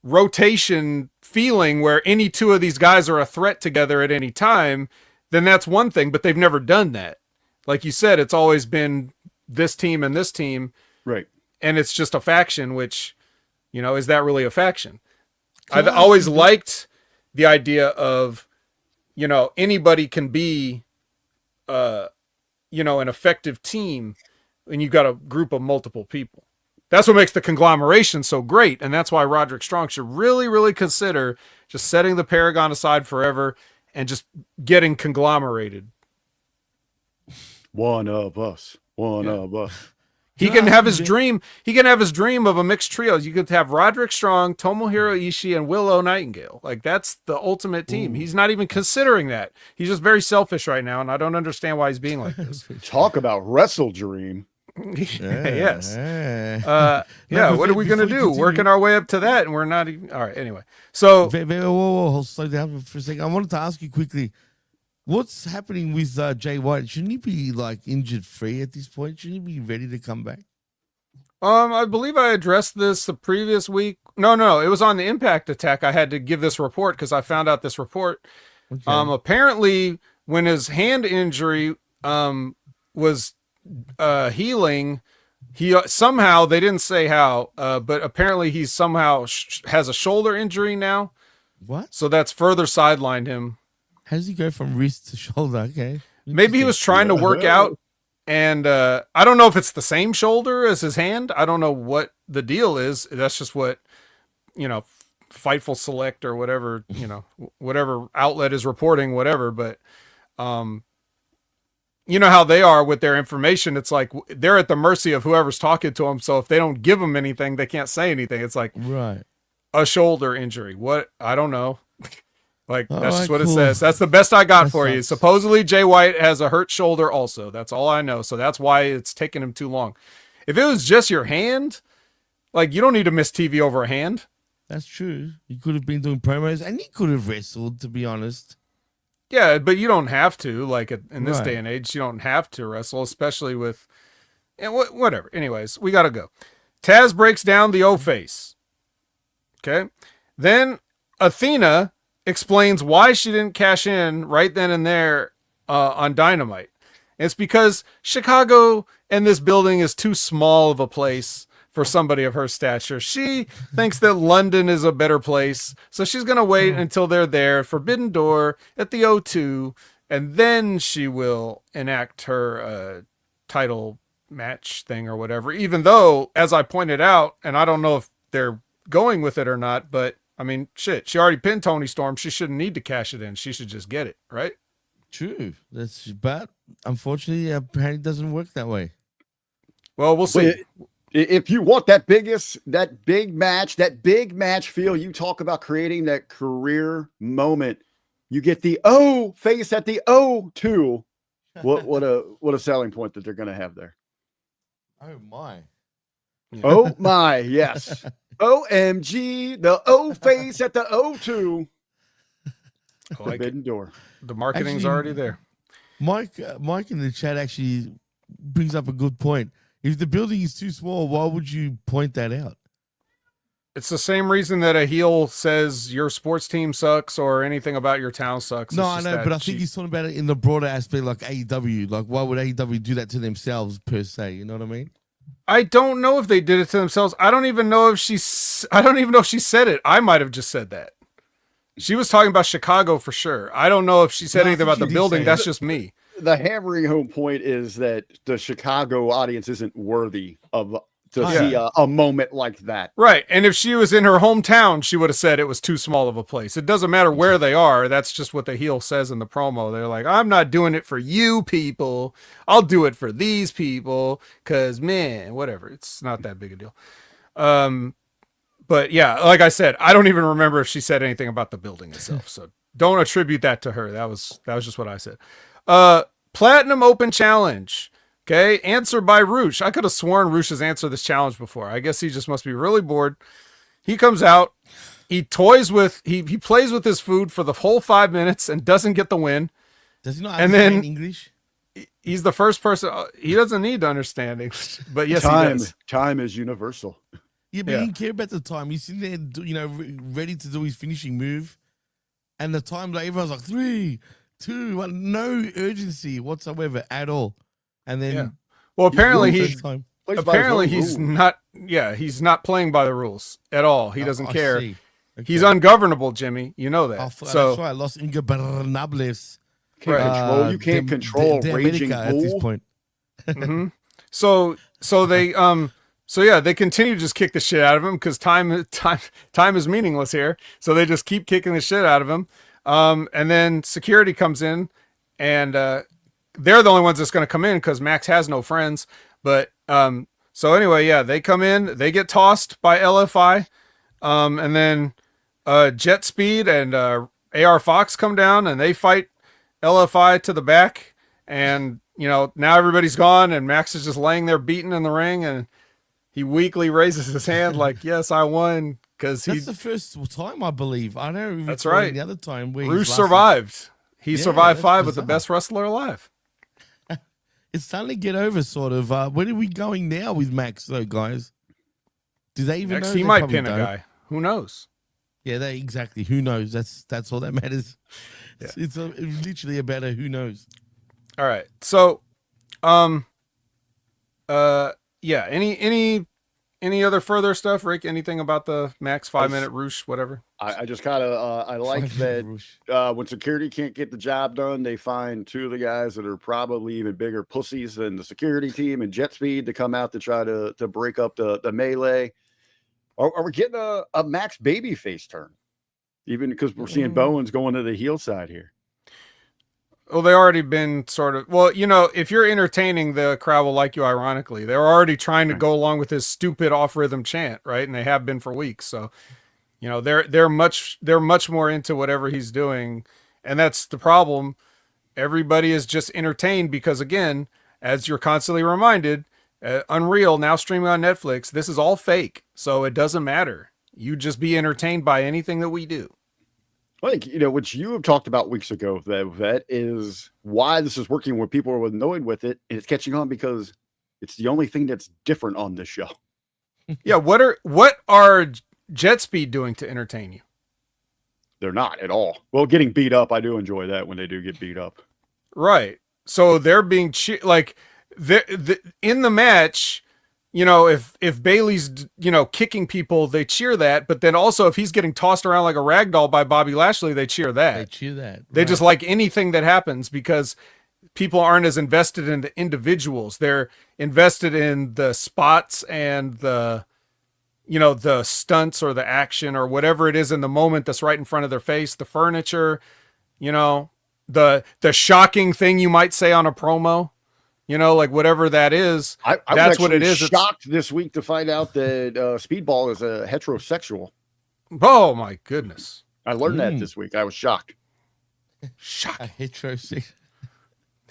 rotation feeling where any two of these guys are a threat together at any time, then that's one thing, but they've never done that. Like you said, it's always been this team and this team, Right. and it's just a faction, which, is that really a faction? I've always liked the idea of, anybody can be, an effective team when you've got a group of multiple people. That's what makes the conglomeration so great. And that's why Roderick Strong should really, really consider just setting the Paragon aside forever and just getting conglomerated. One of us. One of us. He can have his dream. He can have his dream of a mixed trio. You could have Roderick Strong, Tomohiro Ishii, and Willow Nightingale. Like, that's the ultimate team. He's not even considering that. He's just very selfish right now, and I don't understand why he's being like this. Talk about wrestle dream. Yes. What are we going to do? Working our way up to that, and we're not even. All right. Anyway, so whoa, slow down for a second. I wanted to ask you quickly, what's happening with Jay White? Shouldn't he be like injured free at this point? Shouldn't he be ready to come back? I believe I addressed this the previous week. No, it was on the Impact attack. I had to give this report because I found out this report. Okay. Apparently, when his hand injury was healing, he somehow, they didn't say how, but apparently he somehow has a shoulder injury now. What? So that's further sidelined him. How does he go from wrist to shoulder? Okay. Maybe he was trying to work out, and I don't know if it's the same shoulder as his hand. I don't know what the deal is. That's just what, Fightful Select or whatever, whatever outlet is reporting, whatever. But you know how they are with their information. It's like they're at the mercy of whoever's talking to them. So if they don't give them anything, they can't say anything. It's like a shoulder injury. What? I don't know. Like, that's just what it says. That's the best I got for you. Supposedly, Jay White has a hurt shoulder also. That's all I know. So that's why it's taking him too long. If it was just your hand, like, you don't need to miss TV over a hand. That's true. He could have been doing promos, and he could have wrestled, to be honest. Yeah, but you don't have to. Like, in this day and age, you don't have to wrestle, especially with... And whatever. Anyways, we got to go. Taz breaks down the O-face. Okay? Then Athena explains why she didn't cash in right then and there on Dynamite. It's because Chicago and this building is too small of a place for somebody of her stature. She thinks that London is a better place, so she's going to wait until they're there, Forbidden Door at the O2, and then she will enact her title match thing or whatever, even though, as I pointed out, and I don't know if they're going with it or not, but I mean, shit, she already pinned Toni Storm. She shouldn't need to cash it in. She should just get it, right? True. But unfortunately, apparently it doesn't work that way. Well, we'll see. If you want that big match feel, you talk about creating that career moment. You get the O face at the O2. What a selling point that they're going to have there. Oh my. Yeah. Oh my, yes. OMG, the O face at the O2. Forbidden Door. The marketing's already there. Mike in the chat actually brings up a good point. If the building is too small, why would you point that out? It's the same reason that a heel says your sports team sucks or anything about your town sucks. No, I know, but I think he's talking about it in the broader aspect, like AEW. Like, why would AEW do that to themselves per se? You know what I mean? I don't know if they did it to themselves. I don't even know if she said it. I might have just said that. She was talking about Chicago for sure. I don't know if she said anything about the building. That's just me. The hammering home point is that the Chicago audience isn't worthy to see a moment like that. Right. And if she was in her hometown, she would have said it was too small of a place. It doesn't matter where they are. That's just what the heel says in the promo. They're like, I'm not doing it for you people. I'll do it for these people. Cause man, whatever. It's not that big a deal. But yeah, like I said, I don't even remember if she said anything about the building itself. So don't attribute that to her. That was just what I said. Platinum Open Challenge. Okay, answer by Roosh. I could have sworn Roosh has answered this challenge before. I guess he just must be really bored. He comes out. He plays with his food for the whole 5 minutes and doesn't get the win. Does he not understand English? He's the first person. He doesn't need to understand English, but yes, he does. Time is universal. Yeah, but he didn't care about the time. He's sitting there, ready to do his finishing move, and the time, like everyone's like 3, 2, 1, no urgency whatsoever at all. And then, well, apparently he's not. Yeah, he's not playing by the rules at all. He doesn't care. Okay. He's ungovernable, Jimmy. You know that. So that's why I lost Ingobernables. You can't control raging bull at this point. Mm-hmm. So So yeah, they continue to just kick the shit out of him because time is meaningless here. So they just keep kicking the shit out of him. And then security comes in, and they're the only ones that's going to come in because Max has no friends. But so anyway, yeah, they come in, they get tossed by LFI, and then Jet Speed and AR Fox come down and they fight LFI to the back. And now everybody's gone, and Max is just laying there beaten in the ring, and he weakly raises his hand like, "Yes, I won." Because that's the first time, I believe. I know. That's right. The other time, where Bruce survived. He survived 5 with the bizarre. best wrestler alive. It's starting to get over, sort of. Where are we going now with Max, though, guys? Do they even Next, know? he They might probably pin a don't. guy. Who knows? Yeah, exactly. Who knows? That's all that matters. Yeah. It's literally about a who knows. All right. So, yeah. Any other further stuff, Rick? Anything about the Max 5-minute Roosh, whatever? I just kind of I like that when security can't get the job done, they find 2 of the guys that are probably even bigger pussies than the security team and Jet Speed to come out to try to break up the melee. Are we getting a Max babyface turn? Even because we're seeing Bowens going to the heel side here. Well, they already been sort of. Well, if you're entertaining, the crowd will like you. Ironically, they're already trying to go along with his stupid off-rhythm chant, right? And they have been for weeks. So, they're much more into whatever he's doing, and that's the problem. Everybody is just entertained because, again, as you're constantly reminded, Unreal now streaming on Netflix. This is all fake, so it doesn't matter. You just be entertained by anything that we do. I think, which you have talked about weeks ago, that is why this is working when people are annoyed with it, and it's catching on because it's the only thing that's different on this show. Yeah, what are Jet Speed doing to entertain you? They're not at all. Well, getting beat up, I do enjoy that when they do get beat up. Right. So they're being in the match. If Bailey's, kicking people, they cheer that. But then also if he's getting tossed around like a rag doll by Bobby Lashley, they cheer that. They cheer that. They just like anything that happens because people aren't as invested in the individuals. They're invested in the spots and the stunts or the action or whatever it is in the moment that's right in front of their face, the furniture, the shocking thing you might say on a promo. Like whatever that is, that's what it is. Shocked this week to find out that Speedball is a heterosexual. Oh my goodness! I learned that this week. I was shocked. Shocked. A heterosexual.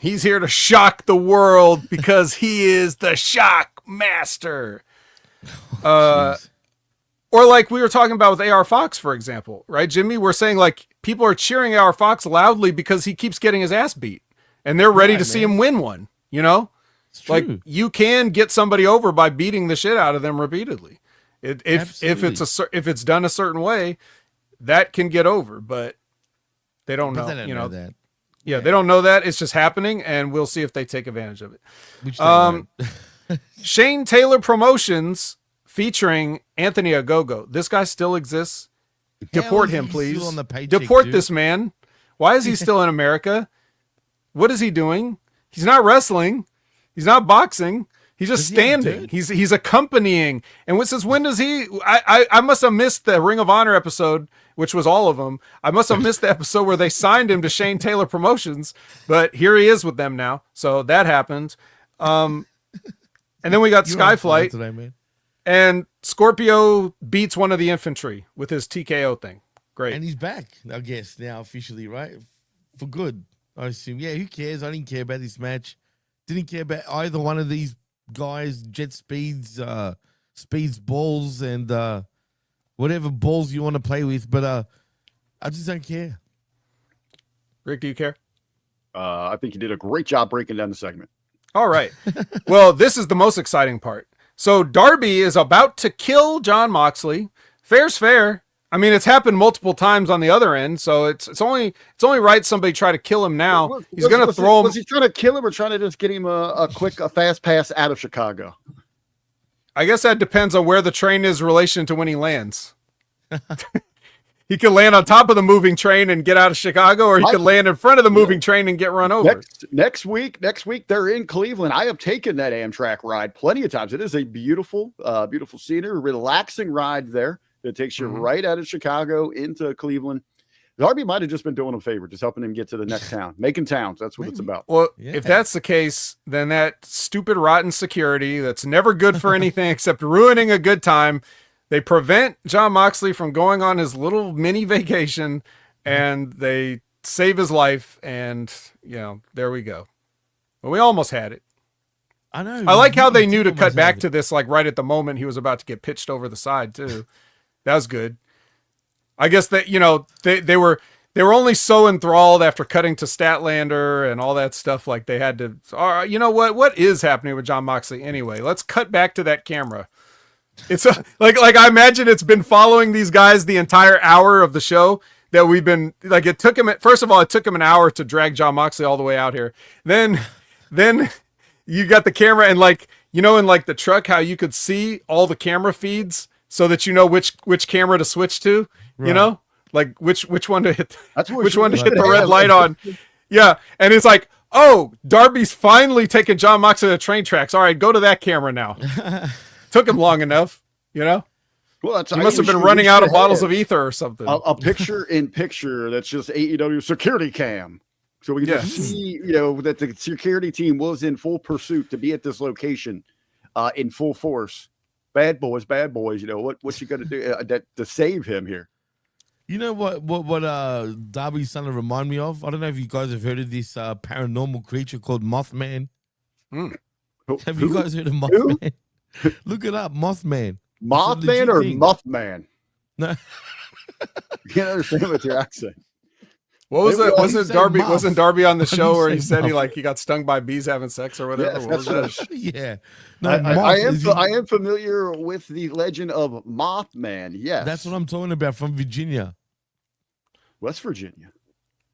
He's here to shock the world because he is the shock master. Or like we were talking about with AR Fox, for example, right, Jimmy? We're saying like people are cheering AR Fox loudly because he keeps getting his ass beat, and they're ready to see him win one. Like you can get somebody over by beating the shit out of them repeatedly. If it's done a certain way, that can get over, but they don't know. They don't know that. Yeah, they don't know that. It's just happening, and we'll see if they take advantage of it. Shane Taylor Promotions featuring Anthony Ogogo. This guy still exists. Deport him, please. On the paycheck, Deport this man. Why is he still in America? What is he doing? He's not wrestling. He's not boxing. He's just standing. He's accompanying. And when does he? I must have missed the Ring of Honor episode, which was all of them. I must have missed the episode where they signed him to Shane Taylor Promotions. But here he is with them now. So that happened. And then we got Skyflight today, man. And Scorpio beats one of the infantry with his TKO thing. Great. And he's back, I guess, now officially, right? For good, I assume. Yeah, who cares? I didn't care about this match. Didn't care about either one of these guys, Jet Speeds, Speeds balls, and whatever balls you want to play with. But I just don't care. Rick, do you care? I think you did a great job breaking down the segment. All right. Well, this is the most exciting part. So Darby is about to kill Jon Moxley. Fair's fair. I mean, it's happened multiple times on the other end, so it's only right somebody try to kill him now. He's going to throw him. Was he trying to kill him or trying to just get him a fast pass out of Chicago? I guess that depends on where the train is in relation to when he lands. He could land on top of the moving train and get out of Chicago, or he could land in front of the moving train and get run over. Next week, they're in Cleveland. I have taken that Amtrak ride plenty of times. It is a beautiful, beautiful scenery, relaxing ride there that takes you right out of Chicago into Cleveland. Darby might have just been doing him a favor, just helping him get to the next town, making towns. That's what it's about. Well, if that's the case, then that stupid, rotten security that's never good for anything except ruining a good time. They prevent Jon Moxley from going on his little mini vacation, and they save his life. And, there we go. Well, we almost had it. I know. I like how they knew to cut back to this, like right at the moment he was about to get pitched over the side too. That was good. I guess that, they were only so enthralled after cutting to Statlander and all that stuff. Like they had to, what is happening with Jon Moxley anyway? Let's cut back to that camera. It's like I imagine it's been following these guys the entire hour of the show that we've been like, it took him an hour to drag Jon Moxley all the way out here. Then you got the camera and in like the truck, how you could see all the camera feeds so that you know which camera to switch to. Right. Like which one to hit, which one to hit the red light on. Yeah. And it's like, oh, Darby's finally taking Jon Moxley to the train tracks. All right, go to that camera now. Took him long enough, Well, he must have been running out of bottles of ether or something. A picture in picture that's just AEW security cam. So we can just see, that the security team was in full pursuit to be at this location in full force. Bad boys, what you got to do to save him here? You know what Darby's starting to remind me of? I don't know if you guys have heard of this paranormal creature called Mothman. Have you guys heard of Mothman? Look it up, Mothman. Mothman or Muffman? No. You can't understand with your accent. What was that? Wasn't Darby on the show where he said he got stung by bees having sex or whatever? Yes, what was that? Yeah. No, I am familiar with the legend of Mothman. Yes. That's what I'm talking about, from Virginia. West Virginia.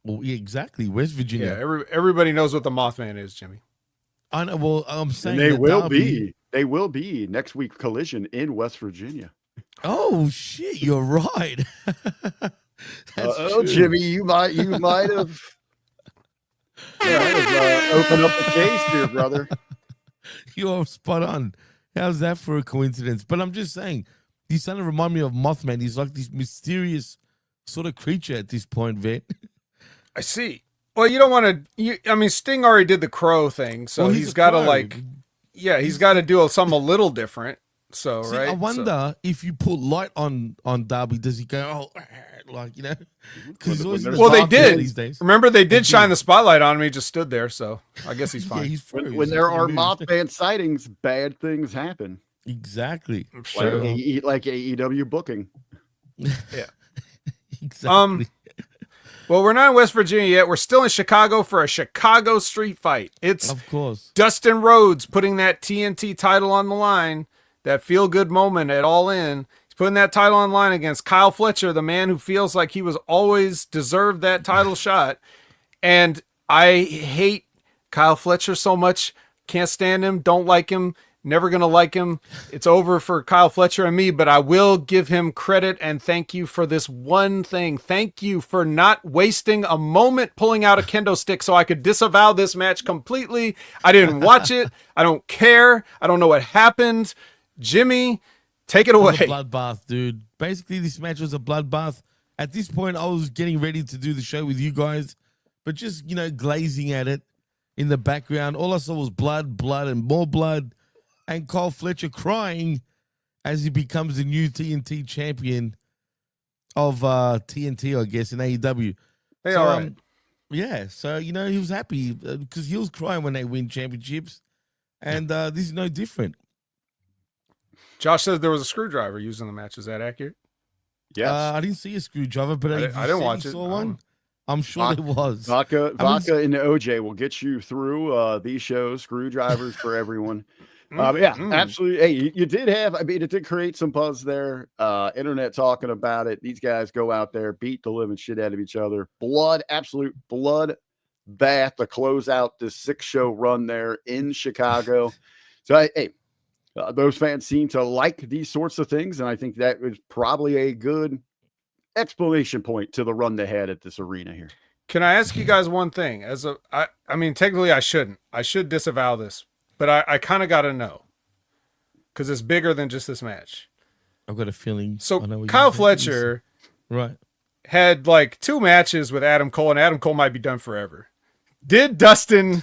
Well, yeah, exactly. West Virginia. Yeah, everybody knows what the Mothman is, Jimmy. I know. Well, I'm saying and they will be next week Collision in West Virginia. Oh shit, you're right. Jimmy, you might have opened up the case here, brother. You're spot on. How's that for a coincidence? But I'm just saying, he's starting to remind me of Mothman. He's like this mysterious sort of creature at this point, Vet. I see. Well, you don't want to. Sting already did the crow thing, so he's got to he's got to do something a little different. So, see, right. I wonder if you put light on Darby, does he go, Because they did. These days. Remember, they did shine the spotlight on him. He just stood there, so I guess he's fine. Yeah, when there are Mothman sightings, bad things happen. Exactly. Sure. Like AEW booking. Yeah. Exactly. Well, we're not in West Virginia yet. We're still in Chicago for a Chicago street fight. It's, of course, Dustin Rhodes putting that TNT title on the line, that feel-good moment at All In. He's putting that title on the line against Kyle Fletcher, the man who feels like he was always deserved that title shot. And I hate Kyle Fletcher so much. Can't stand him. Don't like him. Never going to like him. It's over for Kyle Fletcher and me, but I will give him credit and thank you for this one thing. Thank you for not wasting a moment pulling out a kendo stick so I could disavow this match completely. I didn't watch it. I don't care. I don't know what happened. Jimmy, take it away. It was a bloodbath, dude. Basically, this match was a bloodbath. At this point, I was getting ready to do the show with you guys, but just, glazing at it in the background. All I saw was blood, and more blood. And Kyle Fletcher crying as he becomes the new TNT champion of TNT, I guess, in AEW. Hey, so, all right. Yeah, so, he was happy because he was crying when they win championships. And this is no different. Josh says there was a screwdriver used in the match. Is that accurate? Yes. I didn't see a screwdriver, but I didn't watch it. Saw one? I'm sure there was. Vodka and the OJ will get you through these shows. Screwdrivers for everyone. Absolutely. Hey, you did have, it did create some buzz there. Internet talking about it. These guys go out there, beat the living shit out of each other. Absolute blood bath to close out this 6-show run there in Chicago. So, those fans seem to like these sorts of things. And I think that was probably a good explanation point to the run they had at this arena here. Can I ask you guys one thing? I mean, technically I shouldn't. I should disavow this, but I kind of got to know because it's bigger than just this match. I've got a feeling. So Kyle Fletcher right. had like 2 matches with Adam Cole, and Adam Cole might be done forever. Did Dustin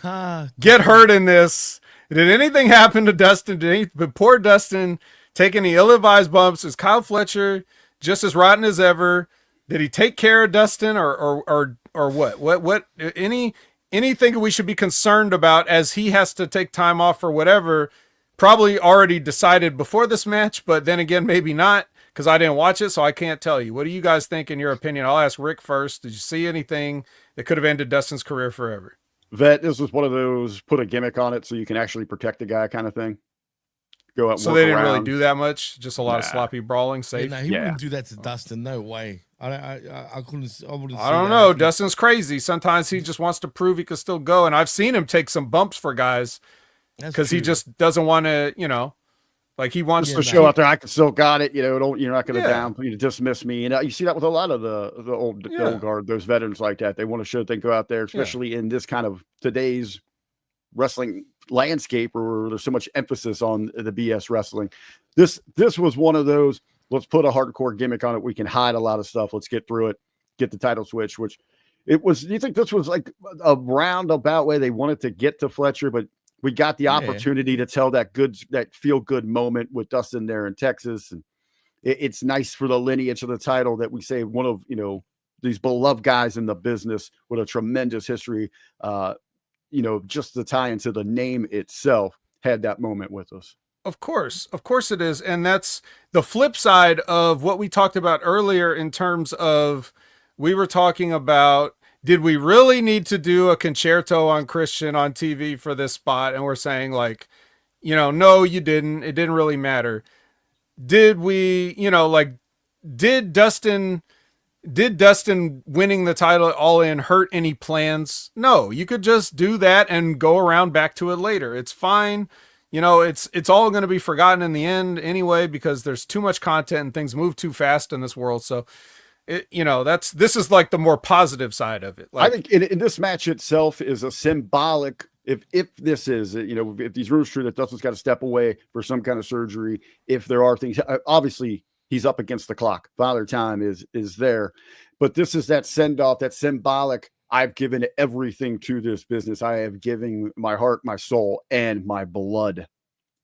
get hurt in this? Did anything happen to Dustin? But poor Dustin taking the ill-advised bumps. Is Kyle Fletcher just as rotten as ever? Did he take care of Dustin or what? What anything we should be concerned about as he has to take time off for whatever? Probably already decided before this match, but then again, maybe not because I didn't watch it, so I can't tell you. What do you guys think in your opinion? I'll ask Rick first. Did you see anything that could have ended Dustin's career forever? Vet, this was one of those put a gimmick on it so you can actually protect the guy kind of thing. Go out. So they didn't really do that much. Just a lot of sloppy brawling. Safe. Yeah, he wouldn't do that to Dustin. No way. I couldn't. I don't know. Dustin's crazy. Sometimes he just wants to prove he can still go, and I've seen him take some bumps for guys because he just doesn't want to. You know, like he wants to show out there. I can still got it. You know, you're not going to dismiss me. And you see that with a lot of the old guard, those veterans like that. They want to show they go out there, especially in this kind of today's wrestling landscape where there's so much emphasis on the BS wrestling. This was one of those. Let's put a hardcore gimmick on it. We can hide a lot of stuff. Let's get through it. Get the title switch, which it was. Do you think this was like a roundabout way they wanted to get to Fletcher, but we got the opportunity to tell that feel good moment with Dustin there in Texas, and it's nice for the lineage of the title that we say one of these beloved guys in the business with a tremendous history. Just the tie into the name itself had that moment with us. Of course it is. And that's the flip side of what we talked about earlier in terms of, we were talking about, did we really need to do a concerto on Christian on TV for this spot? And we're saying like, no, you didn't. It didn't really matter. Did we, did Dustin winning the title all in hurt any plans? No, you could just do that and go around back to it later. It's fine. It's all going to be forgotten in the end anyway, because there's too much content and things move too fast in this world. So, this is like the more positive side of it. Like, I think in this match itself is a symbolic. If this is, if these rumors are true that Dustin's got to step away for some kind of surgery, if there are things, obviously he's up against the clock. Father Time is there, but this is that send off, that symbolic. I've given everything to this business. I have given my heart, my soul, and my blood.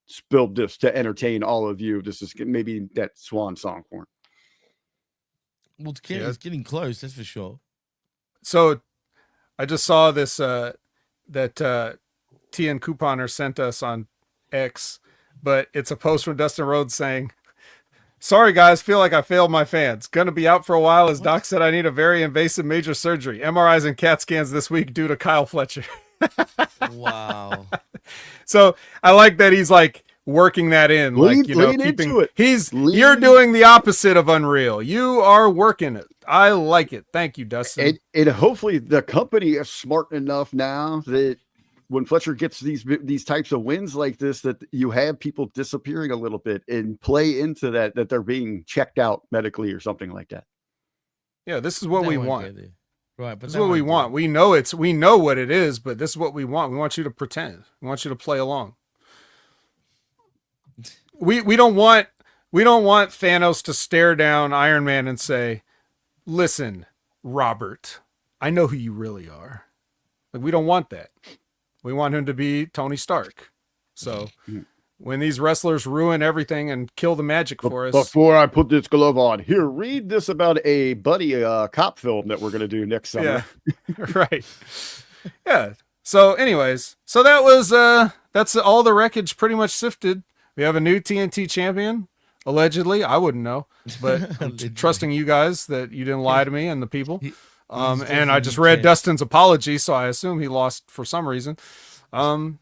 Spilled this to entertain all of you. This is maybe that swan song for him. Well, it's getting close, that's for sure. So I just saw this that TN Couponer sent us on X, but it's a post from Dustin Rhodes saying, "Sorry guys, feel like I failed my fans. Gonna be out for a while as Doc said I need a very invasive major surgery. MRIs and CAT scans this week due to Kyle Fletcher." Wow. So I like that he's like working that in, keeping into it. You're doing the opposite of unreal. You are working it. I like it. Thank you, Dustin. And hopefully the company is smart enough now that when Fletcher gets these types of wins like this, that you have people disappearing a little bit and play into that they're being checked out medically or something like that. Yeah, this is what we want. Right, but this is what we want. We know what it is, but this is what we want. We want you to pretend. We want you to play along. We don't want Thanos to stare down Iron Man and say, "Listen, Robert, I know who you really are." Like, we don't want that. We want him to be Tony Stark. So when these wrestlers ruin everything and kill the magic for us. Before I put this glove on, here, read this about a buddy cop film that we're going to do next summer. Yeah, right. Yeah. So anyways, that's all the wreckage pretty much sifted. We have a new TNT champion, allegedly. I wouldn't know, but I'm trusting you guys that you didn't lie to me and the people. And I just read Dustin's apology, so I assume he lost for some reason. So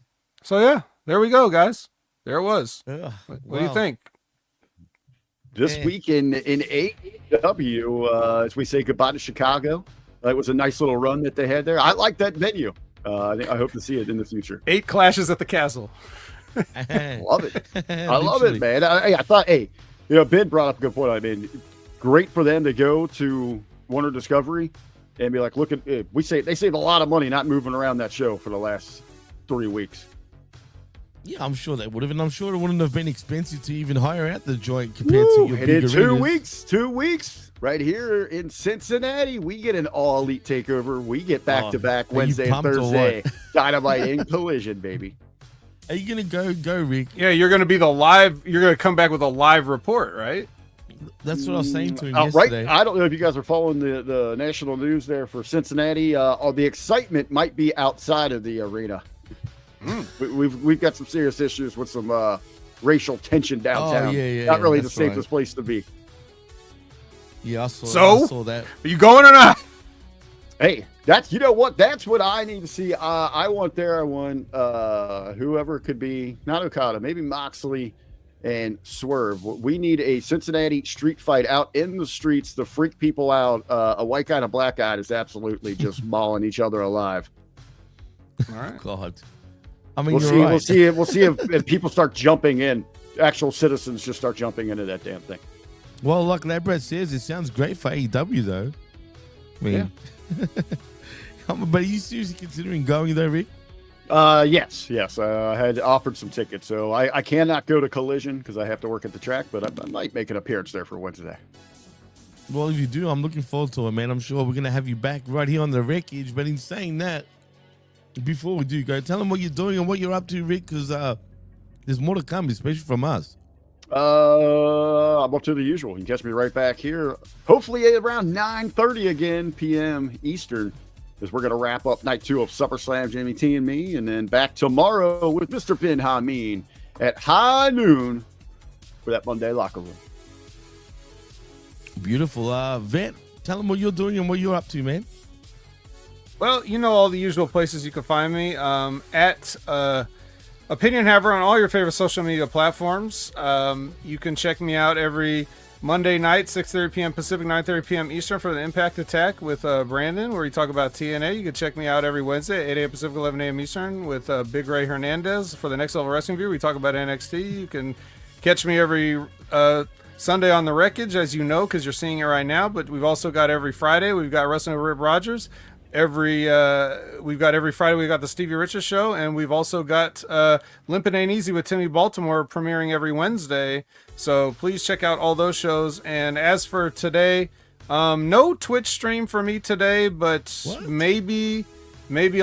yeah, there we go, guys. There it was. What do you think? This week in AEW, as we say goodbye to Chicago, it was a nice little run that they had there. I like that venue. I hope to see it in the future. 8 clashes at the castle. Love it. I love it, man. I thought, Ben brought up a good point. I mean, great for them to go to Warner Discovery and be like, look at it. They saved a lot of money not moving around that show for the last 3 weeks. Yeah, I'm sure they would have, and I'm sure it wouldn't have been expensive to even hire out the joint compared to your and big in arenas. 2 weeks, right here in Cincinnati, we get an all elite takeover. We get back to back Wednesday and Thursday, Dynamite and Collision, baby. Are you gonna go, Rick? Yeah, you're gonna be the live. You're gonna come back with a live report, right? That's what I was saying to him Right. yesterday. I don't know if you guys are following the national news there for Cincinnati. The excitement might be outside of the arena. We've got some serious issues with some racial tension downtown. Not really the safest place to be. Yeah, I saw that. Are you going or not? Hey, that's what I need to see. I want whoever could be, not Okada, maybe Moxley and Swerve. We need a Cincinnati street fight out in the streets to freak people out. A white guy and a black guy is absolutely just mauling each other alive. All right. God. I mean, We'll see if people start jumping in. Actual citizens just start jumping into that damn thing. Well, like that Brett says, it sounds great for AEW though. I mean, but are you seriously considering going though, Rick? Yes. I had offered some tickets, so I cannot go to Collision because I have to work at the track, but I might make an appearance there for Wednesday. Well, if you do, I'm looking forward to it, man. I'm sure we're gonna have you back right here on the Wreckage. But in saying that, before we do go, tell them what you're doing and what you're up to, Rick, because there's more to come, especially from us. I'm up to the usual. You can catch me right back here, hopefully around 9:30 again p.m. Eastern, as we're going to wrap up night 2 of SummerSlam, Jamie T and me, and then back tomorrow with Mr. Ben Hameen at high noon for that Monday locker room. Beautiful. Vet, tell them what you're doing and what you're up to, man. Well, you know all the usual places you can find me. At Opinion Haver on all your favorite social media platforms. You can check me out every Monday night, 6:30 p.m. Pacific, 9:30 p.m. Eastern for the Impact Attack with Brandon, where we talk about TNA. You can check me out every Wednesday, 8 a.m. Pacific, 11 a.m. Eastern with Big Ray Hernandez for the Next Level Wrestling View. We talk about NXT. You can catch me every Sunday on the Wreckage, as you know, because you're seeing it right now. But we've also got every Friday. We've got Wrestling with Rip Rogers. Every Friday we got the Stevie Richards show, and we've also got Limpin' Ain't Easy with Timmy Baltimore premiering every Wednesday. So please check out all those shows. And as for today, no Twitch stream for me today, but maybe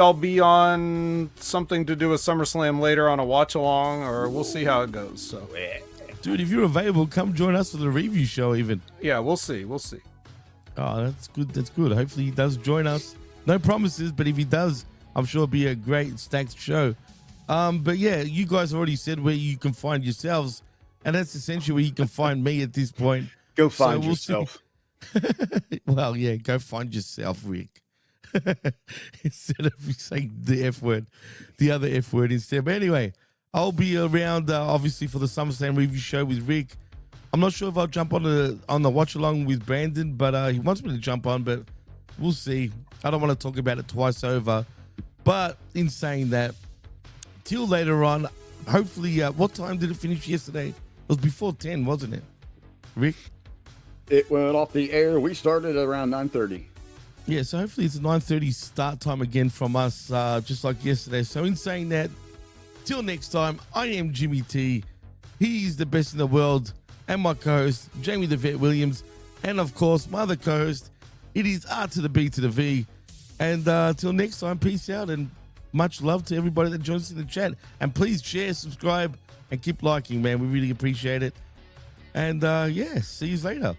I'll be on something to do with SummerSlam later on a watch along, or we'll see how it goes. So, dude, if you're available, come join us for the review show. Even we'll see. Oh, that's good. Hopefully he does join us. No promises, but if he does, I'm sure it'll be a great stacked show. But yeah, you guys already said where you can find yourselves, and that's essentially where you can find me at this point. Go find yourself. Well, yeah, go find yourself, Rick. Instead of saying the F word, the other F word instead. But anyway, I'll be around obviously for the SummerSlam review show with Rick. I'm not sure if I'll jump on the watch along with Brandon, but he wants me to jump on, but we'll see. I don't want to talk about it twice over. But in saying that, till later on, hopefully, what time did it finish yesterday? It was before 10, wasn't it, Rick? It went off the air. We started around 9:30. Yeah, so hopefully it's a 9:30 start time again from us, just like yesterday. So in saying that, till next time, I am Jimmy T. He is the best in the world. And my co-host, Jamie the Vet Williams. And of course, my other co-host, it is R to the B to the V. And till next time, peace out and much love to everybody that joins us in the chat. And please share, subscribe, and keep liking, man. We really appreciate it. And see you later.